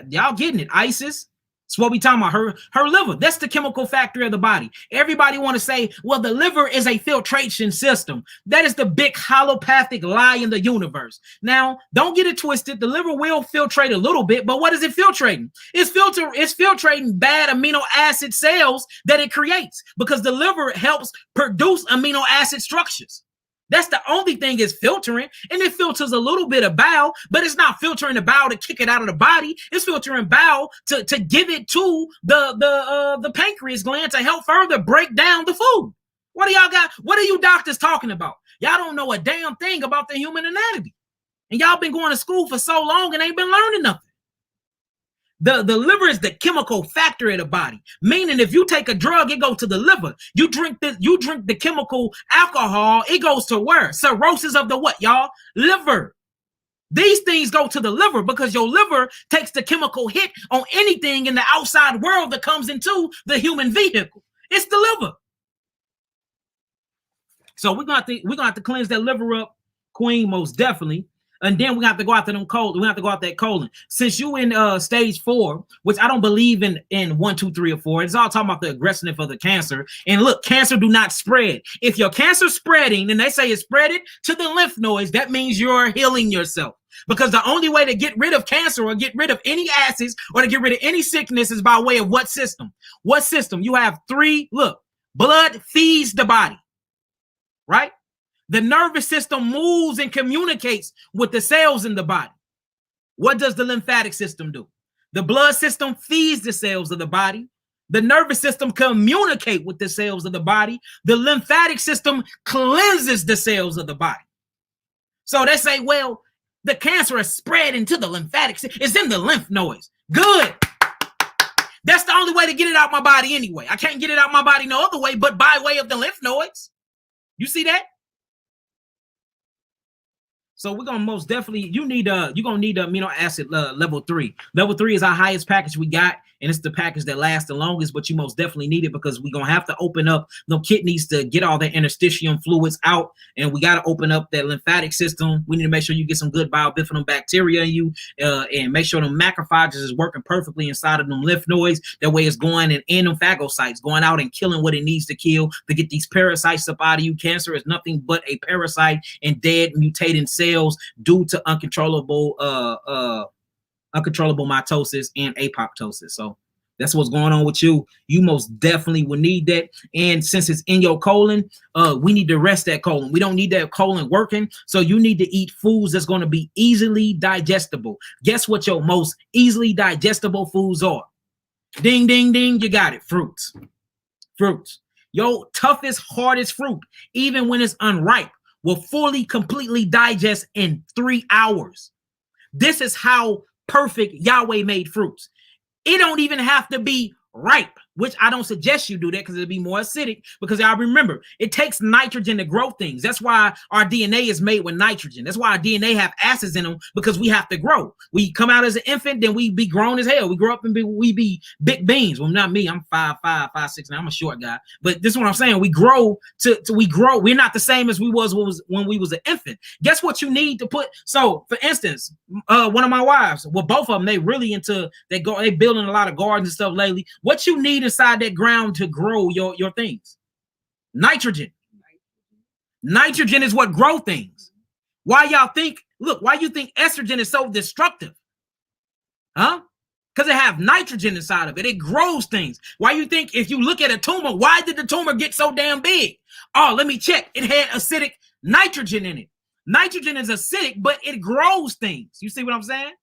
Y'all getting it. Isis. That's what we talking about. Her liver. That's the chemical factory of the body. Everybody want to say, well, the liver is a filtration system. That is the big holopathic lie in the universe. Now, don't get it twisted. The liver will filtrate a little bit, but what is it filtrating? It's filtrating bad amino acid cells that it creates because the liver helps produce amino acid structures. That's the only thing it's filtering, and it filters a little bit of bile, but it's not filtering the bile to kick it out of the body. It's filtering bile to give it to the pancreas gland to help further break down the food. What do y'all got? What are you doctors talking about? Y'all don't know a damn thing about the human anatomy, and y'all been going to school for so long and ain't been learning nothing. The liver is the chemical factory of the body, meaning if you take a drug, it goes to the liver. You drink the chemical alcohol, it goes to where? Cirrhosis of the what, y'all? Liver. These things go to the liver because your liver takes the chemical hit on anything in the outside world that comes into the human vehicle. It's the liver. So we're gonna have to cleanse that liver up, Queen, most definitely. And then we have to go after them colon. We have to go after that colon. Since you in stage 4, which I don't believe in 1, 2, 3, or 4. It's all talking about the aggressiveness of the cancer. And look, cancer do not spread. If your cancer spreading, and they say it's spreading to the lymph nodes, that means you're healing yourself. Because the only way to get rid of cancer or get rid of any acids or to get rid of any sickness is by way of what system? What system? You have 3. Look, blood feeds the body, right? The nervous system moves and communicates with the cells in the body. What does the lymphatic system do? The blood system feeds the cells of the body. The nervous system communicates with the cells of the body. The lymphatic system cleanses the cells of the body. So they say, well, the cancer is spread into the lymphatic system. It's in the lymph nodes. Good. That's the only way to get it out my body anyway. I can't get it out my body no other way but by way of the lymph nodes. You see that? So we're gonna most definitely you're gonna need amino acid level 3. Level 3 is our highest package we got, and it's the package that lasts the longest, but you most definitely need it because we're gonna have to open up the kidneys to get all the interstitium fluids out, and we gotta open up that lymphatic system. We need to make sure you get some good biofilm bacteria in you, and make sure the macrophages is working perfectly inside of them lymph nodes. That way it's going in them phagocytes, going out and killing what it needs to kill to get these parasites up out of you. Cancer is nothing but a parasite and dead mutating cells due to uncontrollable mitosis and apoptosis. So that's what's going on with you. You most definitely will need that. And since it's in your colon, we need to rest that colon. We don't need that colon working. So you need to eat foods that's going to be easily digestible. Guess what your most easily digestible foods are? Ding, ding, ding. You got it. Fruits. Fruits. Your toughest, hardest fruit, even when it's unripe, will fully, completely digest in 3 hours. This is how perfect Yahweh made fruits. It don't even have to be ripe. which I don't suggest you do that because it'll be more acidic, because y'all remember, it takes nitrogen to grow things. That's why our DNA is made with nitrogen. That's why our DNA have acids in them, because we have to grow. We come out as an infant, then we be grown as hell. We grow up and we be big beans. Well, not me. I'm 5'5", 5'6", now I'm a short guy. But this is what I'm saying. We grow we grow. We're not the same as we was when we was an infant. Guess what you need to put? So, for instance, one of my wives, well, both of them, they really into, they building a lot of gardens and stuff lately. What you need inside that ground to grow your things? Nitrogen. Nitrogen is what grow things. Why y'all think, look, why you think estrogen is so destructive? Huh? Because it have nitrogen inside of it. It grows things. Why you think if you look at a tumor, why did the tumor get so damn big? Oh, let me check. It had acidic nitrogen in it. Nitrogen is acidic, but it grows things. You see what I'm saying?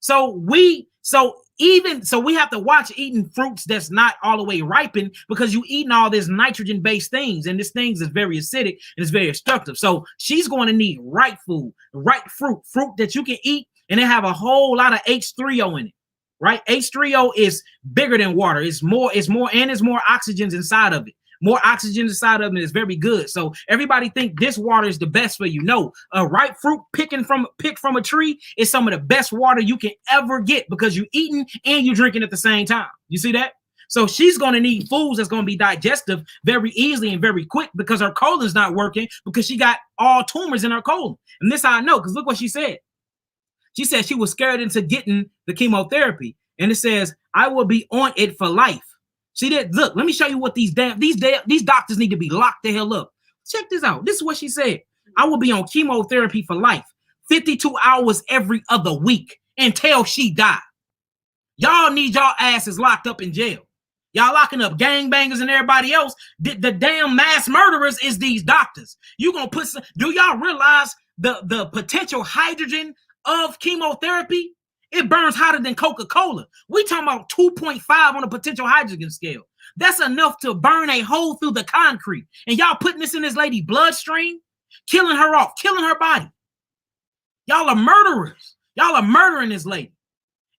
So we have to watch eating fruits that's not all the way ripened, because you eating all this nitrogen-based things, and this things is very acidic and it's very destructive. So she's going to need right food, right fruit that you can eat, and it have a whole lot of H3O in it, right? H3O is bigger than water. It's more, and there's more oxygens inside of it. More oxygen inside of it is very good. So everybody think this water is the best for you. No, ripe fruit picked from a tree is some of the best water you can ever get, because you eating and you drinking at the same time. You see that? So she's going to need foods that's going to be digestive very easily and very quick, because her colon's not working, because she got all tumors in her colon. And this I know, because look what she said. She said she was scared into getting the chemotherapy, and it says, I will be on it for life. See that? Look, let me show you what these doctors need to be locked the hell up. Check this out. This is what she said. I will be on chemotherapy for life, 52 hours every other week, until she die. Y'all need y'all asses locked up in jail. Y'all locking up gangbangers and everybody else. The damn mass murderers is these doctors. You gonna put some, do y'all realize the potential hydrogen of chemotherapy? It burns hotter than Coca-Cola. We talking about 2.5 on a potential hydrogen scale. That's enough to burn a hole through the concrete. And y'all putting this in this lady's bloodstream, killing her off, killing her body. Y'all are murderers. Y'all are murdering this lady.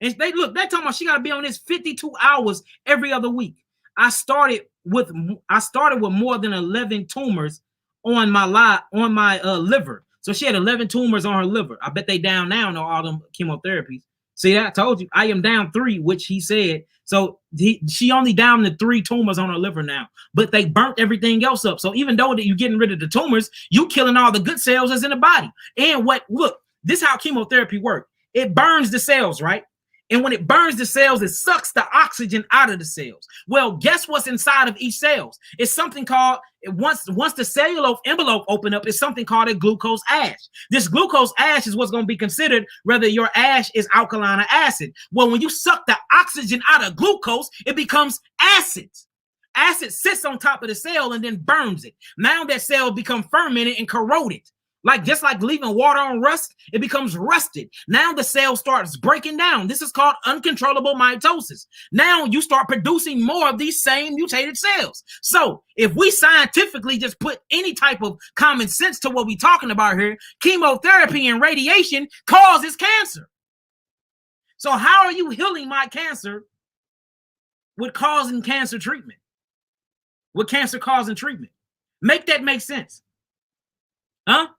And they talking about she got to be on this 52 hours every other week. I started with more than 11 tumors on my liver. So she had 11 tumors on her liver. I bet they down now on all them chemotherapies. See that? I told you. I am down 3, which he said. So she only down to 3 tumors on her liver now. But they burnt everything else up. So even though that you're getting rid of the tumors, you killing all the good cells that's in the body. And look, this is how chemotherapy works. It burns the cells, right? And when it burns the cells, it sucks the oxygen out of the cells. Well, guess what's inside of each cell? It's something called, once the cellular envelope open up, it's something called a glucose ash. This glucose ash is what's going to be considered whether your ash is alkaline or acid. Well, when you suck the oxygen out of glucose, it becomes acid. Acid sits on top of the cell and then burns it. Now that cell becomes fermented and corroded. Just like leaving water on rust, it becomes rusted. Now the cell starts breaking down. This is called uncontrollable mitosis. Now you start producing more of these same mutated cells. So if we scientifically just put any type of common sense to what we're talking about here, chemotherapy and radiation causes cancer. So how are you healing my cancer with causing cancer treatment? With cancer causing treatment? Make that make sense. Huh?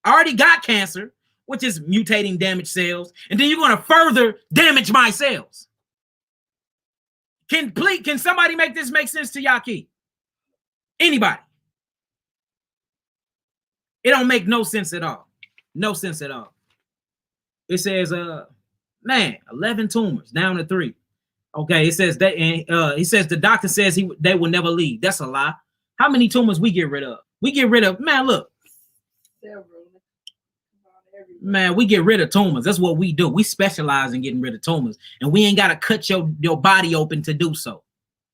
I already got cancer, which is mutating damaged cells, and then you're going to further damage my cells. Can somebody make this make sense to Yaki? Anybody? It don't make no sense at all. No sense at all. It says, 11 tumors down to 3. Okay, it says that, and he says the doctor says they will never leave. That's a lie. How many tumors we get rid of? We get rid of, man, look. Man, we get rid of tumors. That's what we do. We specialize in getting rid of tumors, and we ain't got to cut your body open to do so.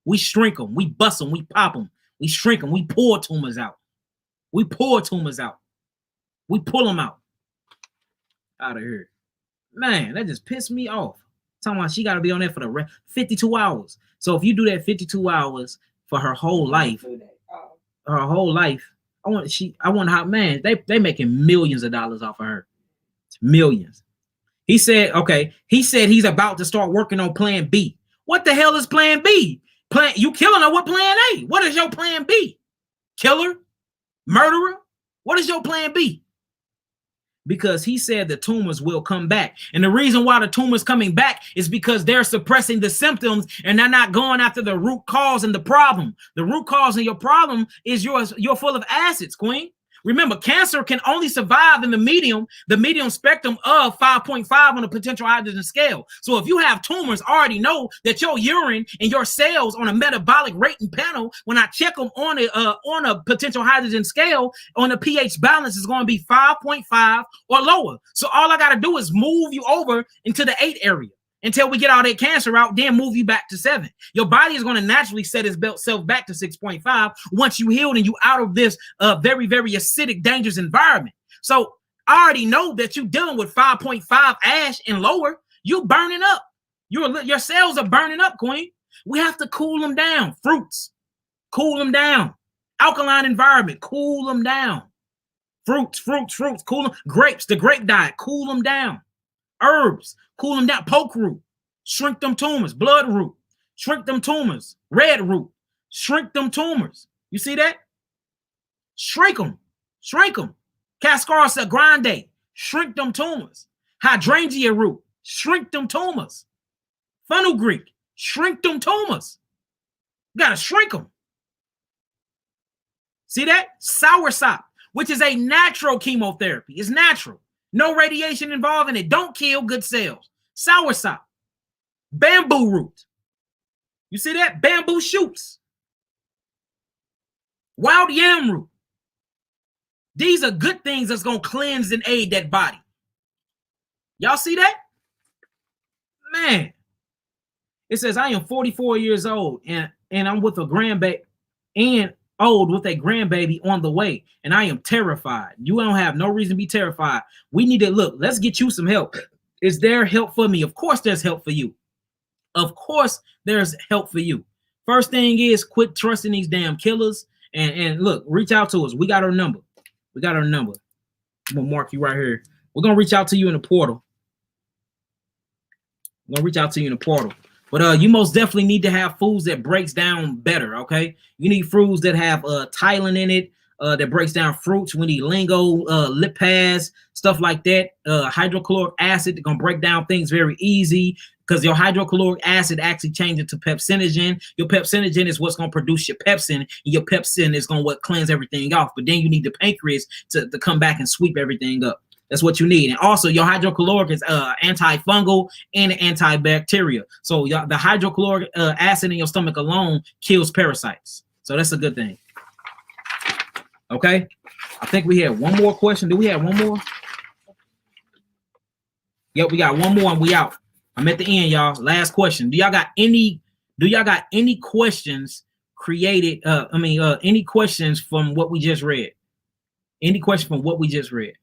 We shrink them, we bust them, we pop them, we shrink them, we pull tumors out. We pull tumors out. We pull them out of here. Man, that just pissed me off. Talking about she got to be on there for the 52 hours. So if you do that 52 hours for her whole life, I want how, man, they making millions of dollars off of her. Millions. He said he's about to start working on plan B. What the hell is plan B? You killing her with plan A. What is your plan B? Killer? Murderer? What is your plan B? Because he said the tumors will come back. And the reason why the tumor's coming back is because they're suppressing the symptoms and they're not going after the root cause and the problem. The root cause of your problem is you're full of acids, queen. Remember, cancer can only survive in the medium spectrum of 5.5 on the potential hydrogen scale. So if you have tumors, already know that your urine and your cells on a metabolic rating panel, when I check them on a potential hydrogen scale, on a pH balance is going to be 5.5 or lower. So all I got to do is move you over into the 8 area until we get all that cancer out, then move you back to 7. Your body is going to naturally set itself back to 6.5 once you healed and you out of this very, very acidic, dangerous environment. So I already know that you're dealing with 5.5 ash and lower. You burning up. Your cells are burning up, queen. We have to cool them down. Fruits, cool them down. Alkaline environment, cool them down. Fruits, cool them. Grapes, the grape diet, cool them down. Herbs, cool them down. Poke root, shrink them tumors. Blood root, shrink them tumors. Red root, shrink them tumors. You see that? Shrink them. Cascara grande, shrink them tumors. Hydrangea root, shrink them tumors. Fenugreek, shrink them tumors. You gotta shrink them. See that? Soursop, which is a natural chemotherapy. It's natural. No radiation involved in it. Don't kill good cells. Soursop. Bamboo root. You see that? Bamboo shoots. Wild yam root. These are good things that's going to cleanse and aid that body. Y'all see that? Man. It says, I am 44 years old and I'm with a grandbaby and old with a grandbaby on the way, and I am terrified. You don't have no reason to be terrified. We need to look. Let's get you some help. Is there help for me? Of course there's help for you. Of course there's help for you. First thing is quit trusting these damn killers and look, reach out to us. We got our number. I'm gonna mark you right here. We're gonna reach out to you in the portal. But you most definitely need to have foods that breaks down better, okay? You need foods that have Thailand in it, that breaks down fruits. We need lingo, lipids, stuff like that. Hydrochloric acid, they're going to break down things very easy because your hydrochloric acid actually changes to pepsinogen. Your pepsinogen is what's going to produce your pepsin, and your pepsin is going to cleanse everything off. But then you need the pancreas to come back and sweep everything up. That's what you need. And also your hydrochloric is antifungal and antibacterial. So the hydrochloric acid in your stomach alone kills parasites. So that's a good thing. Okay. I think we had one more question. Do we have one more? Yep, we got one more and we out. I'm at the end, y'all. Last question. Do y'all got any questions created? Any questions from what we just read? Any question from what we just read?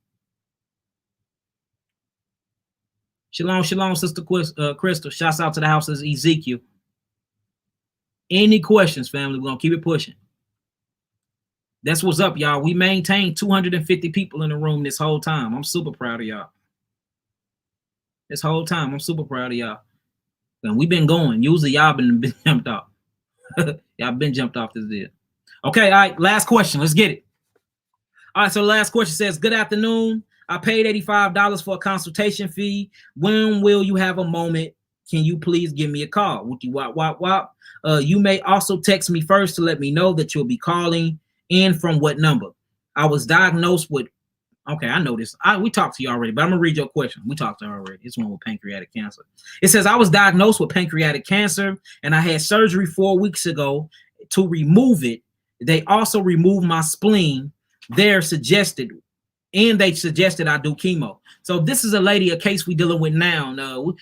Shalom, Sister Crystal. Shouts out to the house of Ezekiel. Any questions, family? We're going to keep it pushing. That's what's up, y'all. We maintained 250 people in the room this whole time. I'm super proud of y'all. This whole time, I'm super proud of y'all. And we've been going. Usually, y'all been jumped off. Y'all been jumped off this deal. Okay, all right. Last question. Let's get it. All right, so the last question says, good afternoon. I paid $85 for a consultation fee. When will you have a moment? Can you please give me a call? You may also text me first to let me know that you'll be calling and from what number. I was diagnosed with, okay, I know this. We talked to you already, but I'm going to read your question. We talked to her already. It's one with pancreatic cancer. It says, I was diagnosed with pancreatic cancer and I had surgery 4 weeks ago to remove it. They also removed my spleen. They suggested I do chemo. So this is a case we dealing with now.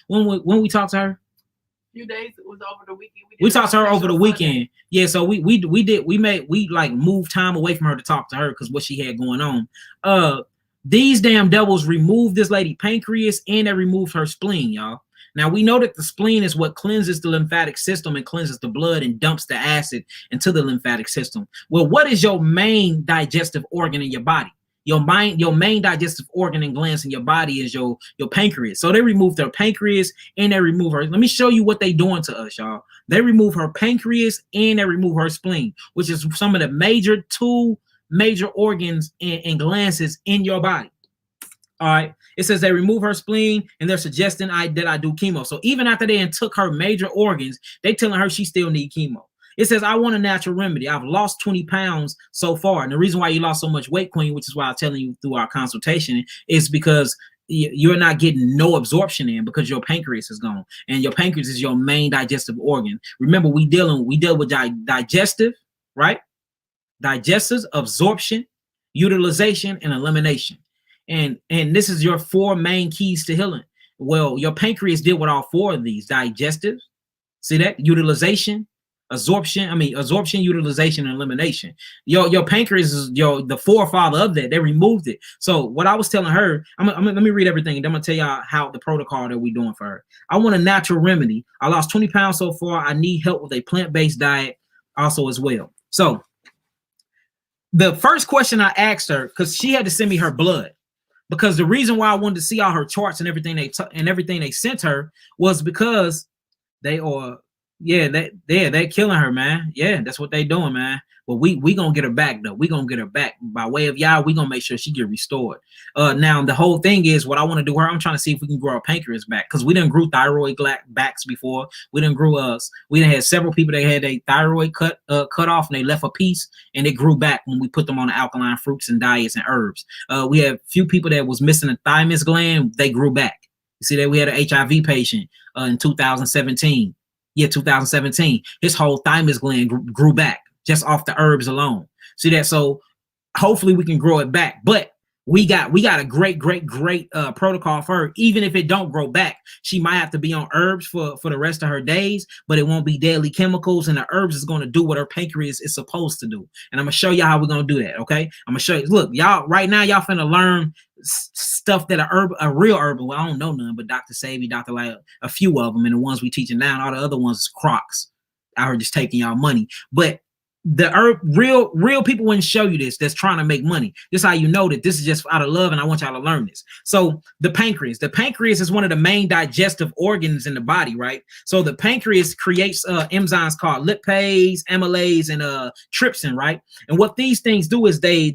When we talked to her, a few days, it was over the weekend. We talked to her over the weekend. Yeah, so we moved time away from her to talk to her because what she had going on. These damn devils removed this lady pancreas and they removed her spleen, y'all. Now we know that the spleen is what cleanses the lymphatic system and cleanses the blood and dumps the acid into the lymphatic system. Well, what is your main digestive organ in your body? your main digestive organ and glands in your body is your pancreas. So they removed her pancreas and they remove her. Let me show you what they doing to us, y'all. They remove her pancreas and they remove her spleen, which is some of the two major organs and glands in your body. All right. It says they remove her spleen and they're suggesting that I do chemo. So even after they took her major organs, they telling her she still need chemo. It says, I want a natural remedy. I've lost 20 pounds so far. And the reason why you lost so much weight, Queen, which is why I'm telling you through our consultation, is because you're not getting no absorption in because your pancreas is gone. And your pancreas is your main digestive organ. Remember, we deal with digestive, right? Digestives, absorption, utilization, and elimination. And this is your 4 main keys to healing. Well, your pancreas deal with all 4 of these: digestive, see that? Utilization, absorption, utilization, and elimination. Your pancreas is the forefather of that. They removed it. So what I was telling her, let me read everything, and I'm gonna tell y'all how the protocol that we're doing for her. I want a natural remedy. I lost 20 pounds so far. I need help with a plant-based diet also as well. So the first question I asked her, because she had to send me her blood, because the reason why I wanted to see all her charts and everything they sent her was because they are, they're killing her, man. Yeah, that's what they doing, man. But we gonna get her back though. We gonna get her back by way of y'all. We gonna make sure she get restored. Now the whole thing is what I want to do her. I'm trying to see if we can grow our pancreas back, because we didn't grew thyroid backs before. We didn't grew we done had several people that had a thyroid cut off and they left a piece and it grew back when we put them on the alkaline fruits and diets and herbs. We had a few people that was missing a thymus gland. They grew back. You see that we had an HIV patient in 2017. Yeah, 2017. His whole thymus gland grew back just off the herbs alone. See that? So hopefully we can grow it back. But we got a great protocol for her. Even if it don't grow back, she might have to be on herbs for the rest of her days, but it won't be deadly chemicals, and the herbs is going to do what her pancreas is supposed to do. And I'm gonna show you how we're gonna do that. Okay, I'm gonna show you. Look, y'all, right now y'all finna learn stuff that a real herb. Well, I don't know none, but Dr. Savvy, Dr. Like a few of them, and the ones we teaching now, all the other ones is crocs. I heard just taking y'all money, but the herb, real people wouldn't show you this. That's trying to make money. This is how you know that this is just out of love, and I want y'all to learn this. So the pancreas is one of the main digestive organs in the body, right? So the pancreas creates enzymes called lipase, amylase, and trypsin, right? And what these things do is they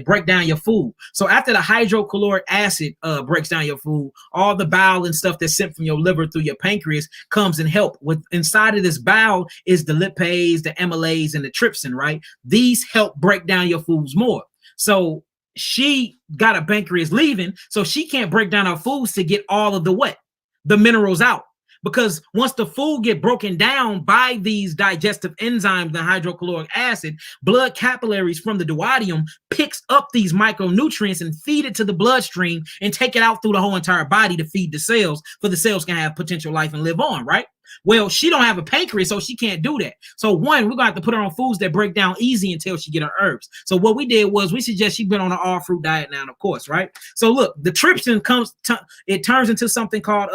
break down your food. So after the hydrochloric acid breaks down your food, all the bile and stuff that's sent from your liver through your pancreas comes and help with. Inside of this bile is the lipase, the amylase, and the trypsin, right? These help break down your foods more. So she got a pancreas leaving, so she can't break down her foods to get all of the minerals out. Because once the food get broken down by these digestive enzymes, the hydrochloric acid, blood capillaries from the duodenum picks up these micronutrients and feed it to the bloodstream and take it out through the whole entire body to feed the cells, for the cells can have potential life and live on, right? Well, she don't have a pancreas, so she can't do that. So one, we're gonna have to put her on foods that break down easy until she get her herbs. So what we did was we suggest she been on an all fruit diet now, of course, right? So look, the trypsin it turns into something called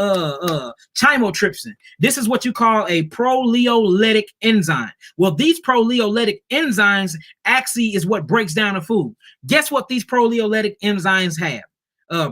chymotrypsin. This is what you call a proteolytic enzyme. Well, these proteolytic enzymes actually is what breaks down the food. Guess what these proteolytic enzymes have?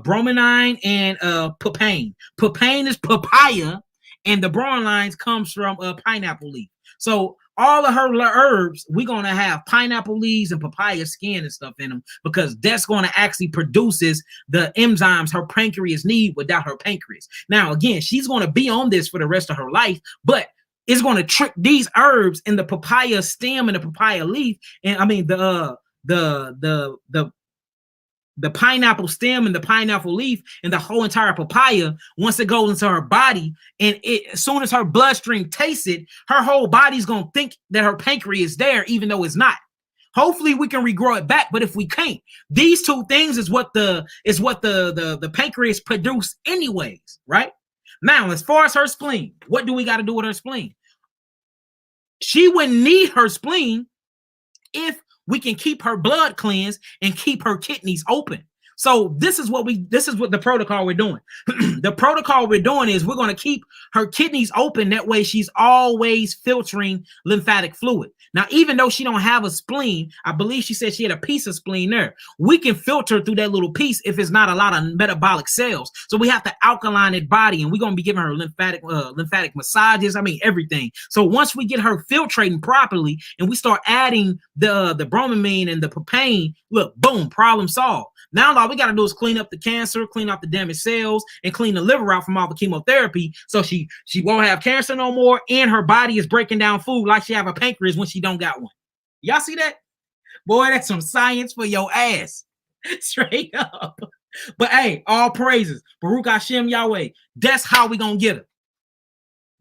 Bromelain and papain. Papain is papaya, and the bromelain comes from a pineapple leaf. So all of her herbs, we're going to have pineapple leaves and papaya skin and stuff in them, because that's going to actually produces the enzymes her pancreas need without her pancreas. Now, again, she's going to be on this for the rest of her life, but it's going to trick these herbs in the papaya stem and the papaya leaf. And I mean, the pineapple stem and the pineapple leaf and the whole entire papaya, once it goes into her body, and as soon as her bloodstream tastes it, her whole body's gonna think that her pancreas is there, even though it's not. Hopefully we can regrow it back, but if we can't, these two things is what the pancreas produce anyways, right? Now, as far as her spleen, what do we got to do with her spleen? She wouldn't need her spleen if we can keep her blood cleansed and keep her kidneys open. So this is what the protocol we're doing. The protocol we're doing is we're going to keep her kidneys open. That way she's always filtering lymphatic fluid. Now, even though she don't have a spleen, I believe she said she had a piece of spleen there. We can filter through that little piece if it's not a lot of metabolic cells. So we have to alkaline that body, and we're going to be giving her lymphatic massages. I mean, everything. So once we get her filtrating properly and we start adding the bromamine and the papain, look, boom, problem solved. Now all we got to do is clean up the cancer, clean out the damaged cells, and clean the liver out from all the chemotherapy, so she won't have cancer no more, and her body is breaking down food like she have a pancreas when she don't got one. Y'all see that? Boy, that's some science for your ass. Straight up. But hey, all praises. Baruch Hashem Yahweh. That's how we gonna get her.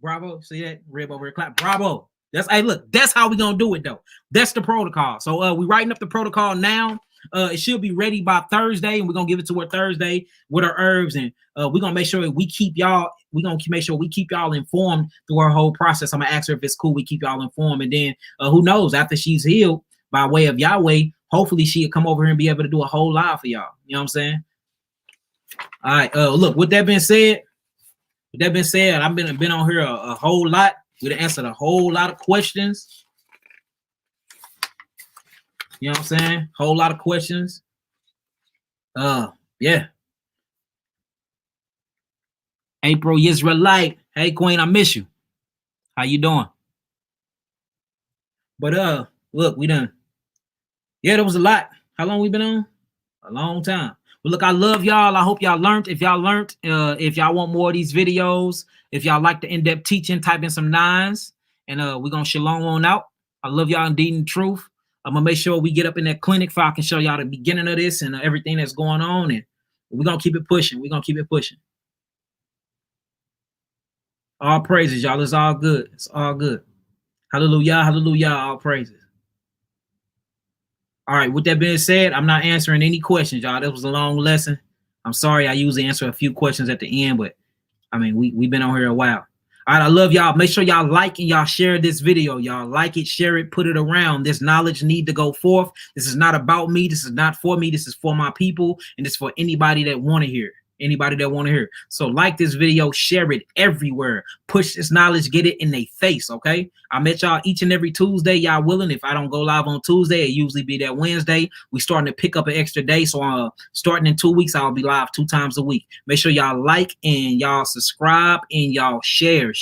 Bravo. See that? Rib over here, clap. Bravo. Hey, look, that's how we gonna do it though. That's the protocol. So we writing up the protocol now. It should be ready by Thursday, and we're gonna give it to her Thursday with her herbs, and we're gonna make sure we keep y'all. We're gonna make sure we keep y'all informed through her whole process. I'm gonna ask her if it's cool. We keep y'all informed, and then who knows? After she's healed by way of Yahweh, hopefully she'll come over here and be able to do a whole lot for y'all. You know what I'm saying? All right. Look. With that being said, I've been on here a whole lot. We've answered a whole lot of questions. You know what I'm saying? Whole lot of questions. Yeah. April Israelite. Hey, Queen, I miss you. How you doing? But look, we done. Yeah, there was a lot. How long we been on? A long time. But look, I love y'all. I hope y'all learned. If y'all learned, if y'all want more of these videos, if y'all like the in-depth teaching, type in some 9s, and we're gonna shalom on out. I love y'all indeed in truth. I'm gonna make sure we get up in that clinic so I can show y'all the beginning of this and everything that's going on, and we're gonna keep it pushing. We're gonna keep it pushing. All praises, y'all. It's all good. It's all good. Hallelujah, hallelujah. All praises. All right. With that being said, I'm not answering any questions, y'all. That was a long lesson. I'm sorry. I usually answer a few questions at the end, but I mean, we've been on here a while. All right, I love y'all. Make sure y'all like and y'all share this video. Y'all like it, share it, put it around. This knowledge need to go forth. This is not about me. This is not for me. This is for my people, and it's for anybody that want to hear. Anybody that want to hear. So like this video, share it everywhere. Push this knowledge, get it in their face, okay? I met y'all each and every Tuesday, y'all willing. If I don't go live on Tuesday, it usually be that Wednesday. We starting to pick up an extra day, so starting in 2 weeks, I'll be live 2 times a week. Make sure y'all like and y'all subscribe and y'all share.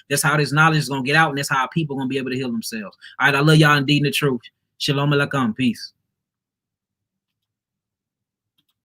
That's how this knowledge is going to get out, and that's how people are going to be able to heal themselves. All right, I love y'all indeed in the truth. Shalom alaikum. Peace.